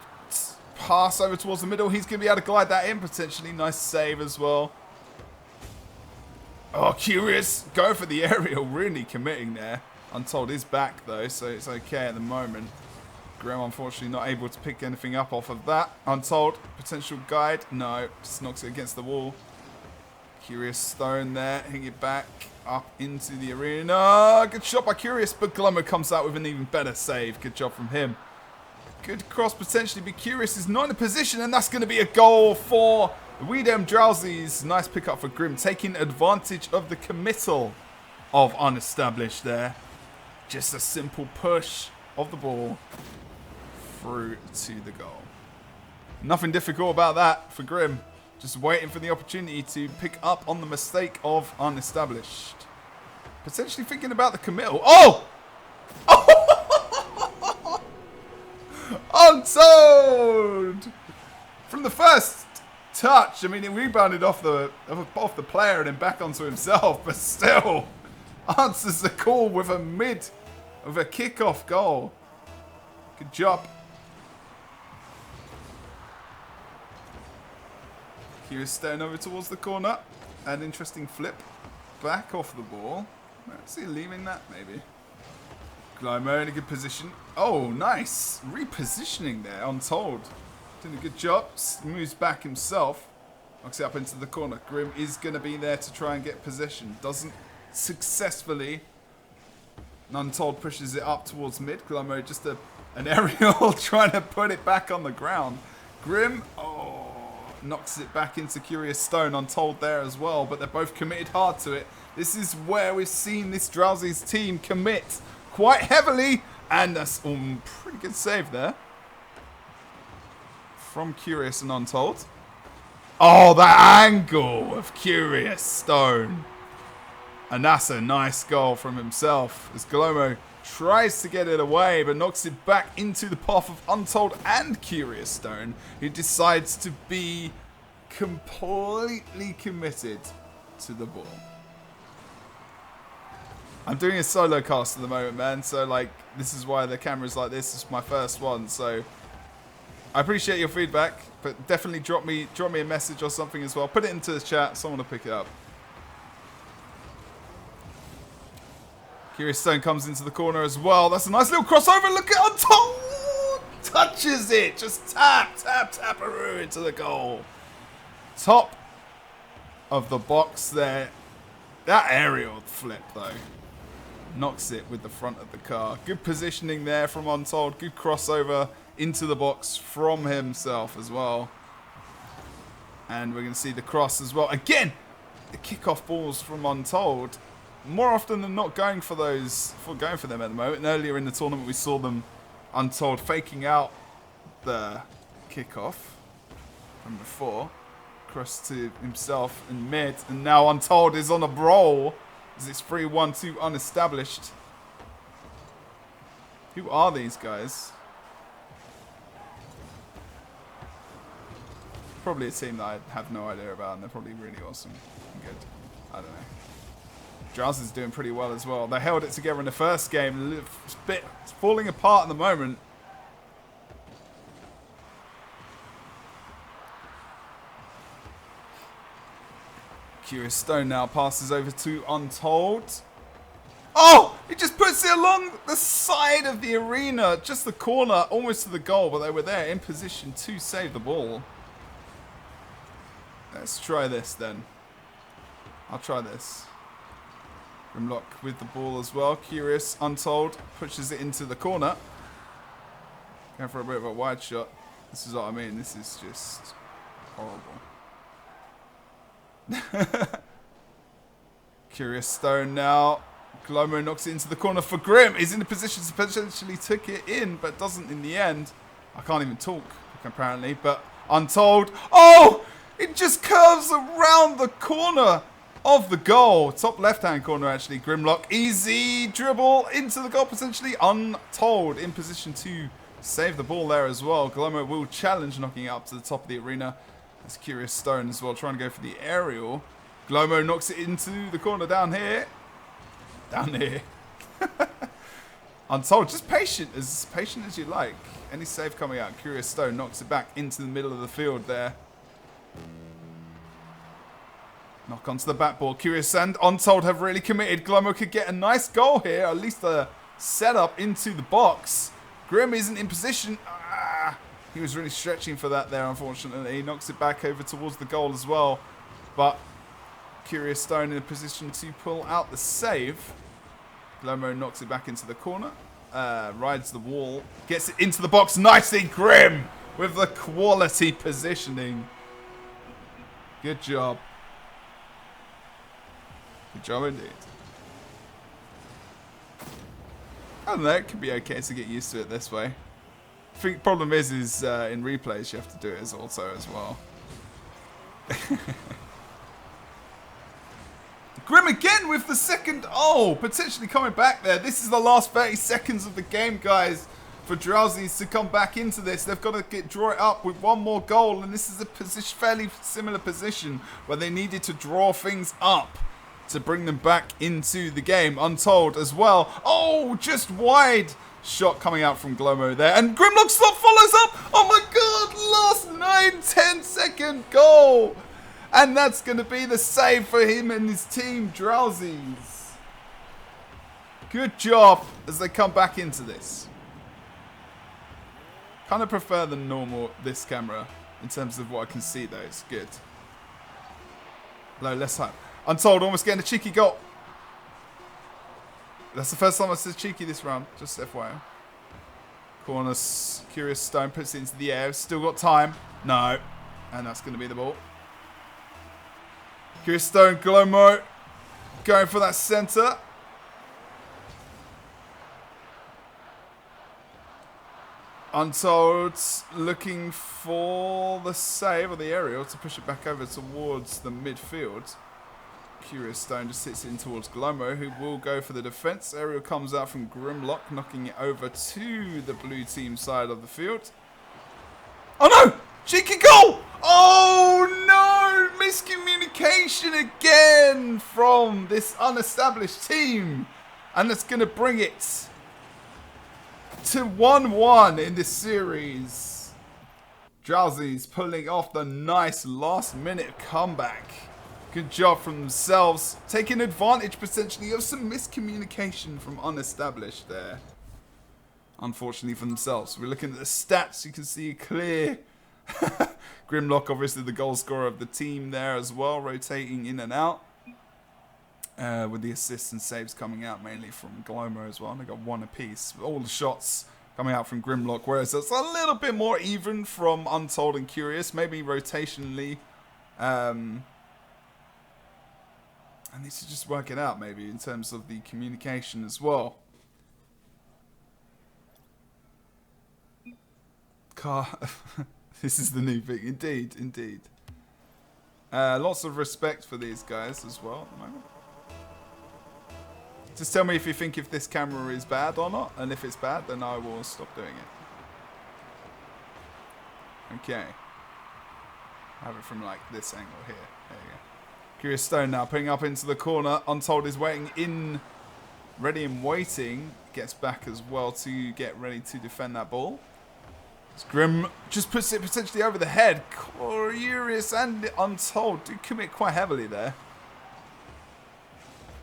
pass over towards the middle. He's going to be able to glide that in potentially. Nice save as well. Oh, Curious. Go for the aerial. Really committing there. Untold is back, though, so it's okay at the moment. Graham, unfortunately, not able to pick anything up off of that. Untold. Potential guide. No. Just knocks it against the wall. Curious Stone there. Hitting it back up into the arena. Good shot by Curious, but Glummer comes out with an even better save. Good job from him. Good cross potentially, but Curious is not in a position, and that's going to be a goal for We Dem Drowsies. Nice pick up for Grim, taking advantage of the committal of Unestablished there. Just a simple push of the ball through to the goal. Nothing difficult about that for Grim. Just waiting for the opportunity to pick up on the mistake of Unestablished. Potentially thinking about the committal. Oh! Oh! Untold! From the first touch, I mean, he rebounded off the player and then back onto himself, but still answers the call with a kickoff goal. Good job. Here's Stone over towards the corner. An interesting flip back off the ball. Is he leaving that? Maybe. Glymo in a good position. Oh, nice. Repositioning there, Untold. Doing a good job. Moves back himself. Knocks it up into the corner. Grim is going to be there to try and get possession. Doesn't successfully. Untold pushes it up towards mid. Glymo just an aerial trying to put it back on the ground. Grim, knocks it back into Curious Stone, Untold there as well, but they're both committed hard to it. This is where we've seen this Drowsy's team commit quite heavily, and that's pretty good save there from Curious and Untold. Oh, that angle of Curious Stone. And that's a nice goal from himself as Glomo tries to get it away, but knocks it back into the path of Untold and Curious Stone, who decides to be completely committed to the ball. I'm doing a solo cast at the moment, man, so like this is why the camera's like this. It's my first one, so I appreciate your feedback, but definitely drop me a message or something as well. Put it into the chat, someone will pick it up. Curious Stone comes into the corner as well. That's a nice little crossover. Look at Untold! Touches it. Just tap-a-roo into the goal. Top of the box there. That aerial flip, though. Knocks it with the front of the car. Good positioning there from Untold. Good crossover into the box from himself as well. And we're going to see the cross as well. Again, the kickoff balls from Untold. More often than not going for them at the moment. And earlier in the tournament we saw them, Untold, faking out the kickoff from before. Cross to himself in mid. And now Untold is on a roll as it's 3-1-2 unestablished. Who are these guys? Probably a team that I have no idea about, and they're probably really awesome and good. I don't know. Drowsy's doing pretty well as well. They held it together in the first game. It's a bit falling apart at the moment. Curious Stone now passes over to Untold. Oh! He just puts it along the side of the arena. Just the corner, almost to the goal, but they were there in position to save the ball. Let's try this then. I'll try this. Grimlock with the ball as well. Curious, Untold, pushes it into the corner. Going for a bit of a wide shot. This is what I mean. This is just horrible. Curious Stone now. Glomo knocks it into the corner for Grim. He's in a position to potentially take it in, but doesn't in the end. I can't even talk, apparently. But Untold. Oh! It just curves around the corner of the goal. Top left-hand corner, actually. Grimlock. Easy dribble into the goal, potentially. Untold in position to save the ball there as well. Glomo will challenge, knocking it up to the top of the arena. That's Curious Stone as well, trying to go for the aerial. Glomo knocks it into the corner down here. Down here. Untold, just patient as you like. Any save coming out. Curious Stone knocks it back into the middle of the field there. Knock onto the back ball. Curious and Untold have really committed. Glomo could get a nice goal here. At least a setup into the box. Grim isn't in position. He was really stretching for that there, unfortunately. He knocks it back over towards the goal as well. But Curious Stone in a position to pull out the save. Glomo knocks it back into the corner. Rides the wall. Gets it into the box nicely. Grim with the quality positioning. Good job. Good job indeed. I don't know, it could be okay to get used to it this way. I think the problem is in replays you have to do it as auto as well. Grim again with the second. Oh, potentially coming back there. This is the last 30 seconds of the game, guys, for Drowsies to come back into this. They've got to draw it up with one more goal, and this is a fairly similar position where they needed to draw things up to bring them back into the game. Untold as well. Oh, just wide shot coming out from Glomo there. And Grimlock Slot follows up. Oh my god, last 9-10 second goal. And that's going to be the save for him and his team, Drowsies. Good job as they come back into this. Kind of prefer the normal, this camera, in terms of what I can see though. It's good. Low, less hype. Untold almost getting a cheeky goal. That's the first time I said cheeky this round, just FYI. Corner, Curious Stone puts it into the air. Still got time. No. And that's going to be the ball. Curious Stone, Glomo going for that centre. Untold looking for the save or the aerial to push it back over towards the midfield. Curious Stone just sits in towards Glomo, who will go for the defence. Aerial comes out from Grimlock, knocking it over to the blue team side of the field. Oh no! Cheeky goal! Oh no! Miscommunication again from this unestablished team. And that's going to bring it to 1-1 in this series. Drowsy's pulling off the nice last minute comeback. Good job from themselves, taking advantage potentially of some miscommunication from unestablished there. Unfortunately for themselves. We're looking at the stats, you can see clear. Grimlock, obviously the goal scorer of the team there as well, rotating in and out. With the assists and saves coming out mainly from Glomo as well. They got one apiece. All the shots coming out from Grimlock, whereas it's a little bit more even from Untold and Curious, maybe rotationally. I need to just work it out maybe in terms of the communication as well. This is the new thing. Indeed, indeed. Lots of respect for these guys as well at the moment. Just tell me if you think if this camera is bad or not. And if it's bad, then I will stop doing it. Okay. Have it from like this angle here. There you go. Curious Stone now putting up into the corner. Untold is waiting in. Ready and waiting. Gets back as well to get ready to defend that ball. Grim just puts it potentially over the head. Curious and Untold do commit quite heavily there.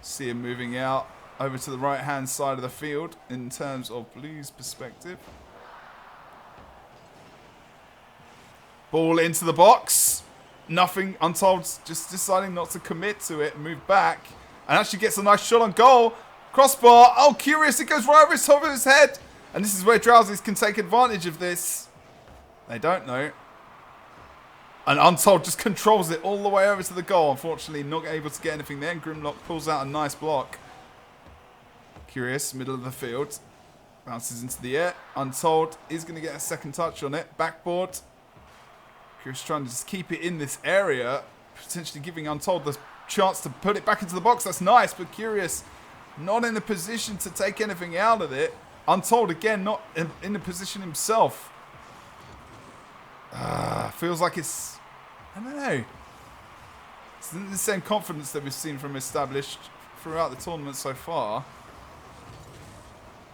See him moving out over to the right hand side of the field in terms of Blue's perspective. Ball into the box. Nothing. Untold just deciding not to commit to it. Move back. And actually gets a nice shot on goal. Crossbar. Oh, Curious. It goes right over his top of his head. And this is where Drowsies can take advantage of this. They don't know. And Untold just controls it all the way over to the goal. Unfortunately, not able to get anything there. And Grimlock pulls out a nice block. Curious, middle of the field. Bounces into the air. Untold is going to get a second touch on it. Backboard. Curious trying to just keep it in this area. Potentially giving Untold the chance to put it back into the box. That's nice. But Curious not in a position to take anything out of it. Untold again, not in a position himself. Feels like it's, I don't know. It's the same confidence that we've seen from Established throughout the tournament so far.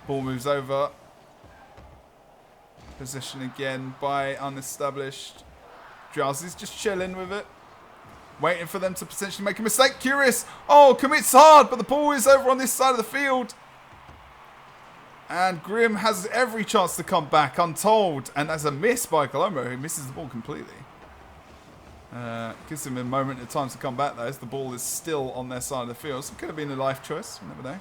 Ball moves over. Possession again by Unestablished. Drowsy's just chilling with it. Waiting for them to potentially make a mistake. Curious. Oh, commits hard, but the ball is over on this side of the field. And Grim has every chance to come back, Untold. And as a miss by Glomo, who misses the ball completely. Gives him a moment of time to come back, though, as the ball is still on their side of the field. So it could have been a life choice. You never know.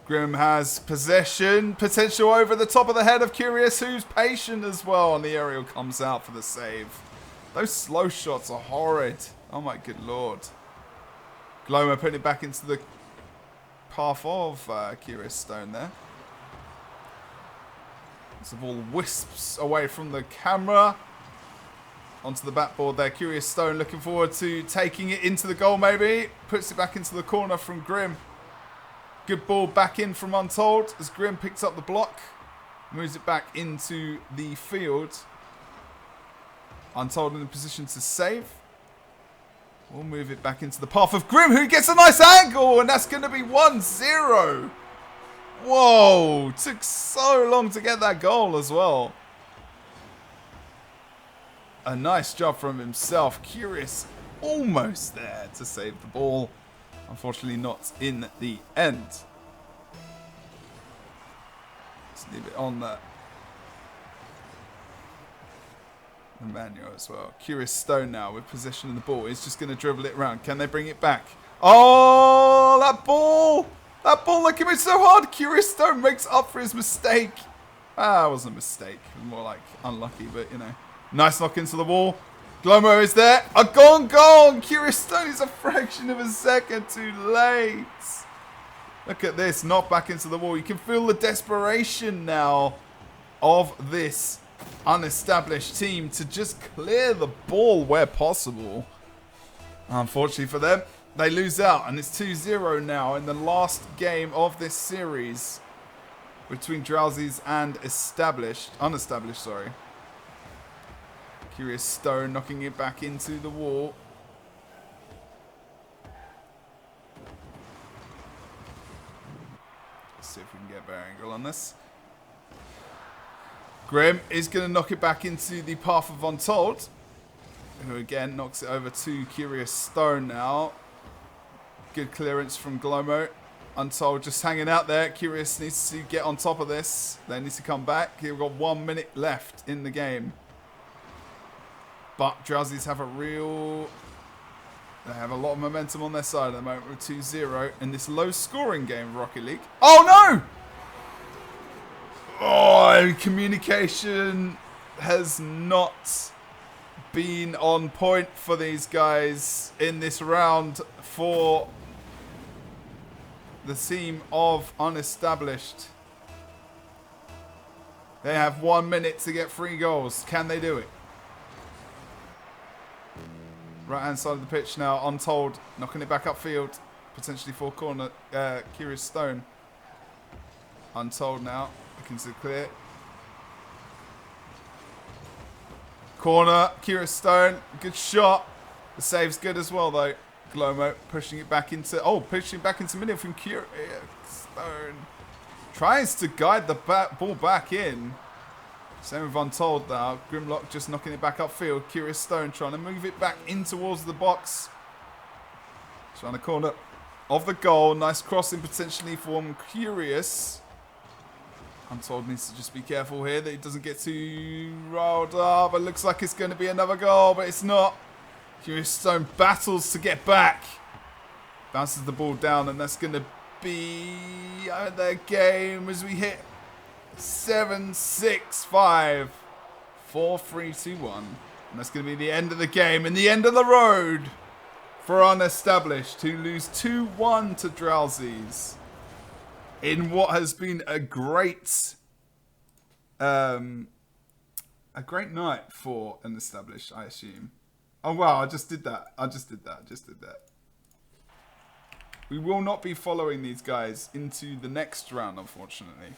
Grim has possession, potential over the top of the head of Curious, who's patient as well, and the aerial comes out for the save. Those slow shots are horrid. Oh my good lord. Glomo putting it back into the path of Curious Stone there. The ball wisps away from the camera. Onto the backboard there. Curious Stone looking forward to taking it into the goal maybe. Puts it back into the corner from Grim. Good ball back in from Untold as Grim picks up the block. Moves it back into the field. Untold in a position to save. We'll move it back into the path of Grim, who gets a nice angle, and that's going to be 1-0. Whoa, took so long to get that goal as well. A nice job from himself. Curious almost there to save the ball. Unfortunately not in the end. Let's leave it on there. Emmanuel as well. Curious Stone now with possession of the ball. He's just going to dribble it around. Can they bring it back? Oh, that ball! That ball looking at so hard. Curious Stone makes up for his mistake. Ah, it wasn't a mistake. It was more like unlucky, but you know. Nice knock into the wall. Glomo is there. A gone. Curious Stone is a fraction of a second too late. Look at this. Knock back into the wall. You can feel the desperation now of this unestablished team to just clear the ball where possible. Unfortunately for them, they lose out, and it's 2-0 now in the last game of this series between Drowsies and unestablished, sorry. Curious Stone knocking it back into the wall. Let's see if we can get a better angle on this. Grim is going to knock it back into the path of Untold, who again knocks it over to Curious Stone now. Good clearance from Glomo. Untold just hanging out there. Curious needs to get on top of this. They need to come back. We've got 1 minute left in the game. But Drowsies have they have a lot of momentum on their side at the moment with 2-0 in this low scoring game of Rocket League. Oh no! Oh, communication has not been on point for these guys in this round for the team of Unestablished. They have 1 minute to get 3 goals. Can they do it? Right hand side of the pitch now. Untold knocking it back upfield. Potentially for corner. Curious Stone. Untold now. Looking to clear. Corner. Curious Stone. Good shot. The save's good as well though. Glomo pushing it back into... Oh, pushing it back into middle from Curious Stone. Tries to guide the ball back in. Same with Untold now. Grimlock just knocking it back upfield. Curious Stone trying to move it back in towards the box. Trying to corner of the goal. Nice crossing potentially from Curious. Untold needs to just be careful here that he doesn't get too rolled up. It looks like it's going to be another goal, but it's not. Curious Stone battles to get back. Bounces the ball down, and that's going to be their game as we hit 7, 6, 5, 4, 3, 2, 1. And that's going to be the end of the game and the end of the road for Unestablished, who lose 2-1 to Drowsies in what has been a great night for Unestablished, I assume. Oh wow, I just did that. We will not be following these guys into the next round, unfortunately.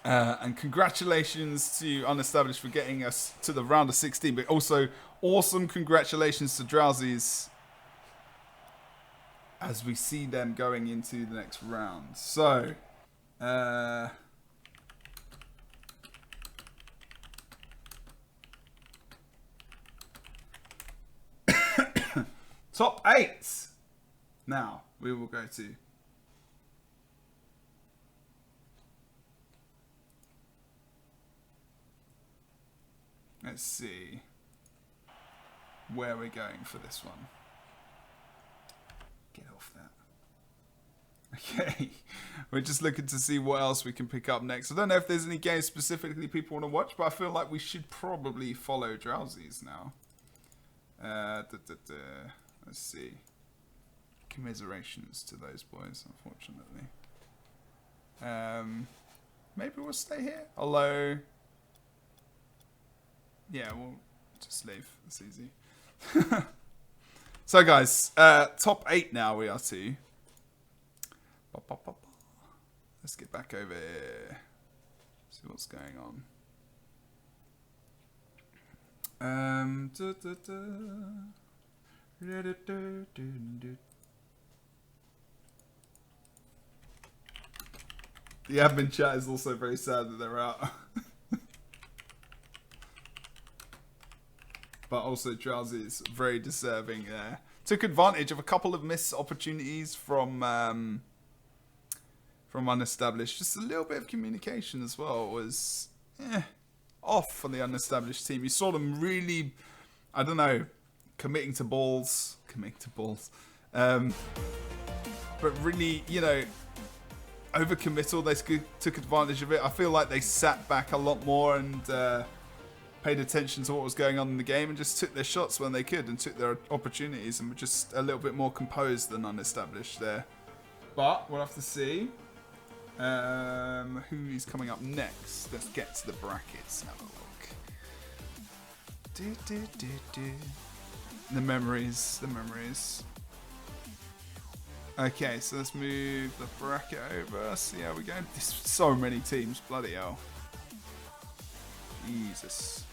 And congratulations to Unestablished for getting us to the round of 16, but also awesome congratulations to Drowsies as we see them going into the next round. So, top 8 now we will go to. Let's see where we're going for this one. Get off that. Okay, we're just looking to see what else we can pick up next. I don't know if there's any games specifically people want to watch, but I feel like we should probably follow Drowsies now. Let's see. Commiserations to those boys, unfortunately. Maybe we'll stay here. Although, yeah, we'll just leave. It's easy. So, guys, top 8 now we are to. Let's get back over here. See what's going on. The admin chat is also very sad that they're out. But also Drowsy is very deserving there. Took advantage of a couple of missed opportunities from Unestablished. Just a little bit of communication as well was off for the unestablished team. You saw them really, I don't know, committing to balls, but really, you know, overcommittal. They took advantage of it. I feel like they sat back a lot more and paid attention to what was going on in the game and just took their shots when they could and took their opportunities and were just a little bit more composed than unestablished there. But we'll have to see who is coming up next. Let's get to the brackets. Have a look. The memories. Okay, so let's move the bracket over. See how we go. There's so many teams. Bloody hell. Jesus.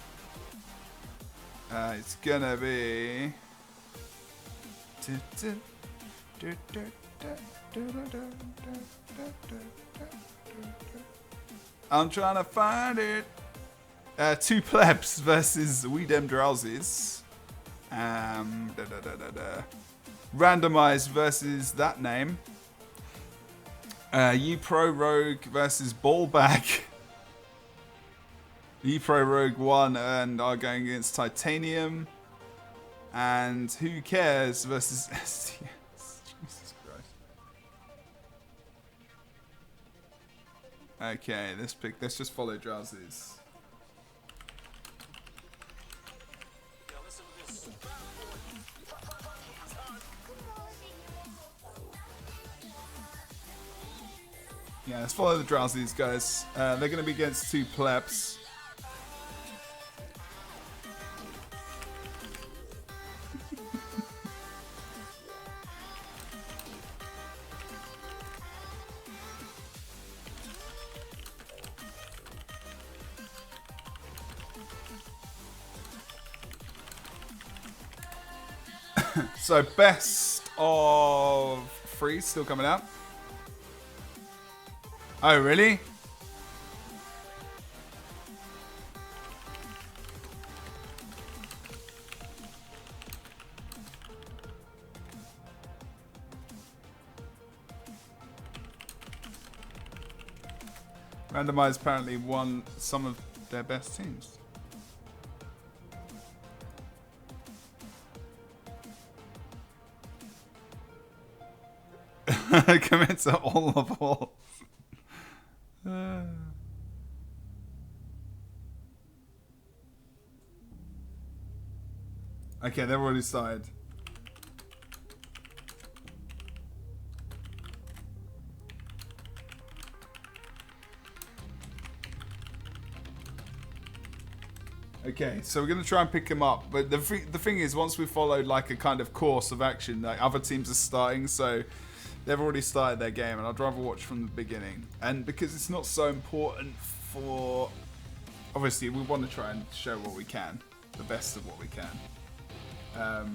It's gonna be. I'm trying to find it. Two plebs versus We Dem Drowsies. Randomized versus that name. You Pro Rogue versus Ballback. You Pro Rogue won and are going against Titanium. And Who Cares versus STS. Jesus Christ. Okay, let's just follow Drowsies. Yeah, let's follow the Drowsies, guys. They're going to be against two plebs. So, best of 3 still coming out. Oh, really? Randomized apparently won some of their best teams. Commit to all of all. Okay, they've already started. Okay, so we're going to try and pick him up. But the thing is, once we followed like a kind of course of action, like other teams are starting, so they've already started their game, and I'd rather watch from the beginning. And because it's not so important for... Obviously, we want to try and show what we can. The best of what we can. But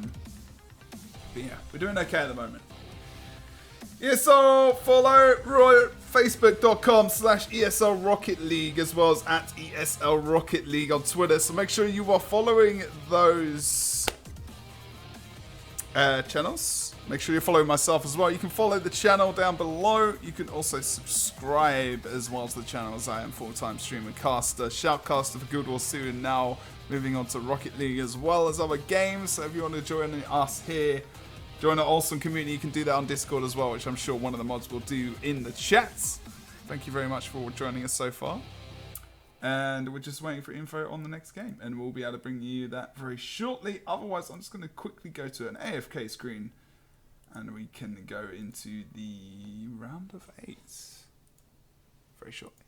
yeah, we're doing okay at the moment. ESL, follow facebook.com/ESL Rocket League, as well as at ESL Rocket League on Twitter. So make sure you are following those channels. Make sure you're following myself as well. You can follow the channel down below. You can also subscribe as well to the channel, as I am full-time streamer caster, shoutcaster for Guild Wars 2, and now moving on to Rocket League as well as other games. So if you want to join us here, join our awesome community, you can do that on Discord as well, which I'm sure one of the mods will do in the chats. Thank you very much for joining us so far. And we're just waiting for info on the next game, and we'll be able to bring you that very shortly. Otherwise, I'm just going to quickly go to an AFK screen, and we can go into the round of 8 very shortly.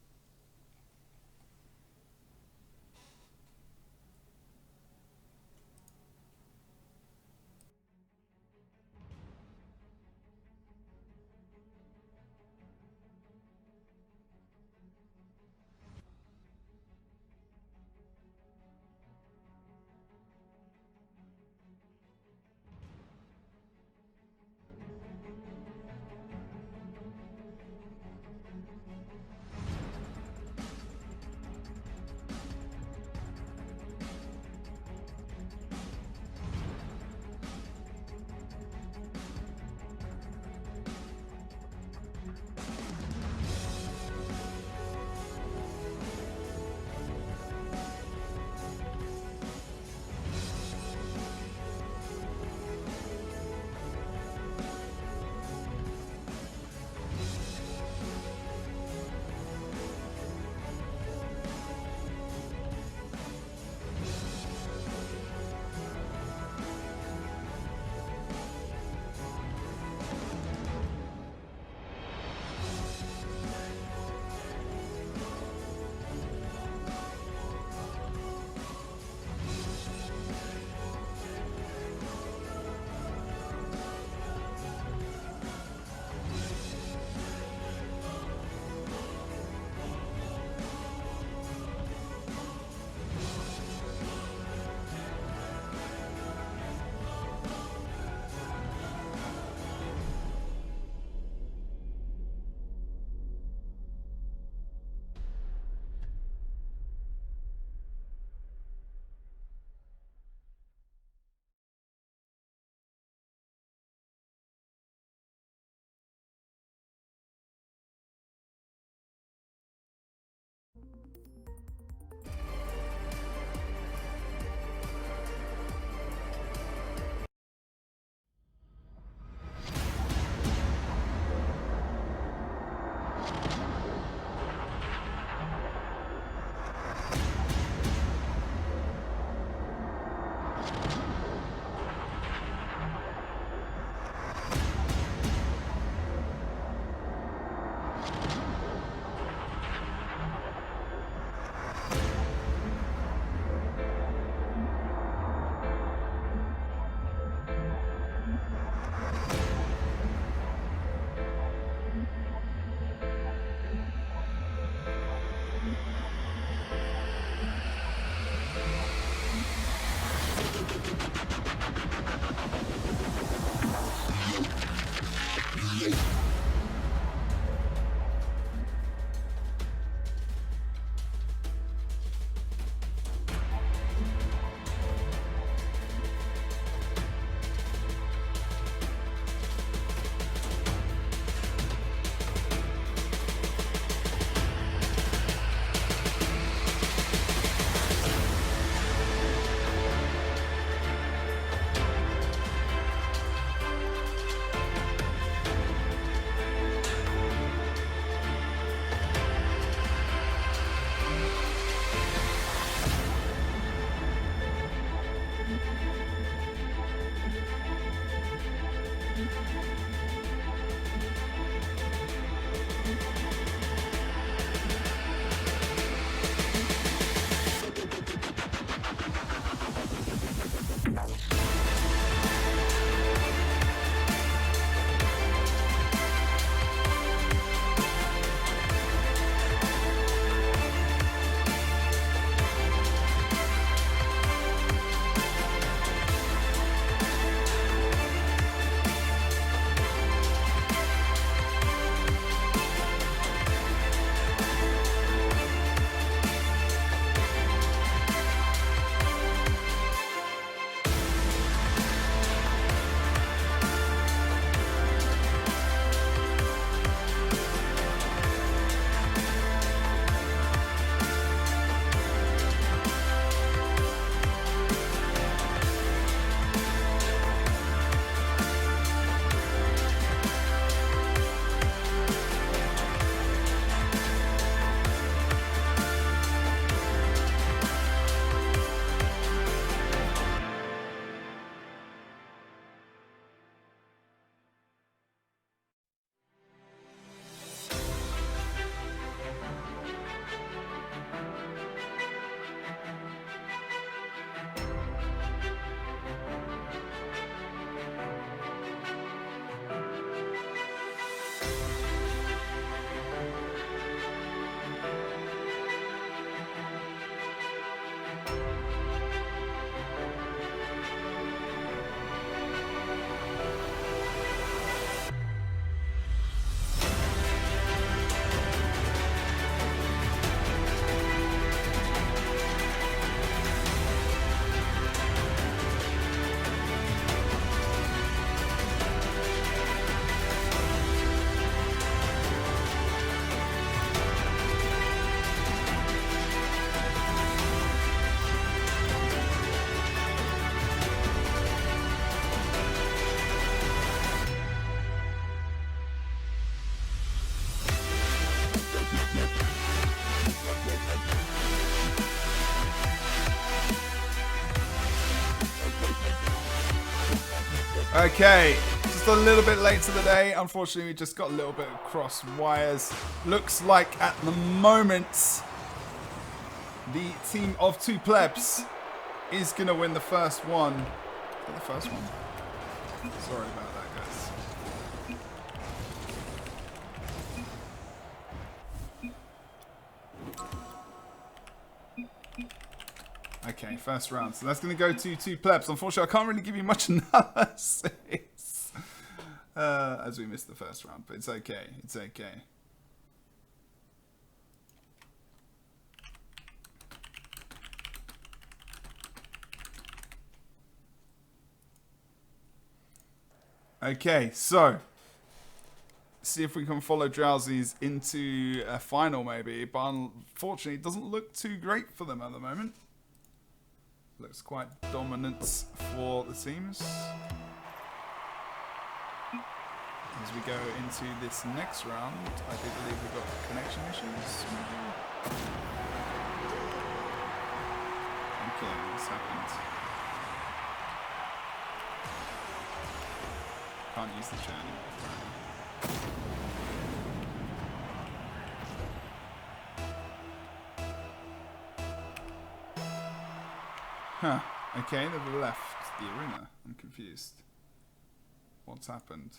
Okay, just a little bit late to the day. Unfortunately, we just got a little bit of cross wires. Looks like at the moment, the team of two plebs is going to win the first one. Is that the first one? Sorry about that, guys. Okay, first round. So that's going to go to two plebs. Unfortunately, I can't really give you much analysis as we missed the first round, but it's okay. It's okay. Okay, so see if we can follow Drowsies into a final maybe, but unfortunately it doesn't look too great for them at the moment. Looks quite dominant for the teams. As we go into this next round, I do believe we've got connection issues. Okay, what's happened? Can't use the chat anymore. Huh. Okay, they've left the arena. I'm confused. What's happened?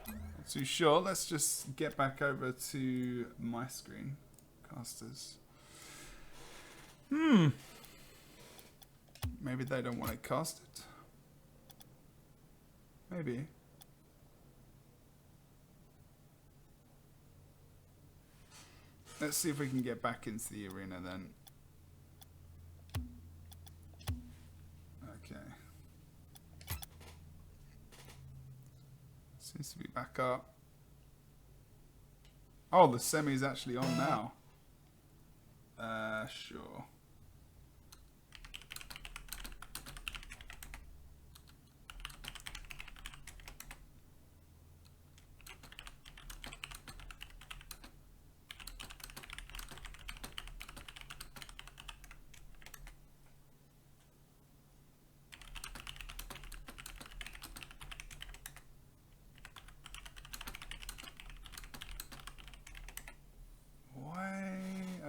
Not too sure. Let's just get back over to my screen. Casters. Maybe they don't want it casted. Maybe. Let's see if we can get back into the arena then. Okay. Seems to be back up. Oh, the semi's actually on now. Sure.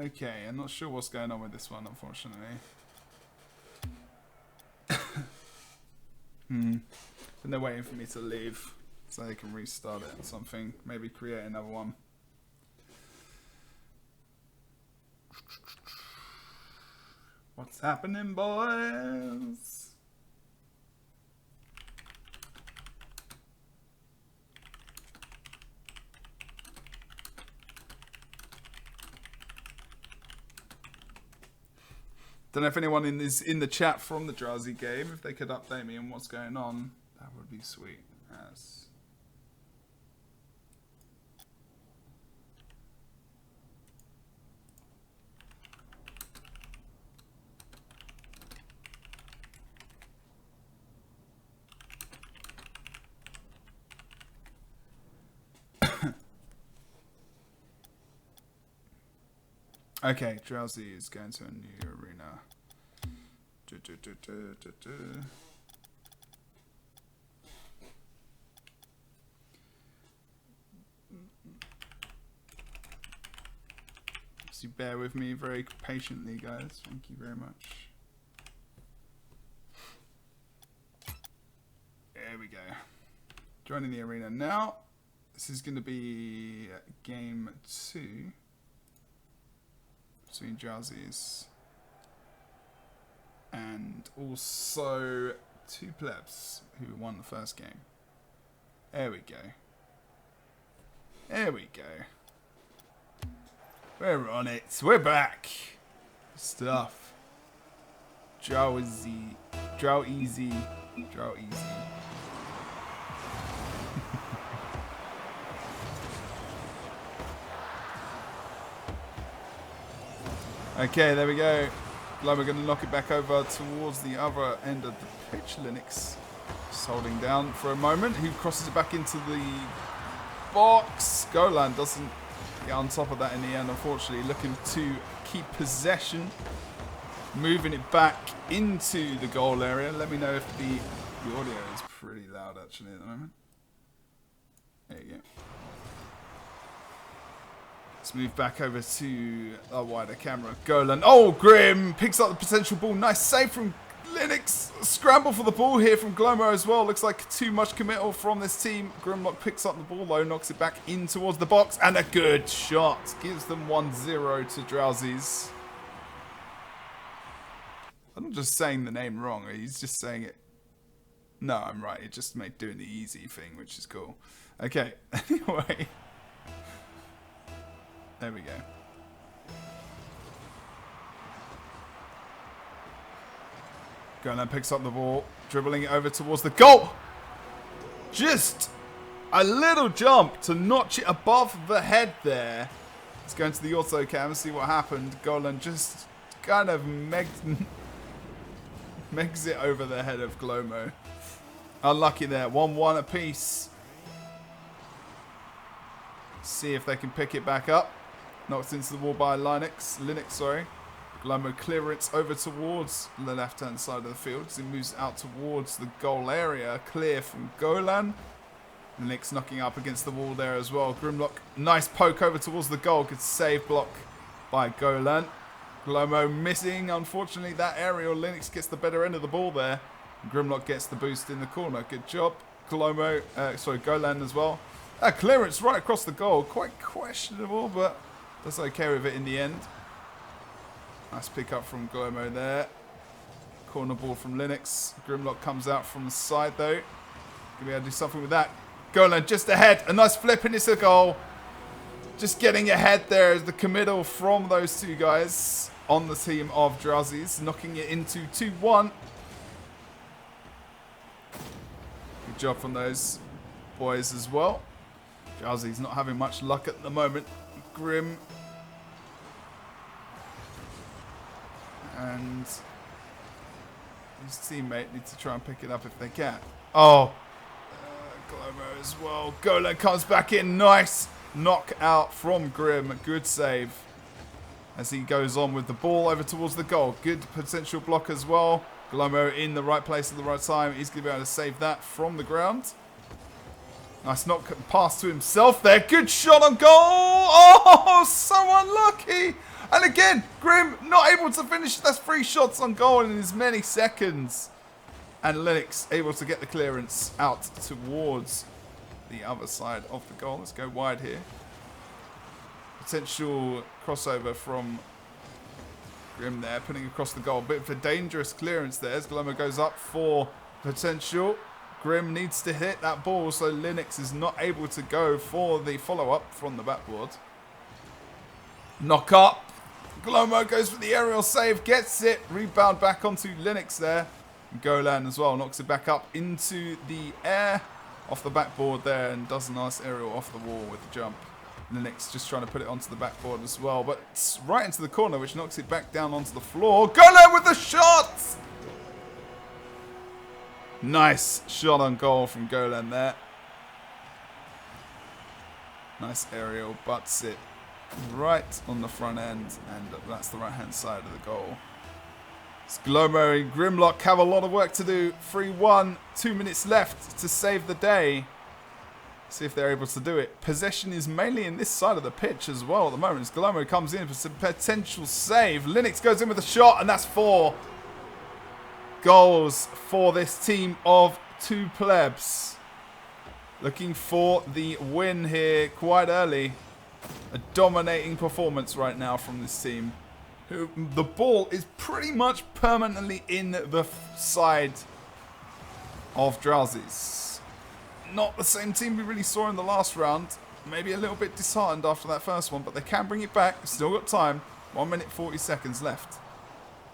Okay, I'm not sure what's going on with this one, unfortunately. And they're waiting for me to leave so they can restart it or something. Maybe create another one. What's happening, boys? Don't know if anyone is in the chat from the Drowsy game. If they could update me on what's going on, that would be sweet. Yes. Okay, Drowsy is going to a new arena. So bear with me very patiently, guys. Thank you very much. There we go. Joining the arena now. This is going to be game 2. Between Drowsies and also two plebs who won the first game. There we go. There we go. We're on it. We're back. Stuff. Drow easy. Drow easy. Drow easy. Okay, there we go. Like we're going to knock it back over towards the other end of the pitch. Linux just holding down for a moment. Who crosses it back into the box? Golan doesn't get on top of that in the end, unfortunately. Looking to keep possession Moving it back into the goal area. Let me know if the audio is pretty loud actually at the moment. There you go. Let's move back over to a wider camera. Golan. Oh, Grim picks up the potential ball. Nice save from Linux. Scramble for the ball here from Glomo as well. Looks like too much committal from this team. Grimlock picks up the ball though, knocks it back in towards the box, and a good shot. Gives them 1-0 to Drowsies. I'm not just saying the name wrong. He's just saying it. No, I'm right. It just made doing the easy thing, which is cool. Okay. Anyway. There we go. Golan picks up the ball, dribbling it over towards the goal. Just a little jump to notch it above the head there. Let's go into the auto cam and see what happened. Golan just kind of megs it over the head of Glomo. Unlucky there. 1-1 apiece. See if they can pick it back up. Knocked into the wall by Linux, sorry. Glomo clearance over towards the left-hand side of the field as he moves out towards the goal area. Clear from Golan. Linux knocking up against the wall there as well. Grimlock, nice poke over towards the goal. Good save block by Golan. Glomo missing, unfortunately, that aerial. Linux gets the better end of the ball there. Grimlock gets the boost in the corner. Good job. Golan as well. Clearance right across the goal. Quite questionable, but does okay with it in the end. Nice pick up from Glomo there. Corner ball from Linux. Grimlock comes out from the side though. Gonna be able to do something with that. Golan just ahead. A nice flip and it's a goal. Just getting ahead there is the committal from those two guys on the team of Drowsies. Knocking it into 2-1. Good job from those boys as well. Drowsies not having much luck at the moment. Grim and his teammate need to try and pick it up if they can. Oh, Glomo as well. Golan comes back in. Nice knockout from Grim. Good save as he goes on with the ball over towards the goal. Good potential block as well. Glomo in the right place at the right time. He's going to be able to save that from the ground. Nice knock pass to himself there. Good shot on goal. Oh, so unlucky. And again, Grim not able to finish. That's 3 shots on goal in as many seconds. And Linux able to get the clearance out towards the other side of the goal. Let's go wide here. Potential crossover from Grim there, putting across the goal. Bit of a dangerous clearance there as Glomo goes up for potential. Grim needs to hit that ball, so Linux is not able to go for the follow-up from the backboard. Knock up. Glomo goes for the aerial save, gets it. Rebound back onto Linux there. Golan as well knocks it back up into the air off the backboard there and does a nice aerial off the wall with the jump. Linux just trying to put it onto the backboard as well, but it's right into the corner, which knocks it back down onto the floor. Golan with the shot! Nice shot on goal from Golan there. Nice aerial, butts it right on the front end, and that's the right-hand side of the goal. It's Glomo and Grimlock have a lot of work to do. 3-1, 2 minutes left to save the day. See if they're able to do it. Possession is mainly in this side of the pitch as well at the moment. As Glomo comes in for some potential save. Linux goes in with a shot, and that's 4 goals for this team of 2 plebs. Looking for the win here quite early. A dominating performance right now from this team. The ball is pretty much permanently in the side of Drowsies. Not the same team we really saw in the last round. Maybe a little bit disheartened after that first one, but they can bring it back. Still got time. 1 minute 40 seconds left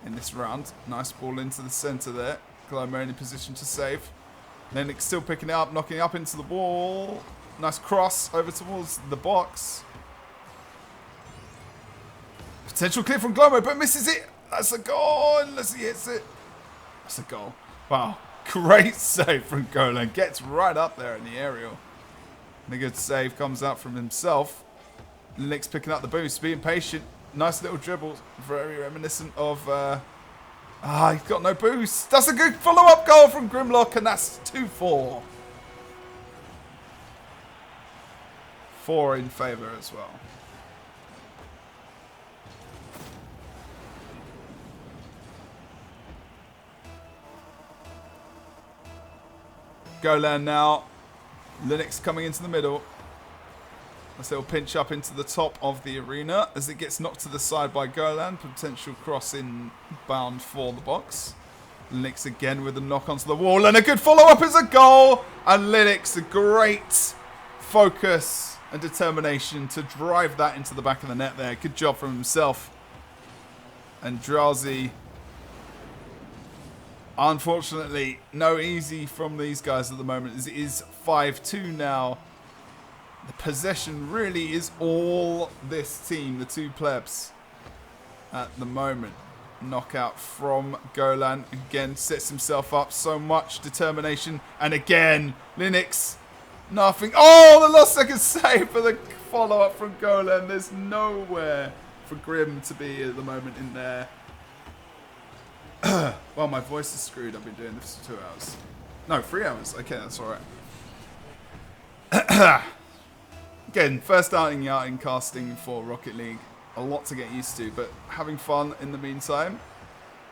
in this round. Nice ball into the centre there. Glomo in position to save. Lennox still picking it up, knocking up into the ball. Nice cross over towards the box. Potential clear from Glomo, but misses it. That's a goal unless he hits it. That's a goal. Wow. Great save from Golan. Gets right up there in the aerial. And a good save comes out from himself. Linux picking up the boost, being patient. Nice little dribble. Very reminiscent of Ah, he's got no boost. That's a good follow-up goal from Grimlock, and that's 2-4. 4 in favour as well. Golan now. Linux coming into the middle. As they'll pinch up into the top of the arena as it gets knocked to the side by Golan. Potential cross in bound for the box. Linux again with a knock onto the wall. And a good follow-up is a goal. And Linux, a great focus and determination to drive that into the back of the net there. Good job from himself. And Drowsy, unfortunately, no easy from these guys at the moment. As it is 5-2 now. The possession really is all this team, the two plebs, at the moment. Knockout from Golan. Again, sets himself up. So much determination. And again, Linux, nothing. Oh, the last second save for the follow-up from Golan. There's nowhere for Grim to be at the moment in there. Well, my voice is screwed. I've been doing this for 2 hours. No, 3 hours. Okay, that's all right. Again, first starting out in casting for Rocket League. A lot to get used to, but having fun in the meantime.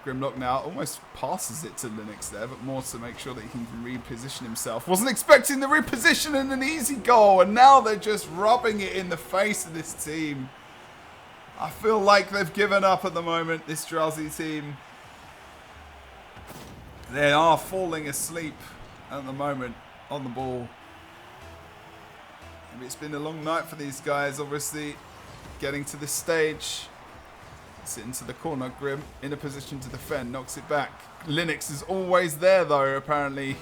Grimlock now almost passes it to Linux there, but more to make sure that he can reposition himself. Wasn't expecting the reposition and an easy goal, and now they're just rubbing it in the face of this team. I feel like they've given up at the moment, this Drowsy team. They are falling asleep at the moment on the ball. Maybe it's been a long night for these guys, obviously, getting to this stage. It's into the corner, Grim, in a position to defend, knocks it back. Linux is always there, though, apparently,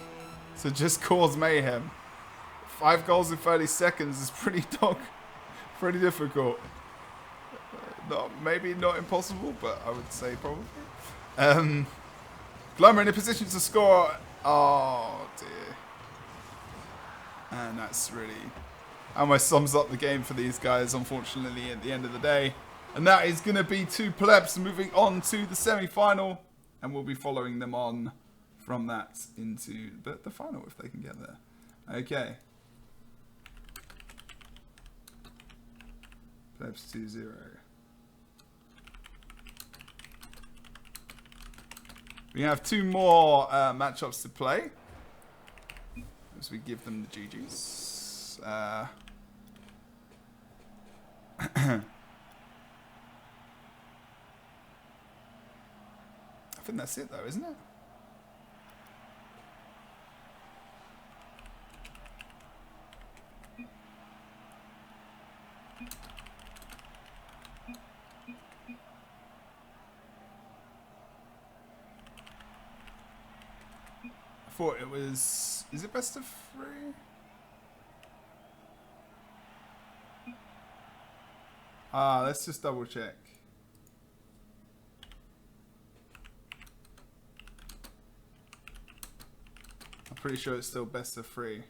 to just cause mayhem. 5 goals in 30 seconds is pretty difficult. Maybe not impossible, but I would say probably. Glomar in a position to score. Oh, dear. And that's really almost sums up the game for these guys, unfortunately, at the end of the day. And that is going to be 2 plebs moving on to the semi-final. And we'll be following them on from that into the final if they can get there. Okay. Plebs 2-0. We have 2 more matchups to play. As we give them the GGs. I think that's it though, isn't it? I thought it was... Is it best of 3? Let's just double check. I'm pretty sure it's still best of 3.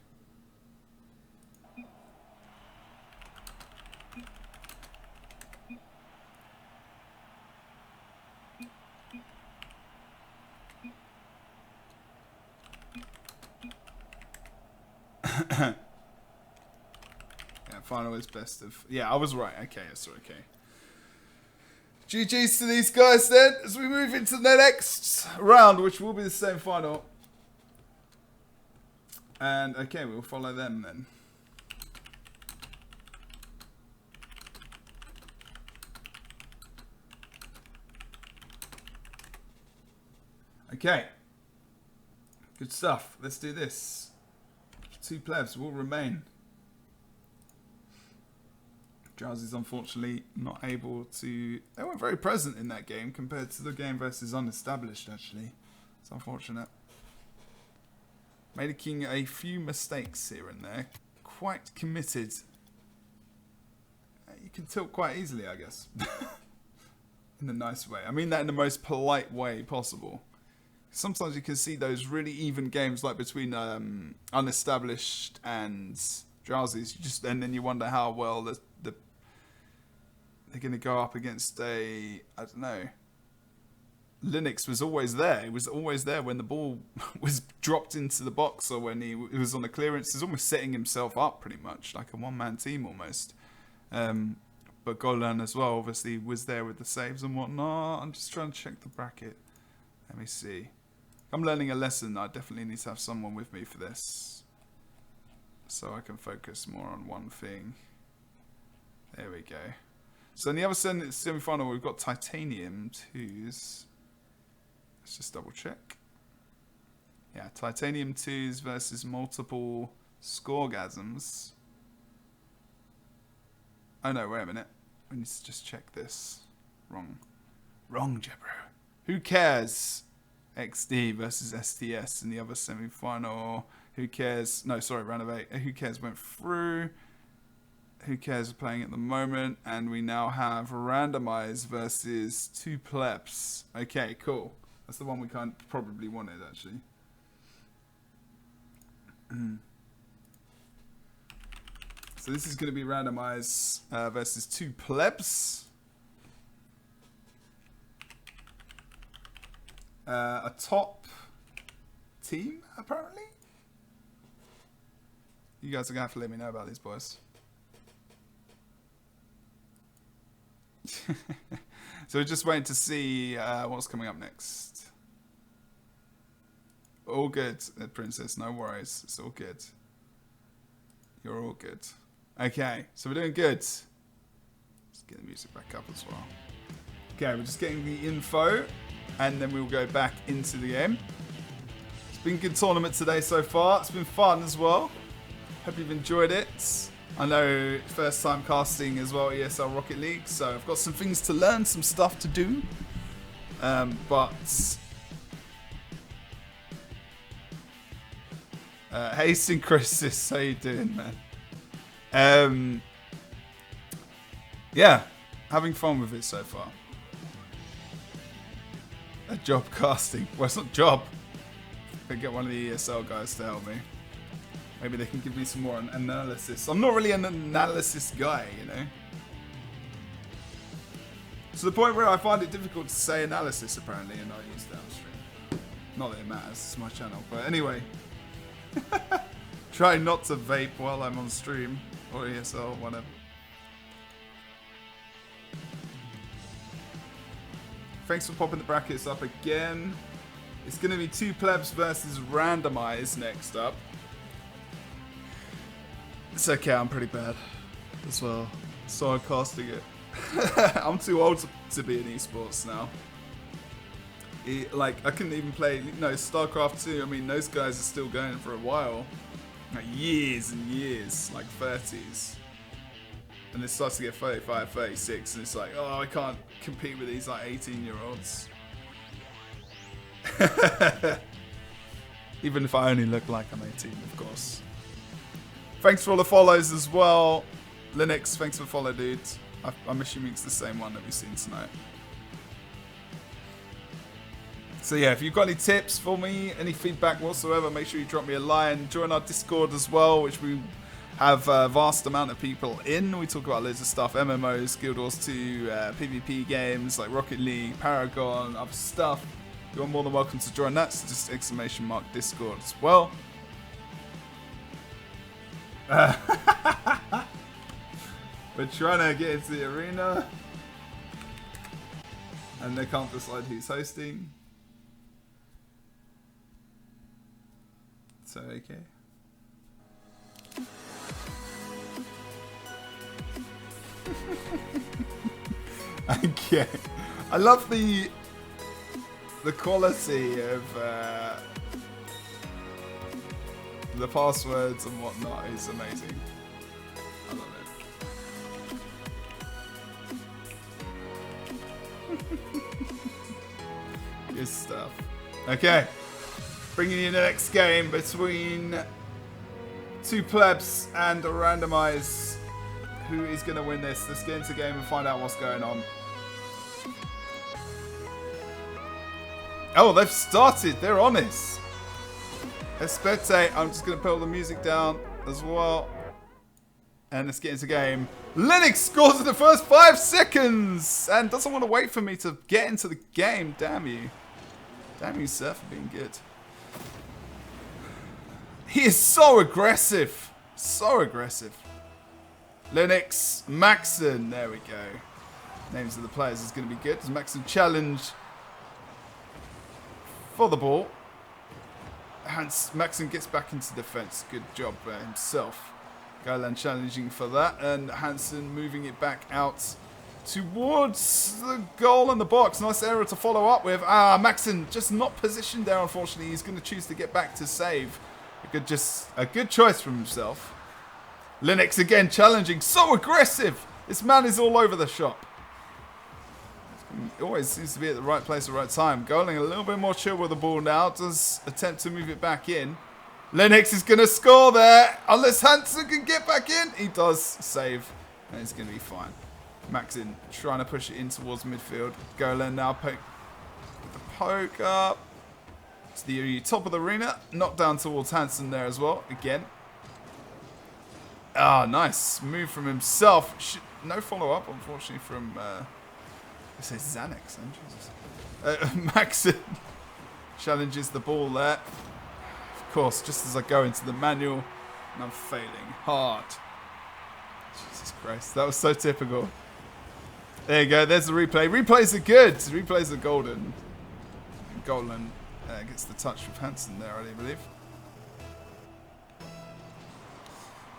Yeah, final is best of... Yeah, I was right. Okay, that's okay. GG's to these guys then, as we move into the next round, which will be the same final. And, okay, we'll follow them then. Okay. Good stuff. Let's do this. 2 plebs will remain. Drowsy's unfortunately not able to... They weren't very present in that game compared to the game versus Unestablished, actually. It's unfortunate. Making a few mistakes here and there. Quite committed. You can tilt quite easily, I guess. In a nice way. I mean that in the most polite way possible. Sometimes you can see those really even games like between Unestablished and Drowsies. And then you wonder how well they're going to go up against a... I don't know. Linux was always there. He was always there when the ball was dropped into the box or when he was on the clearance. He's almost setting himself up pretty much, like a one-man team almost. But Golan as well, obviously, was there with the saves and whatnot. I'm just trying to check the bracket. Let me see. I'm learning a lesson. I definitely need to have someone with me for this, so I can focus more on one thing. There we go. So in the other semi-final, we've got Titanium 2s. Let's just double check. Yeah, Titanium 2s versus multiple Scoregasms. Oh no, wait a minute. We need to just check this. Wrong, Jebro. Who cares? XD versus STS in the other semi-final. Who cares? No, sorry, round of 8. Who cares went through. Who cares are playing at the moment. And we now have Randomize versus 2 Plebs. Okay, cool. That's the one we probably wanted, actually. So this is going to be Randomize versus 2 Plebs. A top team, apparently. You guys are going to have to let me know about these boys. So we're just waiting to see what's coming up next. All good, Princess. No worries. It's all good. You're all good. Okay, so we're doing good. Let's get the music back up as well. Okay, we're just getting the info, and then we'll go back into the game. It's been a good tournament today so far. It's been fun as well. Hope you've enjoyed it. I know first time casting as well, ESL Rocket League, so I've got some things to learn, some stuff to do. Hey Synchrosis, how you doing, man? Yeah, having fun with it so far. A job casting. Well, it's not job. I could get one of the ESL guys to help me. Maybe they can give me some more analysis. I'm not really an analysis guy, you know. To the point where I find it difficult to say analysis, apparently, and not use downstream. Not that it matters, it's my channel. But anyway. Try not to vape while I'm on stream. Or ESL, whatever. Thanks for popping the brackets up again. It's going to be 2 Plebs versus Randomize next up. It's okay, I'm pretty bad as well. So I'm casting it. I'm too old to be in esports now. Like, I couldn't even play, StarCraft 2. I mean, those guys are still going for a while. Like, years and years, like 30s. And it starts to get 35, 36, and it's like, oh, I can't compete with these, like, 18-year-olds. Even if I only look like I'm 18, of course. Thanks for all the follows as well. Linux, thanks for the follow, dude. I'm assuming it's the same one that we've seen tonight. So yeah, if you've got any tips for me, any feedback whatsoever, make sure you drop me a line. Join our Discord as well, which we have a vast amount of people in. We talk about loads of stuff, MMOs, Guild Wars 2, PvP games like Rocket League, Paragon, other stuff. You're more than welcome to join that, so just !Discord as well. We're trying to get into the arena, and they can't decide who's hosting. So, okay. Okay. I love the quality of the passwords and whatnot is amazing. I love it. Good stuff. Okay. Bringing you the next game between 2 Plebs and a Randomize. Who is going to win this? Let's get into the game and find out what's going on. Oh, they've started. They're on this. Let's spectate. I'm just going to put all the music down as well. And let's get into game. Linux scores in the first 5 seconds and doesn't want to wait for me to get into the game. Damn you. Damn you, sir, for being good. He is so aggressive. So aggressive. Linux, Maxon. There we go. Names of the players is going to be good. As Maxon challenge for the ball. Maxon gets back into defense. Good job himself. Golan challenging for that, and Hansen moving it back out towards the goal in the box. Nice error to follow up with. Maxon just not positioned there, unfortunately. He's going to choose to get back to save. A good choice from himself. Linux again challenging. So aggressive. This man is all over the shop. He always seems to be at the right place at the right time. Golan a little bit more chill with the ball now. Does attempt to move it back in. Linux is going to score there. Unless Hansen can get back in. He does save. And it's going to be fine. Maxon trying to push it in towards midfield. Golan now poke up. To the top of the arena. Knocked down towards Hansen there as well. Again. Nice. Move from himself. No follow-up, unfortunately, from... I say Xanax. Maxon challenges the ball there. Of course, just as I go into the manual, and I'm failing hard. Jesus Christ, that was so typical. There you go, there's the replay. Replays are good. Replays are golden. Golan gets the touch with Hansen there, I believe.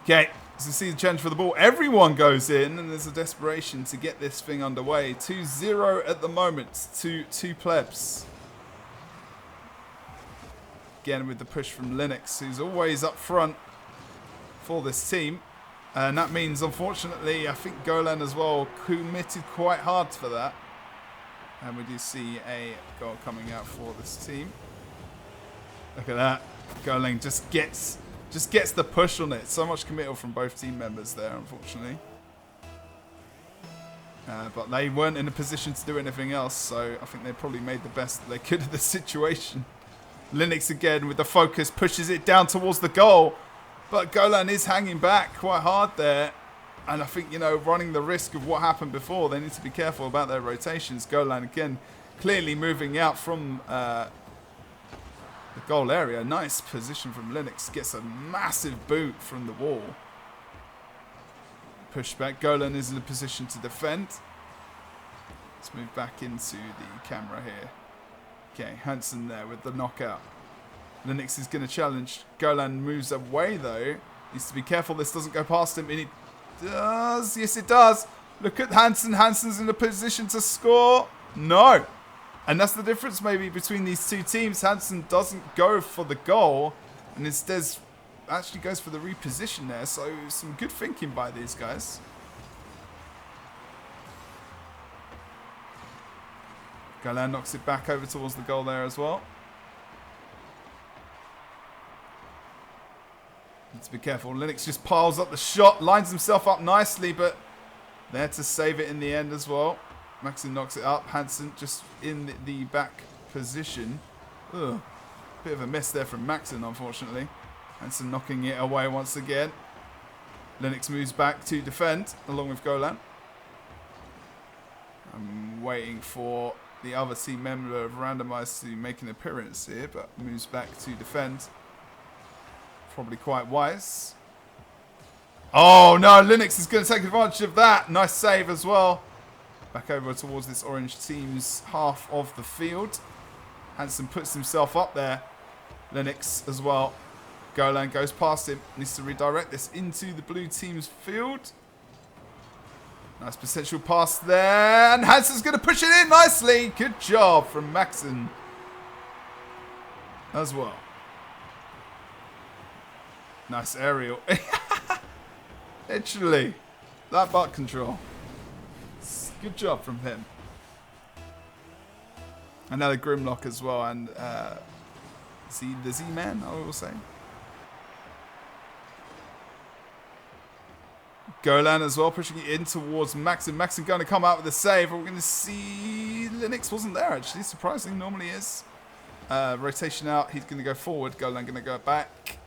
Okay, so you see the challenge for the ball. Everyone goes in, and there's a desperation to get this thing underway. 2-0 at the moment to 2 plebs. Again with the push from Linux, who's always up front for this team. And that means, unfortunately, I think Golan as well committed quite hard for that. And we do see a goal coming out for this team. Look at that. Golan just gets the push on it. So much committal from both team members there, unfortunately. But they weren't in a position to do anything else, so I think they probably made the best that they could of the situation. Linux again with the focus, pushes it down towards the goal. But Golan is hanging back quite hard there. And I think, running the risk of what happened before, they need to be careful about their rotations. Golan again clearly moving out from the goal area. Nice position from Linux. Gets a massive boot from the wall. Push back. Golan is in a position to defend. Let's move back into the camera here. Okay, Hansen there with the knockout. Linux is going to challenge. Golan moves away though. Needs to be careful this doesn't go past him. And it does. Yes, it does. Look at Hansen. Hansen's in a position to score. No. And that's the difference maybe between these two teams. Hansen doesn't go for the goal. And instead actually goes for the reposition there. So some good thinking by these guys. Golan knocks it back over towards the goal there as well. Need to be careful. Linux just piles up the shot, lines himself up nicely, but there to save it in the end as well. Maxon knocks it up. Hansen just in the back position. Ugh. Bit of a miss there from Maxon, unfortunately. Hansen knocking it away once again. Linux moves back to defend, along with Golan. I'm waiting for the other team member of Randomised to make an appearance here, but moves back to defend. Probably quite wise. Oh no, Linux is going to take advantage of that. Nice save as well. Back over towards this orange team's half of the field. Hansen puts himself up there. Linux as well. Golan goes past him. Needs to redirect this into the blue team's field. Nice potential pass there. And Hansen's going to push it in nicely. Good job from Maxon as well. Nice aerial. Literally. That butt control. Good job from him. Another Grimlock as well. And the Z-Man, I will say. Golan as well, pushing it in towards Maxon. Maxon going to come out with a save. We're going to see... Linux wasn't there, actually. Surprising, normally is. Rotation out. He's going to go forward. Golan going to go back.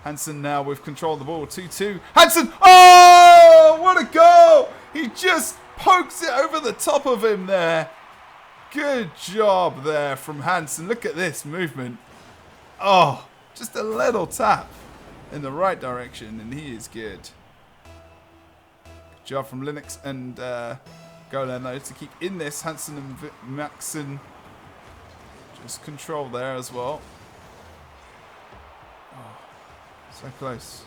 Hansen now with control of the ball. 2-2. Hansen! Oh! what a goal! He just pokes it over the top of him there. Good job there from Hansen. Look at this movement. Oh, just a little tap in the right direction, and he is good. Good job from Linux and Golan, though, to keep in this. Hansen and Maxen just control there as well. Oh, so close.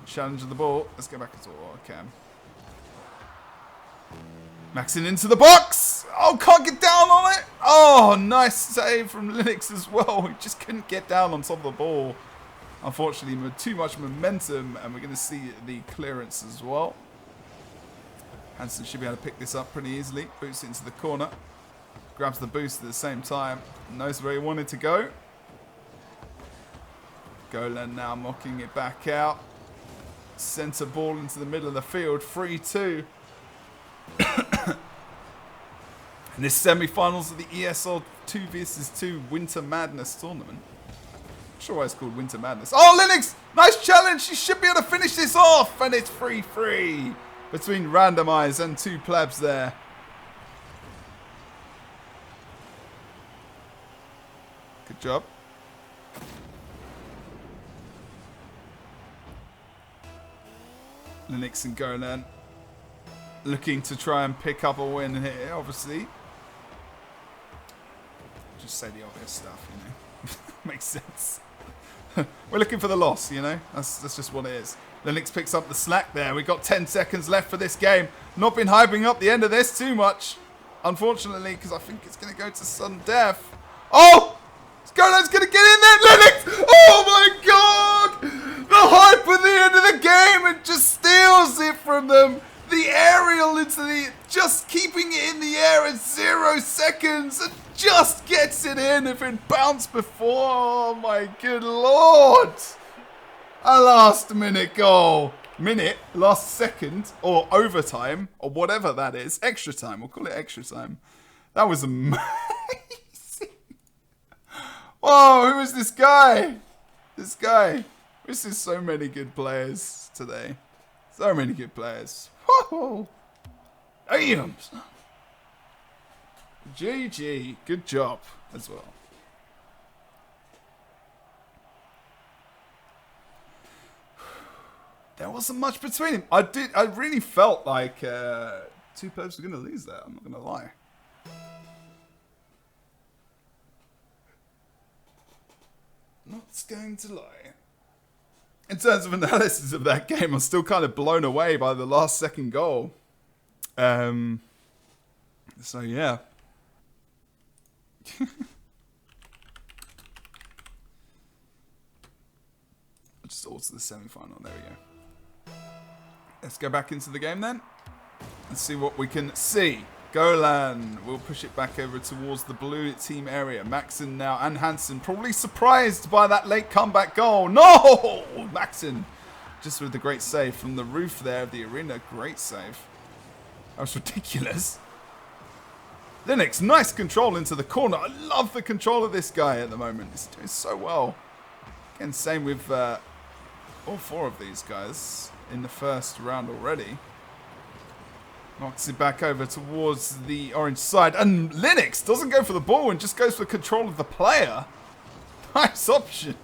Challenge of the ball. Let's go back as well. Okay. Maxing into the box. Oh, can't get down on it. Oh, nice save from Linux as well. He just couldn't get down on top of the ball. Unfortunately, too much momentum, and we're going to see the clearance as well. Hansen should be able to pick this up pretty easily. Boots it into the corner. Grabs the boost at the same time. Knows where he wanted to go. Golan now mocking it back out. Centre ball into the middle of the field. 3-2. And this semi-finals of the ESL 2 vs 2 Winter Madness tournament. Not sure why it's called Winter Madness. Oh, Linux! Nice challenge! She should be able to finish this off! And it's 3-3 between Randomize and two plebs there. Good job. Linux and Golan looking to try and pick up a win here, obviously. Just say the obvious stuff, you know. Makes sense. We're looking for the loss, you know. That's just what it is. Linux picks up the slack there. We've got 10 seconds left for this game. Not been hyping up the end of this too much, unfortunately, because I think it's going to go to sudden death. Oh! Golan's going to get in there. Linux! Oh my god! The hype at the end of the game, it just steals it from them. The aerial into the, just keeping it in the air at 0 seconds and just gets it in if it bounced before. Oh my good lord. A last minute goal. Last second, or overtime, or whatever that is. Extra time, we'll call it extra time. That was amazing. Whoa, who is this guy? This guy. This is so many good players today. So many good players. Whoa. Damn. GG. Good job as well. There wasn't much between them. I really felt like two players were going to lose that. I'm not going to lie. Not going to lie. In terms of analysis of that game, I'm still kind of blown away by the last second goal. So yeah. Just all to the semi-final. There we go. Let's go back into the game then. Let's see what we can see. Golan will push it back over towards the blue team area. Maxen now and Hansen probably surprised by that late comeback goal. No! Maxen just with the great save from the roof there of the arena. Great save. That was ridiculous. Linux, nice control into the corner. I love the control of this guy at the moment. He's doing so well. Again, same with all four of these guys in the first round already. Knocks it back over towards the orange side. And Linux doesn't go for the ball and just goes for control of the player. Nice option.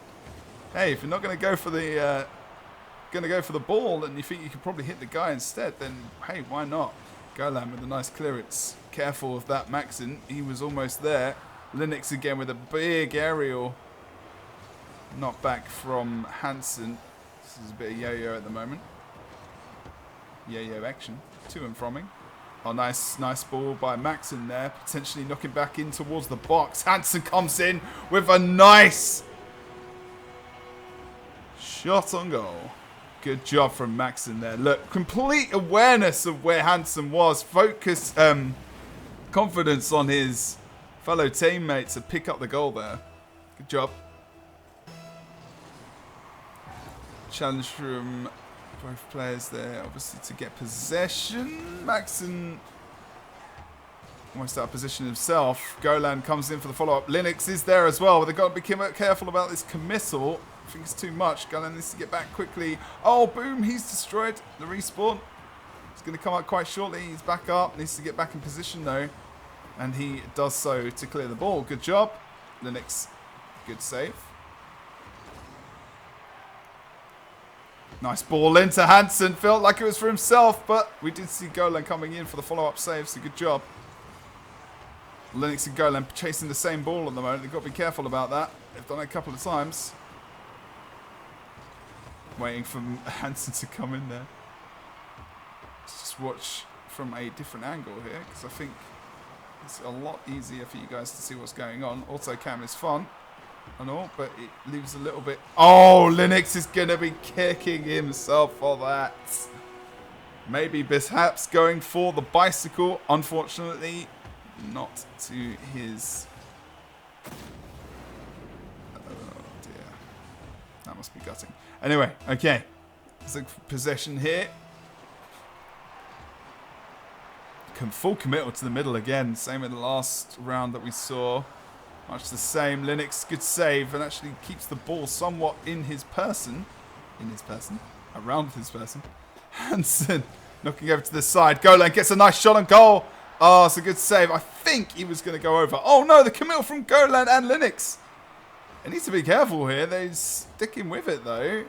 Hey, if you're not going to go for the ball and you think you can probably hit the guy instead, then hey, why not? Golan with a nice clearance. Careful of that Maxen. He was almost there. Linux again with a big aerial. Knock back from Hansen. This is a bit of yo-yo at the moment. Yo-yo action. To and from him. Oh, nice ball by Maxen there. Potentially knocking back in towards the box. Hansen comes in with a nice shot on goal. Good job from Maxen there. Look, complete awareness of where Hansen was. Focus, confidence on his fellow teammates to pick up the goal there. Good job. Challenge from both players there, obviously, to get possession. Maxen almost out of position himself. Golan comes in for the follow-up. Linux is there as well, but they've got to be careful about this committal. I think it's too much. Golan needs to get back quickly. Oh, boom. He's destroyed the respawn. He's going to come out quite shortly. He's back up. Needs to get back in position, though. And he does so to clear the ball. Good job. Linux, good save. Nice ball into Hansen. Felt like it was for himself, but we did see Golan coming in for the follow-up save, so good job. Linux and Golan chasing the same ball at the moment. They've got to be careful about that. They've done it a couple of times. Waiting for Hansen to come in there. Let's just watch from a different angle here, because I think it's a lot easier for you guys to see what's going on. Autocam is fun and all, but it leaves a little bit... Oh, Linux is going to be kicking himself for that. Maybe perhaps going for the bicycle. Unfortunately, not to his... Oh, dear. That must be gutting. Anyway, okay. There's a possession here. Full committal to the middle again. Same in the last round that we saw. Much the same. Linux, good save, and actually keeps the ball somewhat in his person. Around his person. Hansen knocking over to the side. Golan gets a nice shot on goal. Oh, it's a good save. I think he was going to go over. Oh no, the committal from Golan and Linux. They need to be careful here. They're sticking with it though.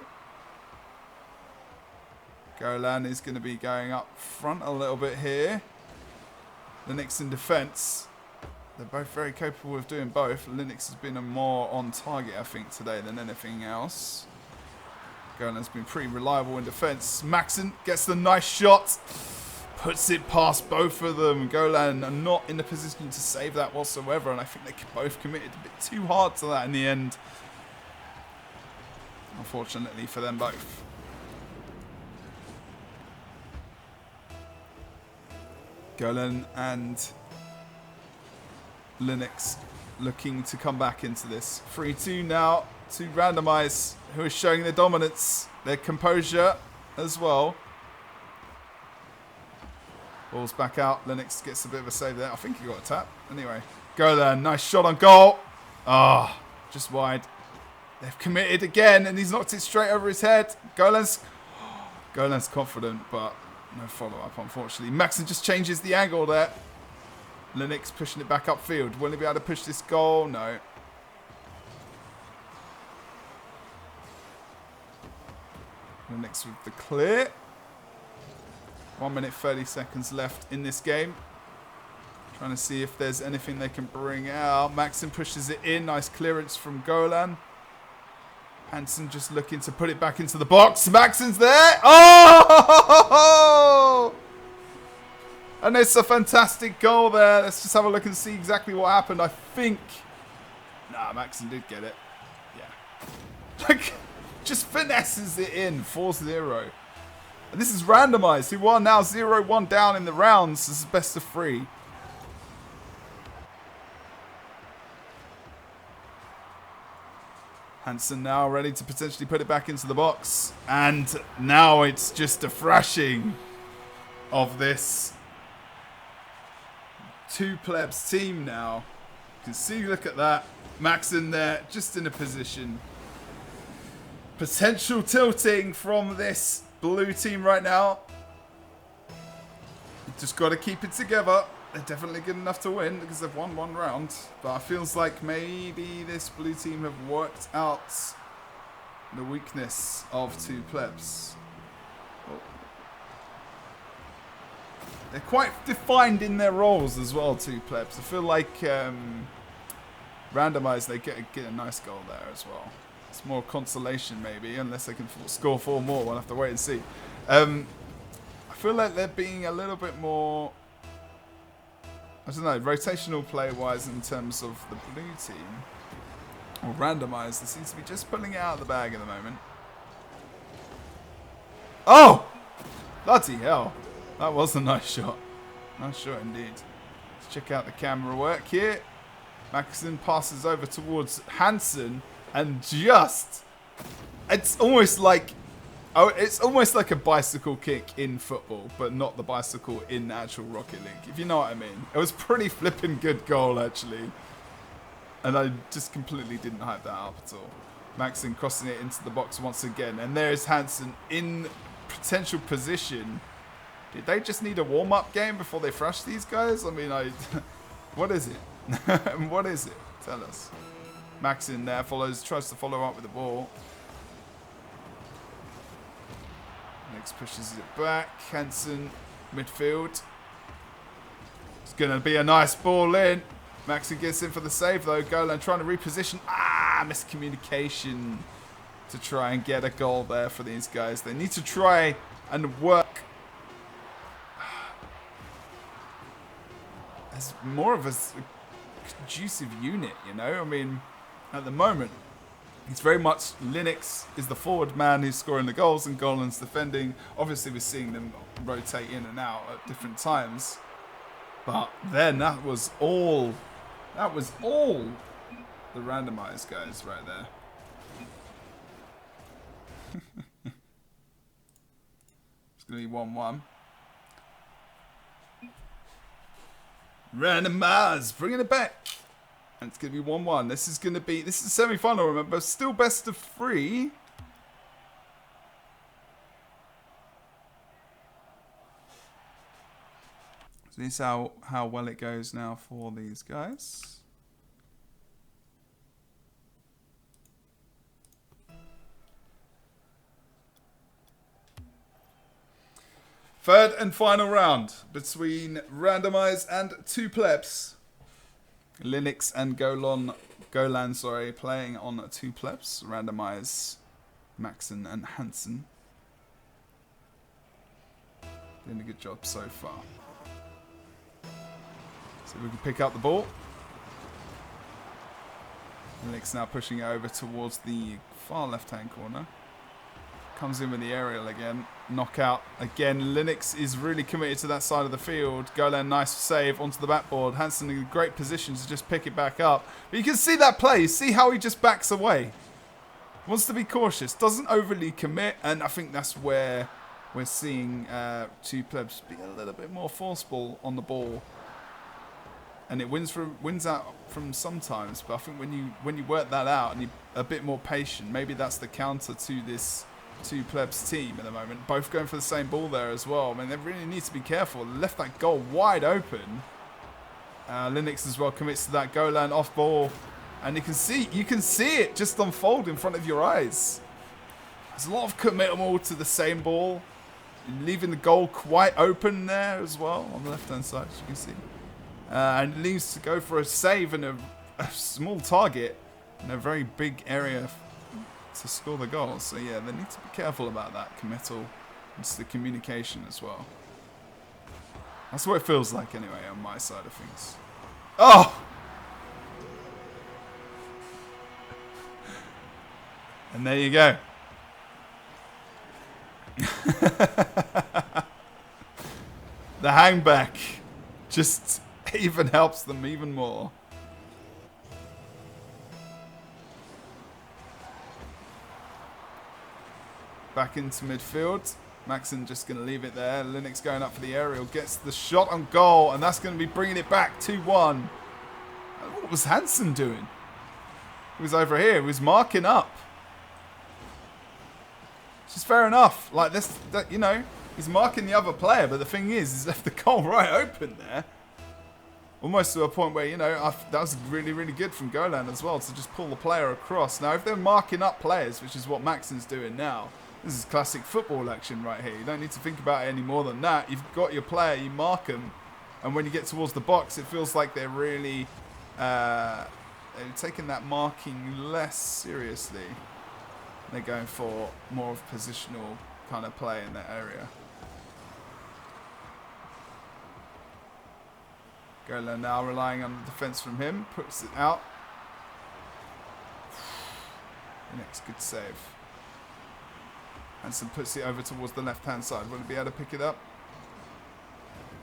Golan is going to be going up front a little bit here. Linux in defence. They're both very capable of doing both. Linux has been a more on target, I think, today than anything else. Golan's been pretty reliable in defence. Maxon gets the nice shot. Puts it past both of them. Golan are not in the position to save that whatsoever, and I think they both committed a bit too hard to that in the end. Unfortunately for them both. Golan and Linux looking to come back into this. 3-2 now to Randomize, who is showing their dominance, their composure as well. Ball's back out. Linux gets a bit of a save there. I think he got a tap. Anyway, Golan, nice shot on goal. Ah, just wide. They've committed again, and he's knocked it straight over his head. Golan's confident, but no follow-up, unfortunately. Maxon just changes the angle there. Linux pushing it back upfield. Will he be able to push this goal? No. Linux with the clear. 1 minute 30 seconds left in this game. Trying to see if there's anything they can bring out. Maxon pushes it in. Nice clearance from Golan. Hansen just looking to put it back into the box. Maxon's there. Oh! And it's a fantastic goal there. Let's just have a look and see exactly what happened. I think... Nah, Maxon did get it. Yeah. Like, just finesses it in. 4-0. And this is Randomised, who are now 0-1 down in the rounds. This is best of 3. Hansen now ready to potentially put it back into the box. And now it's just a thrashing of this 2 plebs team now. You can see, look at that. Maxon there, just in a position. Potential tilting from this blue team right now. You've just got to keep it together. They're definitely good enough to win because they've won 1 round. But it feels like maybe this blue team have worked out the weakness of 2 plebs. Oh. They're quite defined in their roles as well, 2 plebs. I feel like Randomised, they get a nice goal there as well. It's more consolation maybe, unless they can score 4 more. We'll have to wait and see. I feel like they're being a little bit more... I don't know, rotational play-wise in terms of the blue team, or Randomised, they seem to be just pulling it out of the bag at the moment. Oh! Bloody hell. That was a nice shot. Nice shot indeed. Let's check out the camera work here. Maxon passes over towards Hansen, and just... It's almost like a bicycle kick in football, but not the bicycle in actual Rocket League, if you know what I mean. It was pretty flipping good goal, actually. And I just completely didn't hype that up at all. Maxson crossing it into the box once again. And there's Hansen in potential position. Did they just need a warm-up game before they thrash these guys? I mean, what is it? What is it? Tell us. Maxson there tries to follow up with the ball. Next pushes it back. Hansen, midfield. It's going to be a nice ball in. Maxson gets in for the save though. Golan trying to reposition. Miscommunication to try and get a goal there for these guys. They need to try and work as more of a conducive unit, you know? I mean, at the moment, it's very much Linux is the forward man who's scoring the goals and Golan's defending. Obviously, we're seeing them rotate in and out at different times. But then that was all the randomized guys right there. It's going to be 1-1. Randomized, bringing it back. And it's going to be 1-1. This is a semi-final, remember. Still best of 3. So this is how well it goes now for these guys. Third and final round between Randomize and 2 plebs. Linux and Golan, playing on 2 plebs. Randomize, Maxson and Hansen. Doing a good job so far. So we can pick up the ball. Linux now pushing it over towards the far left-hand corner. Comes in with the aerial again. Knockout again. Linux is really committed to that side of the field. Golan, nice save onto the backboard. Hansen in a great position to just pick it back up. But you can see that play. You see how he just backs away. Wants to be cautious. Doesn't overly commit. And I think that's where we're seeing 2 plebs be a little bit more forceful on the ball. And it wins out from sometimes. But I think when you work that out and you're a bit more patient, maybe that's the counter to this 2 plebs team at the moment. Both going for the same ball there as well. I mean, they really need to be careful. They left that goal wide open. Linux as well commits to that. Golan off ball. And you can see it just unfold in front of your eyes. There's a lot of committal to the same ball. Leaving the goal quite open there as well on the left-hand side, as you can see. And it leaves to go for a save and a small target in a very big area to score the goal. So yeah, they need to be careful about that committal. It's the communication as well. That's what it feels like anyway on my side of things. Oh! And there you go. The hangback just even helps them even more. Back into midfield. Maxson just going to leave it there. Linux going up for the aerial. Gets the shot on goal. And that's going to be bringing it back 2-1. What was Hansen doing? He was over here. He was marking up. Which is fair enough. Like this, you know, he's marking the other player. But the thing is, he's left the goal right open there. Almost to a point where, you know, that was really, really good from Golan as well to just pull the player across. Now, if they're marking up players, which is what Maxson's doing now, this is classic football action right here. You don't need to think about it any more than that. You've got your player, you mark them, and when you get towards the box, it feels like they're really taking that marking less seriously. They're going for more of positional kind of play in that area. Golan now relying on the defence from him, puts it out. The next good save. Hansen puts it over towards the left-hand side. Will he be able to pick it up?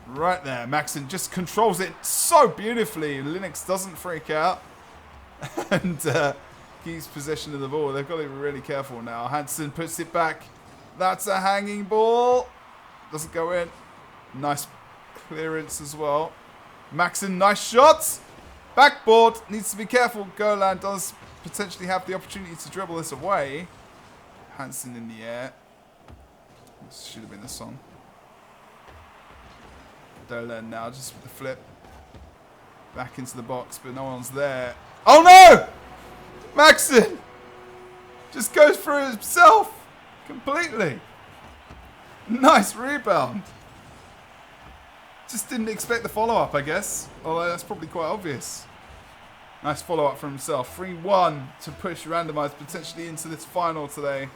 Right there. Maxson just controls it so beautifully. Linux doesn't freak out. And keeps possession of the ball. They've got to be really careful now. Hansen puts it back. That's a hanging ball. Doesn't go in. Nice clearance as well. Maxson, nice shots. Backboard. Needs to be careful. Golan does potentially have the opportunity to dribble this away. Hansen in the air. This should have been the song. Dolan now just with the flip. Back into the box, but no one's there. Oh no! Maxson! Just goes through himself completely. Nice rebound. Just didn't expect the follow-up, I guess. Although that's probably quite obvious. Nice follow-up from himself. 3-1 to push Randomised potentially into this final today.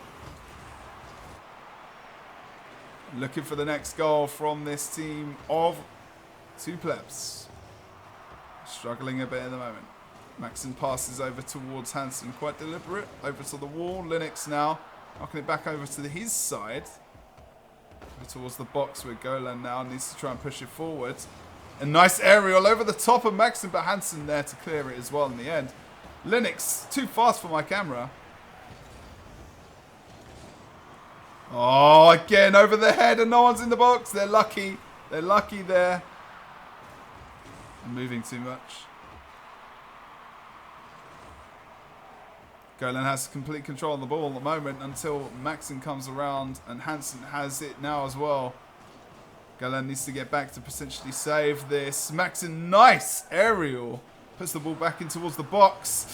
Looking for the next goal from this team of two plebs. Struggling a bit at the moment. Maxson passes over towards Hansen. Quite deliberate. Over to the wall. Linux now. Knocking it back over to his side. Over towards the box where Golan now needs to try and push it forward. A nice aerial over the top of Maxson, but Hansen there to clear it as well in the end. Linux, too fast for my camera. Oh, again, over the head and no one's in the box. They're lucky. They're lucky there. I'm moving too much. Golan has complete control on the ball at the moment until Maxson comes around and Hansen has it now as well. Golan needs to get back to potentially save this. Maxson, nice aerial. Puts the ball back in towards the box.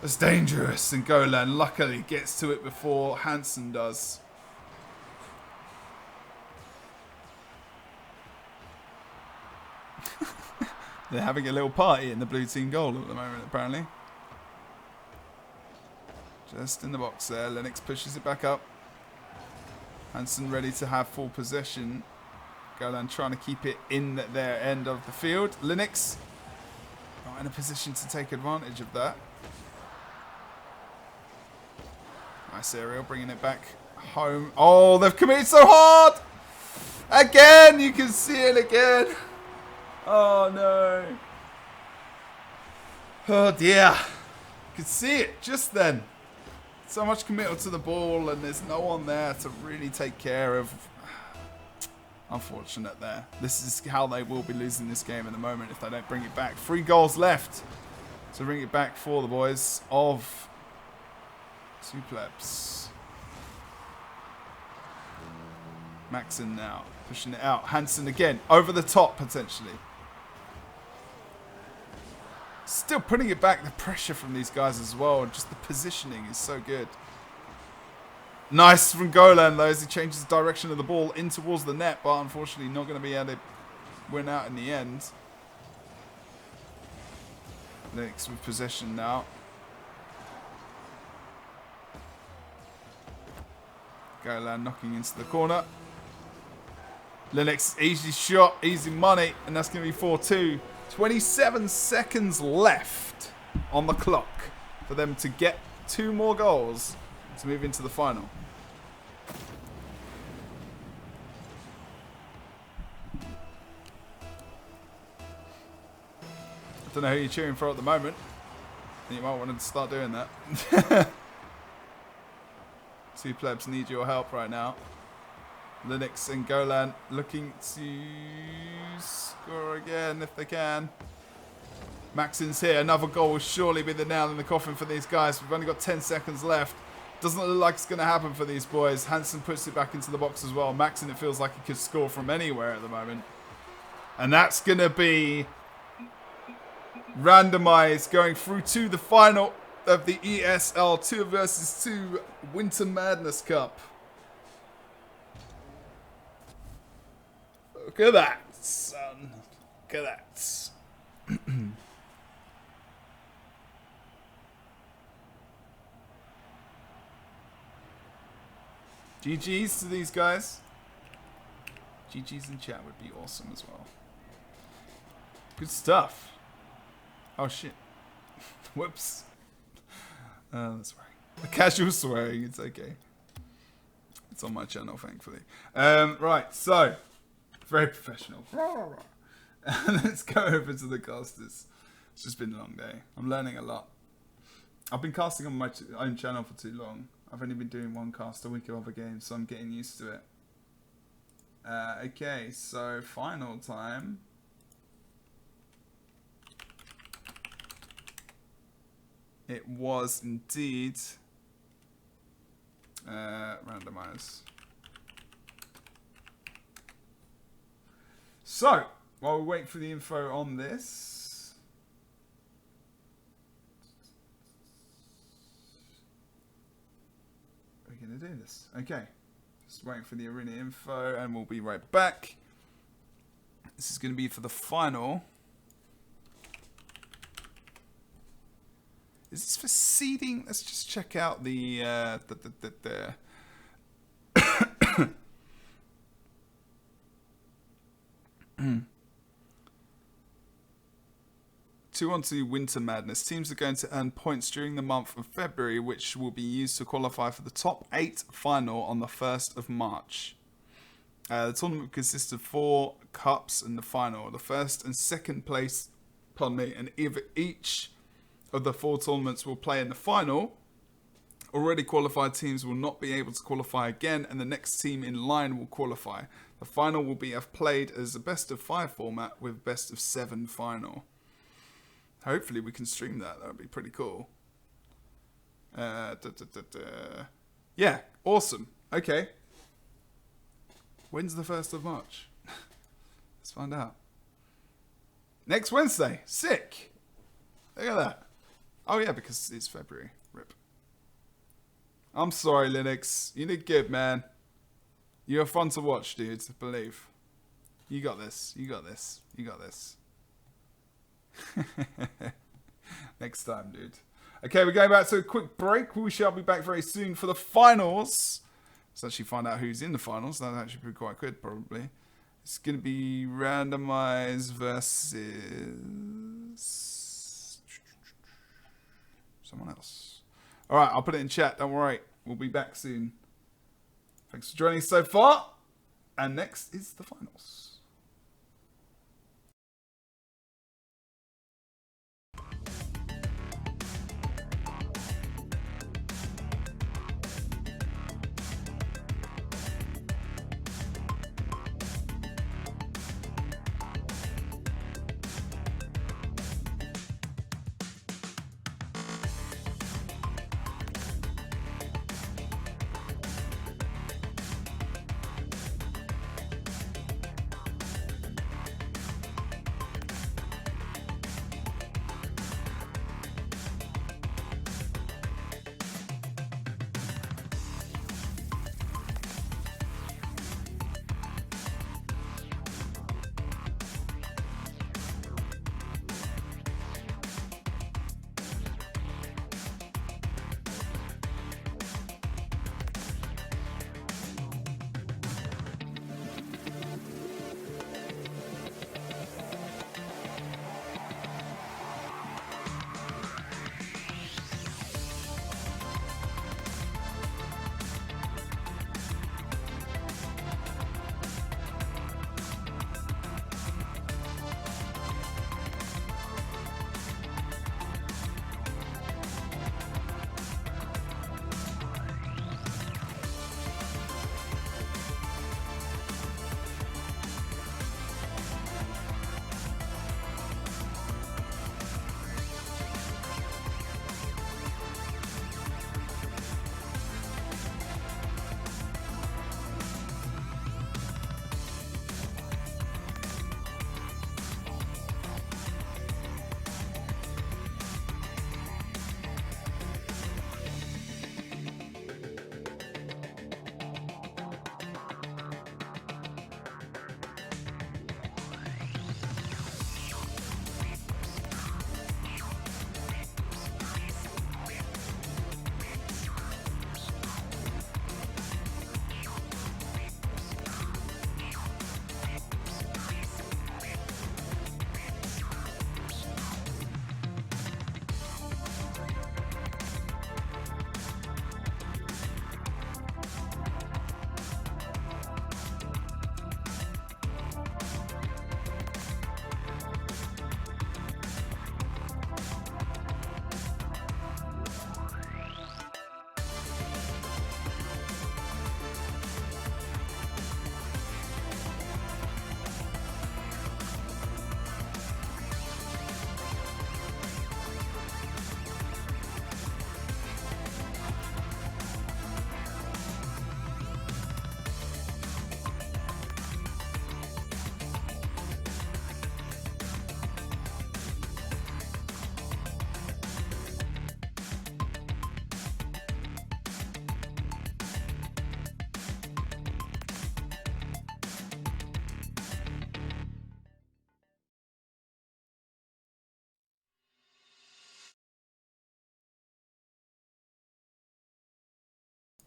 It's dangerous and Golan luckily gets to it before Hansen does. They're having a little party in the blue team goal at the moment, apparently. Just in the box there. Lennox pushes it back up. Hansen ready to have full possession. Golan trying to keep it in their end of the field. Linux not in a position to take advantage of that. Nice aerial, bringing it back home. Oh, they've committed so hard! Again! You can see it again. Oh, no. Oh, dear. You could see it just then. So much committal to the ball, and there's no one there to really take care of. Unfortunate there. This is how they will be losing this game in the moment if they don't bring it back. 3 goals left to bring it back for the boys of two plebs. Maxson now pushing it out. Hansen again over the top potentially. Still putting it back. The pressure from these guys as well. And just the positioning is so good. Nice from Golan though as he changes the direction of the ball in towards the net. But unfortunately not going to be able to win out in the end. Linux with possession now. Golan knocking into the corner. Linux, easy shot, easy money. And that's going to be 4-2. 27 seconds left on the clock for them to get 2 more goals to move into the final. I don't know who you're cheering for at the moment. You might want to start doing that. Two plebs need your help right now. Linux and Golan looking to score again if they can. Maxson's here. Another goal will surely be the nail in the coffin for these guys. We've only got 10 seconds left. Doesn't look like it's going to happen for these boys. Hansen puts it back into the box as well. Maxson, it feels like he could score from anywhere at the moment. And that's going to be randomized going through to the final of the ESL 2 versus 2 Winter Madness Cup. Look at that, son. Look at that. GG's to these guys. GG's in chat would be awesome as well. Good stuff. Oh shit. Whoops. That's swearing. The casual swearing, it's okay. It's on my channel, thankfully. Right, so very professional. Let's go over to the casters. It's just been a long day. I'm learning a lot. I've been casting on my own channel for too long. I've only been doing one cast a week of other games, so I'm getting used to it. Okay, so final time. It was indeed randomize. So, while we wait for the info on this, we're going to do this. Okay. Just waiting for the arena info and we'll be right back. This is going to be for the final. Is this for seeding? Let's just check out the 2-on-2 Winter Madness. Teams are going to earn points during the month of February, which will be used to qualify for the top 8 final on the 1st of March. The tournament consists of 4 cups and the final. The first and second place, and each of the 4 tournaments will play in the final. Already qualified teams will not be able to qualify again, and the next team in line will qualify. The final will be played as a best of 5 format with best of 7 final. Hopefully we can stream that. That would be pretty cool. Yeah, awesome. Okay. When's the 1st of March? Let's find out. Next Wednesday. Sick. Look at that. Oh yeah, because it's February. Rip. I'm sorry, Linux. You did good, man. You're fun to watch, dude. Believe. You got this. You got this. You got this. Next time, dude. Okay, we're going back to a quick break. We shall be back very soon for the finals. Let's actually find out who's in the finals. That'll actually be quite good, probably. It's going to be randomized versus someone else. All right, I'll put it in chat. Don't worry. We'll be back soon. Thanks for joining us so far. And next is the finals.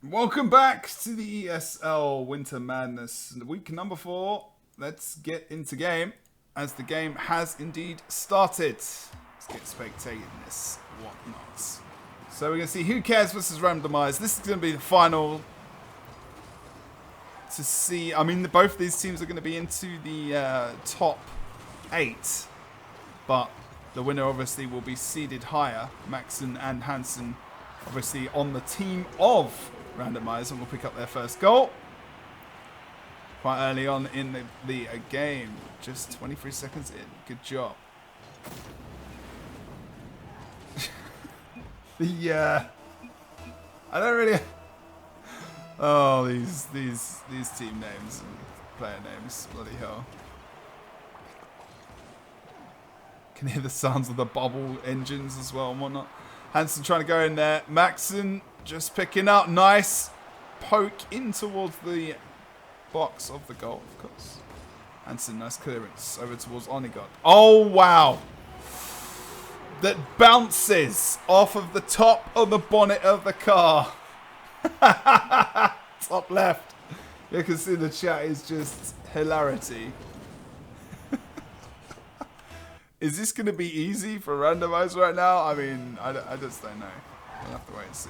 Welcome back to the ESL Winter Madness, week number 4. Let's get into game, as the game has indeed started. Let's get spectating this, whatnot. So we're going to see Who Cares versus Randomize. This is going to be the final to see. I mean, both of these teams are going to be into the top 8, but the winner obviously will be seeded higher. Maxson and Hansen obviously on the team of Randomize and will pick up their first goal quite early on in the game. Just 23 seconds in. Good job. I don't really. Oh, these team names and player names, bloody hell. Can hear the sounds of the bubble engines as well and whatnot. Hansen trying to go in there. Maxson just picking up. Nice poke in towards the box of the goal, of course. Hansen, nice clearance over towards Onigod. Oh, wow. That bounces off of the top of the bonnet of the car. Top left. You can see the chat is just hilarity. Is this going to be easy for Randomize right now? I mean, I just don't know. We'll have to wait and see.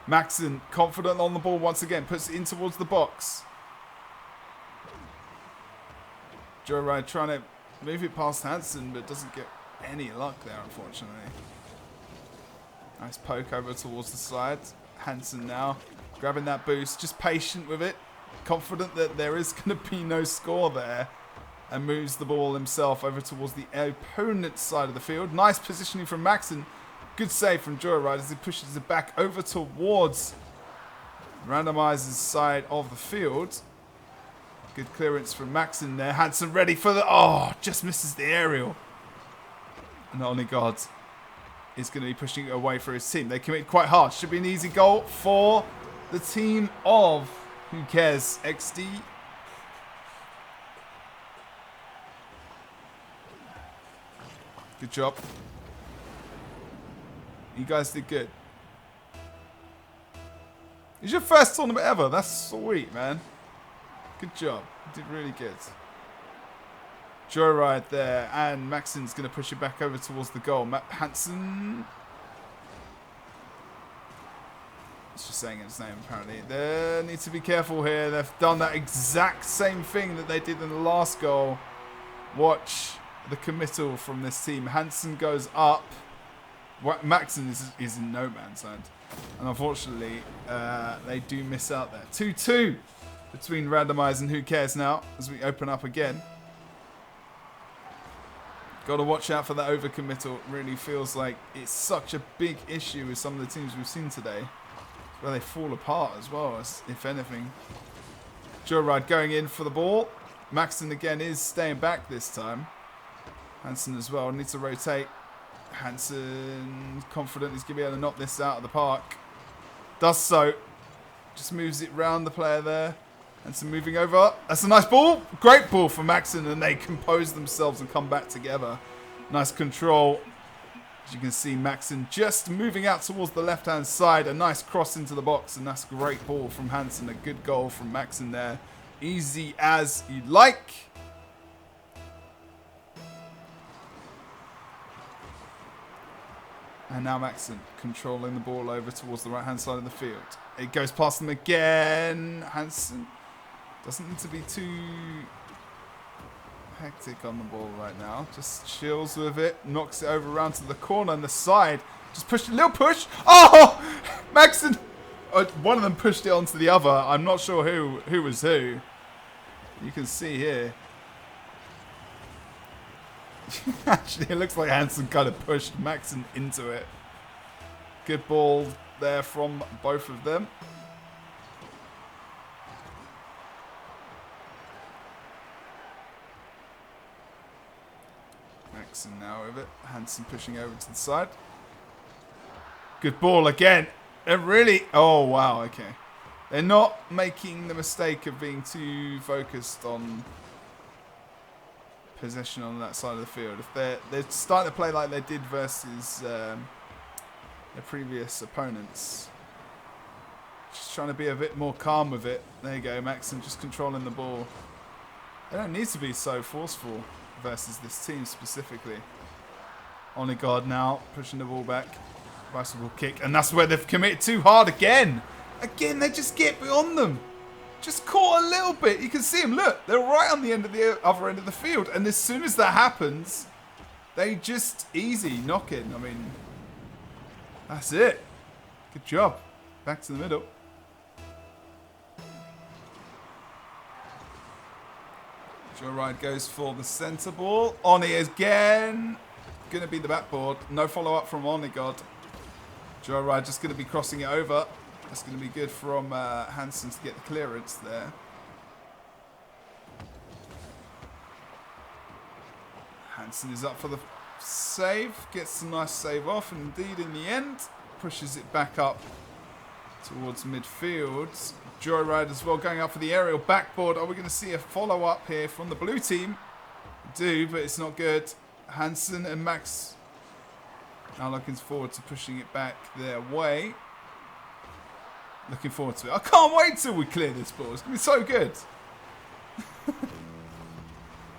Maxson, confident on the ball once again. Puts it in towards the box. Joyride trying to move it past Hansen, but doesn't get any luck there, unfortunately. Nice poke over towards the side. Hansen now grabbing that boost. Just patient with it. Confident that there is going to be no score there. And moves the ball himself over towards the opponent's side of the field. Nice positioning from Maxson. Good save from Joyride as he pushes it back over towards Randomize's side of the field. Good clearance from Maxson there. Hansen ready for the... Oh, just misses the aerial. And Onigod is going to be pushing it away for his team. They commit quite hard. Should be an easy goal for the team of Who Cares XD. Good job. You guys did good. It's your first tournament ever. That's sweet, man. Good job. You did really good. Joyride there. And Maxson's going to push it back over towards the goal. Hansen. It's just saying his name, apparently. They need to be careful here. They've done that exact same thing that they did in the last goal. Watch the committal from this team. Hansen goes up. Maxson is in no man's land. And unfortunately, they do miss out there. 2-2 between Randomize and Who Cares now as we open up again. Got to watch out for that overcommittal. It really feels like it's such a big issue with some of the teams we've seen today. Where they fall apart as well, if anything. Joyride going in for the ball. Maxson again is staying back this time. Hansen as well needs to rotate. Hansen confident he's going to be able to knock this out of the park. Does so. Just moves it round the player there. Hansen moving over. That's a nice ball. Great ball for Maxson, and they compose themselves and come back together. Nice control. As you can see, Maxson just moving out towards the left-hand side. A nice cross into the box, and that's a great ball from Hansen. A good goal from Maxson there. Easy as you like. And now Maxson controlling the ball over towards the right-hand side of the field. It goes past them again. Hansen doesn't need to be too hectic on the ball right now. Just chills with it. Knocks it over around to the corner on the side. Just push a little push. Oh! Maxson! One of them pushed it onto the other. I'm not sure who was who. You can see here. Actually, it looks like Hansen kind of pushed Maxson into it. Good ball there from both of them. Maxson now with it. Hansen pushing over to the side. Good ball again. They're really... Oh, wow, okay. They're not making the mistake of being too focused on possession on that side of the field. If they're starting to play like they did versus their previous opponents. Just trying to be a bit more calm with it. There you go, Maxim just controlling the ball. They don't need to be so forceful versus this team specifically. Onigard now pushing the ball back. Bicycle kick, and that's where they've committed too hard again. Again, they just get beyond them. Just caught a little bit. You can see them. Look, they're right on the end of the other end of the field, and as soon as that happens, they just easy knock in. I mean, that's it. Good job. Back to the middle. Joyride goes for the centre ball. Oni again. Going to be the backboard. No follow-up from Onigod. Joyride just going to be crossing it over. That's going to be good from Hansen to get the clearance there. Hansen is up for the save. Gets a nice save off. And indeed, in the end, pushes it back up towards midfield. Joyride as well going up for the aerial backboard. Are we going to see a follow-up here from the blue team? We do, but it's not good. Hansen and Max now looking forward to pushing it back their way. Looking forward to it. I can't wait till we clear this ball. It's going to be so good.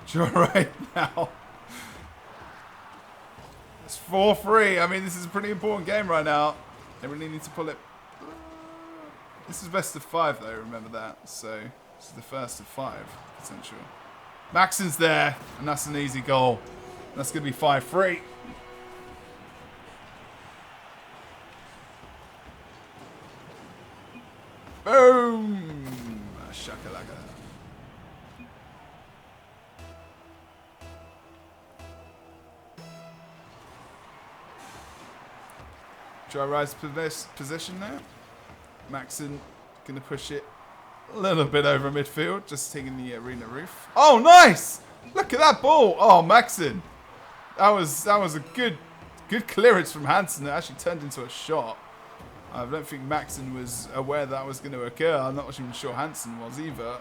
Joyride now. It's 4-3. I mean, this is a pretty important game right now. They really need to pull it. This is best of 5 though, remember that. So, this is the first of 5 potential. Maxon's there, and that's an easy goal. That's going to be 5-3. Boom! Shakalaka. Joyride's position there. Maxon going to push it a little bit over midfield, just taking the arena roof. Oh, nice! Look at that ball! Oh, Maxon. That was a good clearance from Hansen. It actually turned into a shot. I don't think Maxon was aware that was going to occur. I'm not even sure Hansen was either.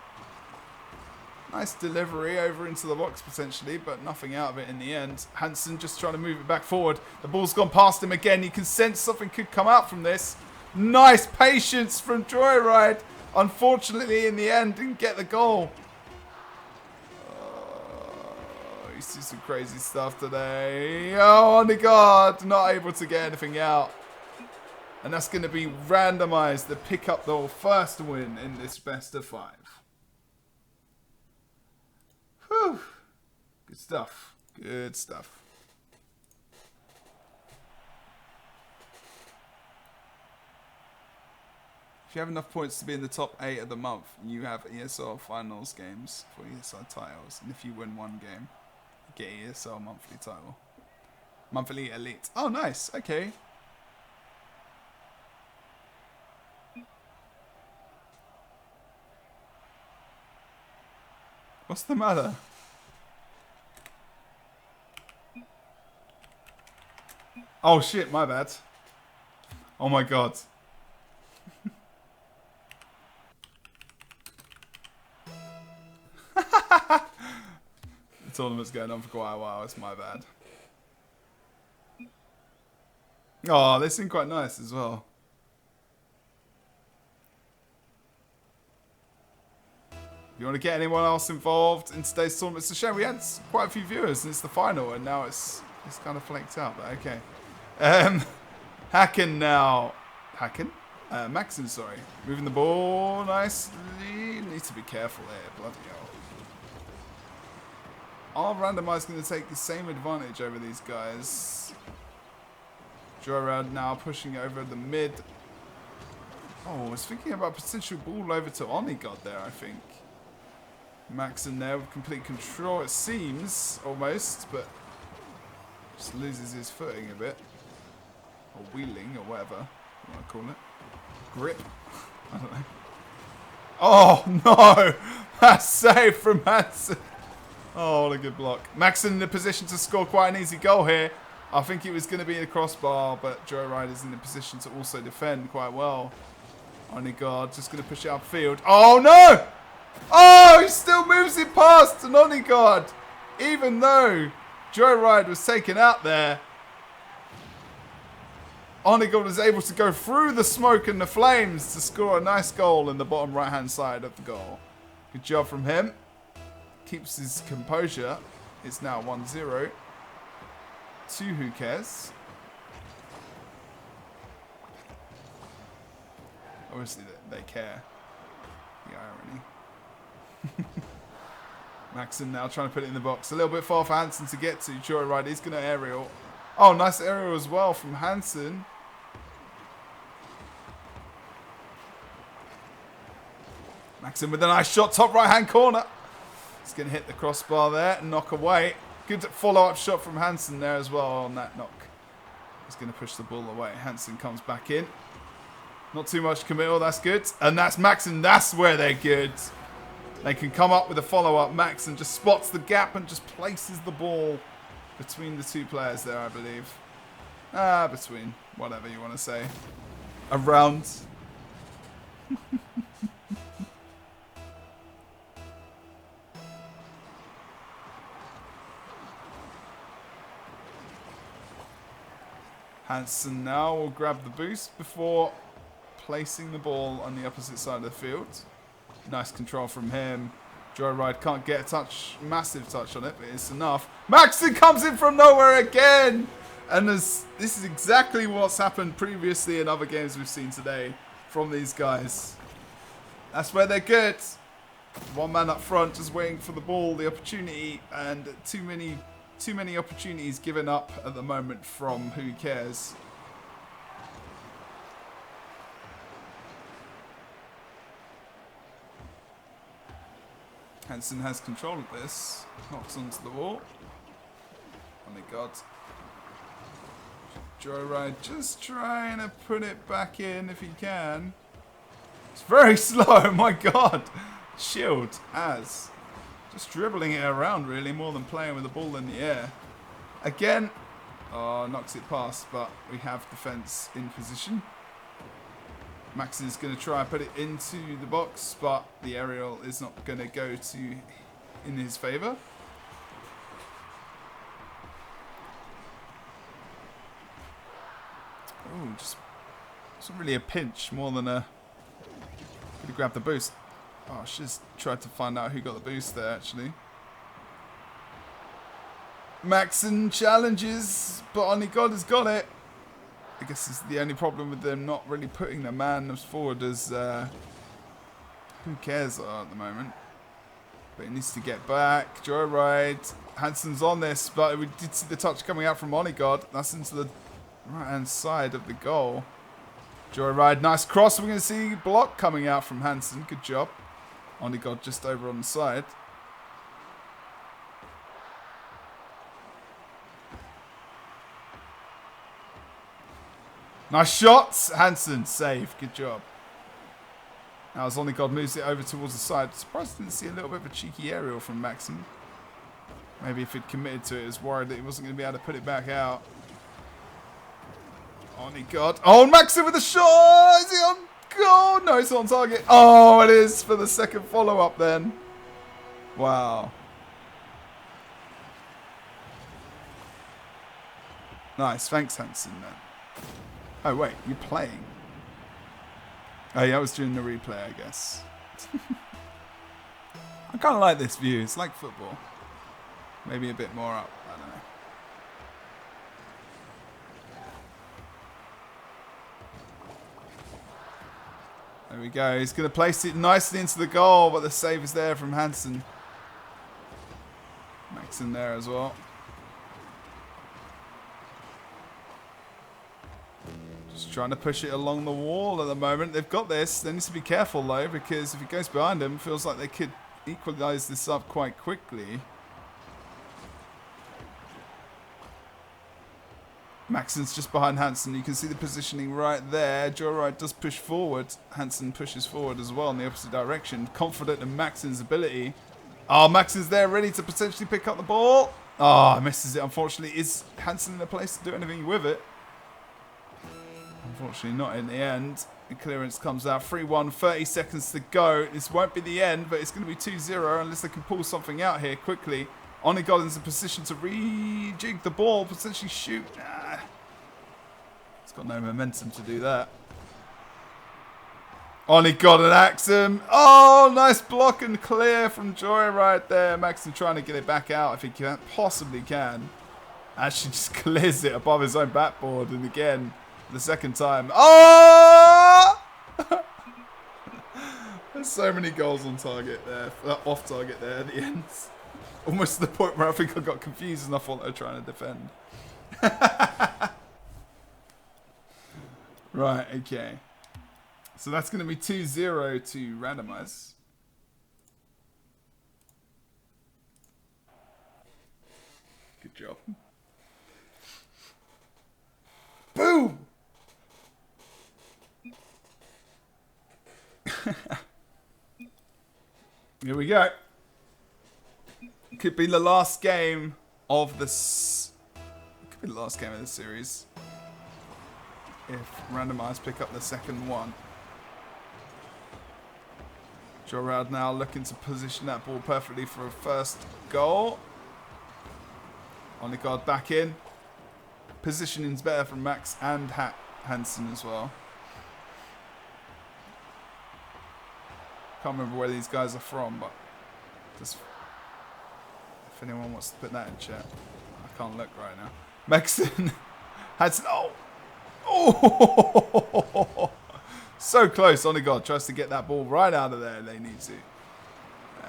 Nice delivery over into the box potentially, but nothing out of it in the end. Hansen just trying to move it back forward. The ball's gone past him again. You can sense something could come out from this. Nice patience from Joyride. Unfortunately, in the end, didn't get the goal. You see some crazy stuff today. Oh, on the guard. Not able to get anything out. And that's going to be randomized to pick up the first win in this best of 5. Whew. Good stuff. Good stuff. If you have enough points to be in the top 8 of the month, you have ESL finals games for ESL titles. And if you win one game, you get ESL monthly title. Monthly elite. Oh, nice. Okay. What's the matter? Oh shit, my bad. Oh my god. The tournament's going on for quite a while, it's my bad. Oh, they seem quite nice as well. If you want to get anyone else involved in today's tournament, it's a shame we had quite a few viewers and it's the final and now it's kind of flaked out, but okay. Hacken now. Hacken? Maxon, sorry. Moving the ball nicely. Need to be careful there, bloody hell. Are randomized going to take the same advantage over these guys? Joyride now pushing over the mid. Oh, I was thinking about potential ball over to Onigod there, I think. Maxon there with complete control, it seems, almost, but just loses his footing a bit. Or wheeling, or whatever you want to call it. Grip. I don't know. Oh, no! That's safe from Hansen. Oh, what a good block. Maxon in the position to score quite an easy goal here. I think it was going to be a crossbar, but Joyride is in the position to also defend quite well. Onigard just going to push it upfield. Oh, no! Oh, he still moves it past an Onigard. Even though Joyride was taken out there. Onigod is able to go through the smoke and the flames to score a nice goal in the bottom right-hand side of the goal. Good job from him. Keeps his composure. It's now 1-0 to Who Cares. Obviously, they care. The irony. Maxon now trying to put it in the box. A little bit far for Hansen to get to. Joyride, he's going to aerial. Oh, nice aerial as well from Hansen. Maxon with a nice shot, top right-hand corner. He's going to hit the crossbar there and knock away. Good follow-up shot from Hansen there as well on that knock. He's going to push the ball away. Hansen comes back in. Not too much committal, that's good. And that's Maxon, that's where they're good. They can come up with a follow-up. Maxon just spots the gap and just places the ball between the two players there, I believe. Between, whatever you want to say. Around. Hansen now will grab the boost before placing the ball on the opposite side of the field. Nice control from him. Joyride can't get a touch, massive touch on it, but it's enough. Maxon comes in from nowhere again! And this is exactly what's happened previously in other games we've seen today from these guys. That's where they're good. One man up front just waiting for the ball, the opportunity, and too many opportunities given up at the moment from Who Cares. Hansen has control of this. Knocks onto the wall. Oh my god. Joyride just trying to put it back in if he can. It's very slow, my god. Shield as. Just dribbling it around really more than playing with the ball in the air. Again. Oh, knocks it past, but we have defense in position. Maxon is going to try and put it into the box, but the aerial is not going to go in his favour. Oh, just wasn't really a pinch, more than a. Could have grabbed the boost. Oh, I should have tried to find out who got the boost there, actually. Maxon challenges, but Onigod has got it. I guess it's the only problem with them not really putting their man as forward as Who Cares are at the moment. But he needs to get back. Joyride. Hansen's on this, but we did see the touch coming out from Onigod. That's into the right-hand side of the goal. Joyride, nice cross. We're going to see block coming out from Hansen. Good job. Onigod just over on the side. Nice shots. Hansen, save. Good job. Now as Onigod moves it over towards the side. Surprised I didn't see a little bit of a cheeky aerial from Maxon. Maybe if he'd committed to it, he was worried that he wasn't going to be able to put it back out. Onigod. Oh, Maxon with a shot. Is he on goal? No, it's on target. Oh, it is for the second follow-up then. Wow. Nice. Thanks, Hansen, then. Oh, wait. You're playing. Oh, yeah, I was doing the replay, I guess. I kind of like this view. It's like football. Maybe a bit more up. I don't know. There we go. He's going to place it nicely into the goal, but the save is there from Hansen. Maxon there as well. Just trying to push it along the wall at the moment. They've got this. They need to be careful, though, because if it goes behind them, it feels like they could equalise this up quite quickly. Maxon's just behind Hansen. You can see the positioning right there. Joyride does push forward. Hansen pushes forward as well in the opposite direction. Confident in Maxon's ability. Oh, Maxon's there ready to potentially pick up the ball. Oh, misses it. Unfortunately, is Hansen in a place to do anything with it? Unfortunately, not in the end. The clearance comes out. 3-1, 30 seconds to go. This won't be the end, but it's going to be 2-0 unless they can pull something out here quickly. Onigod is in position to rejig the ball, potentially shoot. It's got no momentum to do that. Only got an Axum. Oh, nice block and clear from Joy right there. Maxim trying to get it back out if he can, possibly can. Actually just clears it above his own backboard. And again, the second time. Oh! There's so many goals on target there. Off target there at the end. Almost to the point where I think I got confused and I thought they were trying to defend. Right, okay. So that's going to be 2-0 to randomize. Good job. Boom! Here we go. Could be the last game of this. Could be the last game of this series. If randomize pick up the second one. Jorad now looking to position that ball perfectly for a first goal. On the guard back in. Positioning's better from Max and Hansen as well. Can't remember where these guys are from, but just if anyone wants to put that in chat. I can't look right now. Maxon Hansen. Oh! Oh! So close. On the God tries to get that ball right out of there. They need to.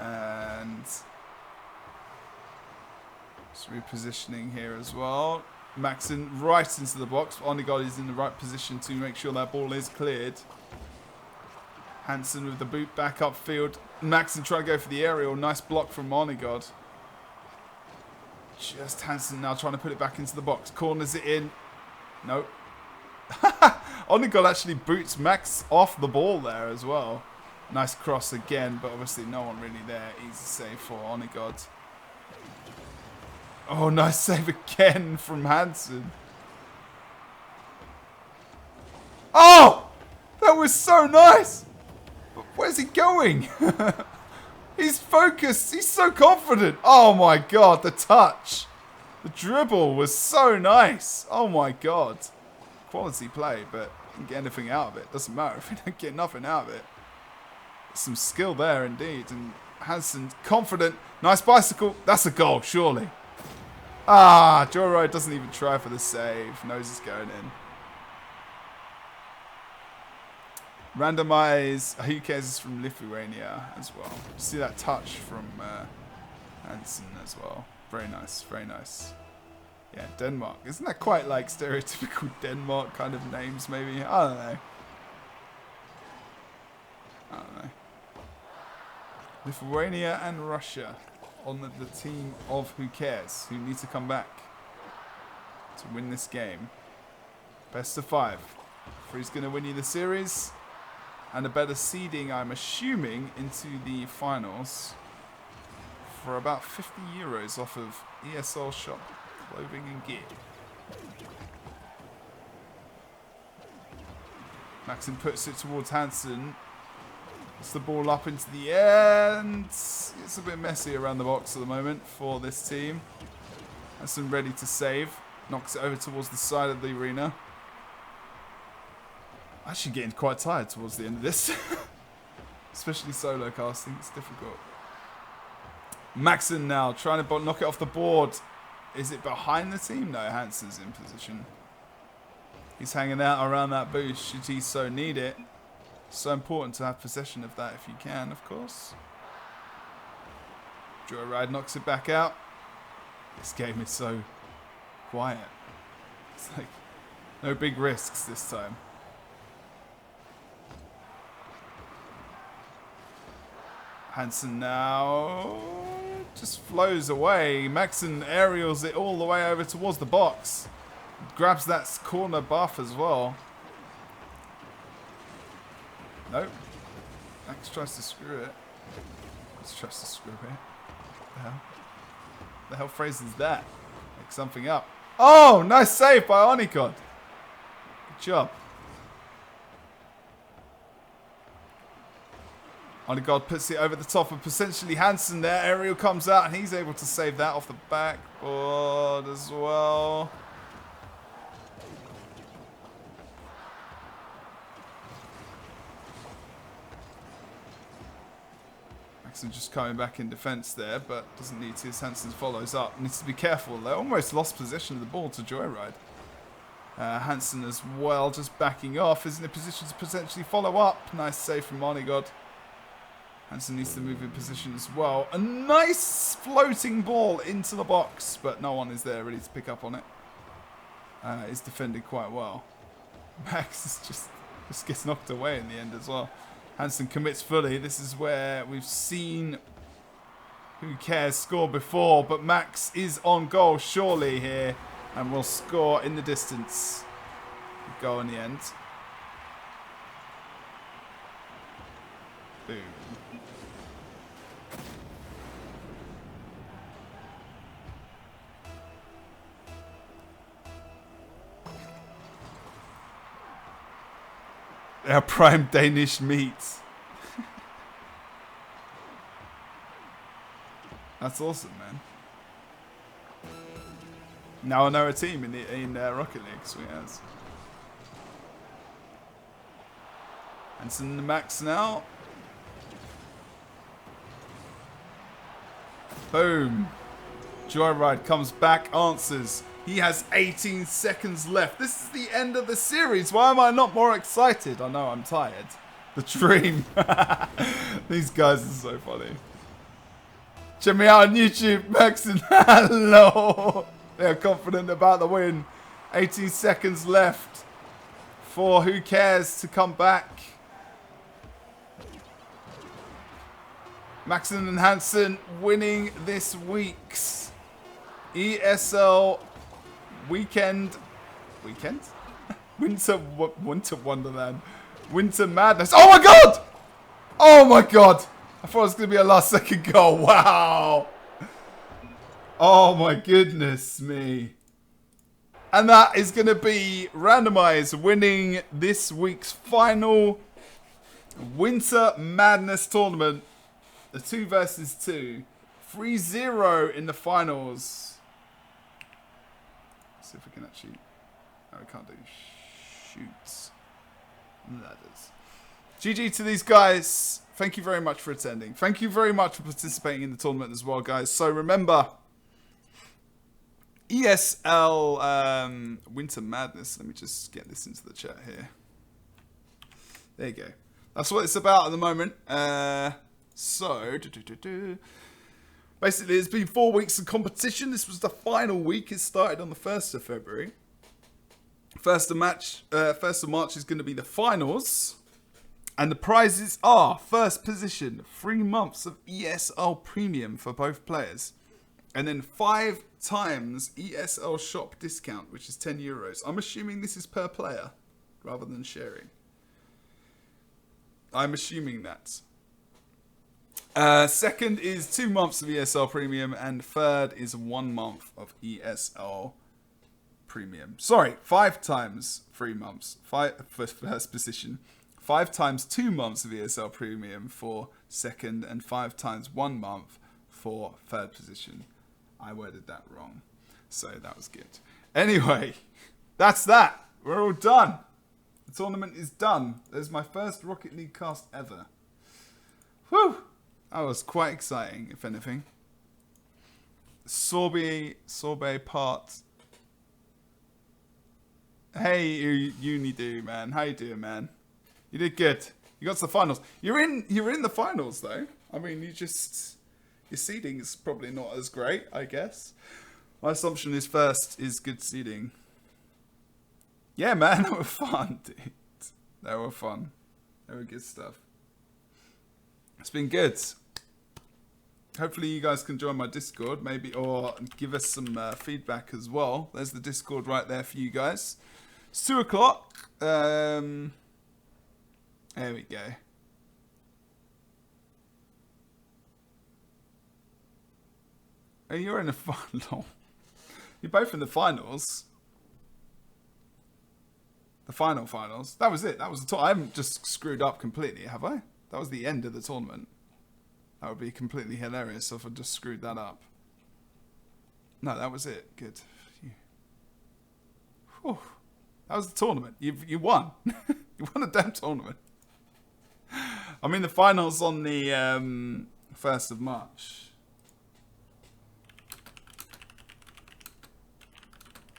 And just repositioning here as well. Maxon right into the box. Onigod is in the right position to make sure that ball is cleared. Hansen with the boot back upfield. Maxon trying to go for the aerial. Nice block from Onigod. Just Hansen now trying to put it back into the box. Corners it in. Nope. Onigod actually boots Max off the ball there as well. Nice cross again, but obviously no one really there. Easy save for Onigod. Oh, nice save again from Hansen. Oh! That was so nice! But where's he going? He's focused. He's so confident. Oh my God, the touch. The dribble was so nice. Oh my God. Quality play, but didn't get anything out of it. Doesn't matter if you don't get nothing out of it. Some skill there indeed. And Hansen confident. Nice bicycle. That's a goal, surely. Ah, Joyride doesn't even try for the save. Knows it's going in. Randomize. Who cares is from Lithuania as well. See that touch from Hansen as well. Very nice, very nice. Yeah, Denmark. Isn't that quite like stereotypical Denmark kind of names maybe? I don't know. I don't know. Lithuania and Russia on the team of Who Cares, who need to come back to win this game. Best of 5. Who's going to win you the series? And a better seeding, I'm assuming, into the finals for about €50 off of ESL shop clothing and gear. Maxim puts it towards Hansen. Puts the ball up into the air, and it's a bit messy around the box at the moment for this team. Hansen ready to save. Knocks it over towards the side of the arena. Actually getting quite tired towards the end of this. Especially solo casting, it's difficult. Maxon now trying to knock it off the board. Is it behind the team? No, Hansen's in position. He's hanging out around that boost should he so need it. So important to have possession of that if you can, of course. Joyride knocks it back out. This game is so quiet. It's like no big risks this time. Hansen now just flows away. Maxon aerials it all the way over towards the box. Grabs that corner buff as well. Nope. Max tries to screw it. Max tries to screw it. The hell phrase is that? Make something up. Oh, nice save by Onikod. Good job. Onikod puts it over the top of potentially Hansen there. Aerial comes out and he's able to save that off the backboard as well. Maxson just coming back in defence there, but doesn't need to. Hansen follows up. Needs to be careful. They almost lost possession of the ball to Joyride. Hansen as well, just backing off, is in a position to potentially follow up. Nice save from Monigod. Hansen needs to move in position as well. A nice floating ball into the box, but no one is there ready to pick up on it. It's defended quite well. Max is just gets knocked away in the end as well. Hansen commits fully. This is where we've seen Who Cares score before, but Max is on goal surely here and will score in the distance. Goal in the end. Boom. Our prime Danish meat. That's awesome, man. Now I know a team in Rocket League, sweet as. Hansen the Max now. Boom. Joyride comes back, answers. He has 18 seconds left. This is the end of the series. Why am I not more excited? I know I'm tired. The dream. These guys are so funny. Check me out on YouTube, Max and hello. They're confident about the win. 18 seconds left for Who Cares to come back. Maxson and Hansen winning this week's ESL Weekend? Winter Wonderland. Winter Madness. Oh my god! Oh my god! I thought it was going to be a last second goal. Wow! Oh my goodness me. And that is going to be randomized winning this week's final Winter Madness tournament. The 2 versus 2. 3-0 in the finals. See if we can actually... No, we can't do shoots. Ladders. GG to these guys. Thank you very much for attending. Thank you very much for participating in the tournament as well, guys. So remember, ESL Winter Madness. Let me just get this into the chat here. There you go. That's what it's about at the moment. Basically, it's been 4 weeks of competition. This was the final week. It started on the 1st of February. 1st of March is going to be the finals. And the prizes are, first position, 3 months of ESL Premium for both players. And then 5 times ESL shop discount, which is €10. I'm assuming this is per player, rather than sharing. I'm assuming that. Second is 2 months of ESL Premium, and third is 1 month of ESL Premium. Sorry, 5 times 3 months. 5 for first position. 5 times 2 months of ESL Premium for second, and 5 times 1 month for third position. I worded that wrong, so that was good. Anyway, that's that. We're all done. The tournament is done. There's my first Rocket League cast ever. Whew! That was quite exciting, if anything. Sorbet part. Hey, Unido, man. How you doing, man? You did good. You got to the finals. You're in the finals, though. I mean, your seeding is probably not as great, I guess. My assumption is first is good seeding. Yeah, man, they were fun, dude. They were fun. They were good stuff. It's been good. Hopefully you guys can join my Discord, maybe, or give us some feedback as well. There's the Discord right there for you guys. It's 2 o'clock. There we go. Oh, you're in the final. You're both in the finals. The finals. That was it. That was the I haven't just screwed up completely, have I? That was the end of the tournament. That would be completely hilarious if I just screwed that up. No, that was it. Good. Whew. That was the tournament. You won. You won a damn tournament. I'm in the finals on the 1st of March.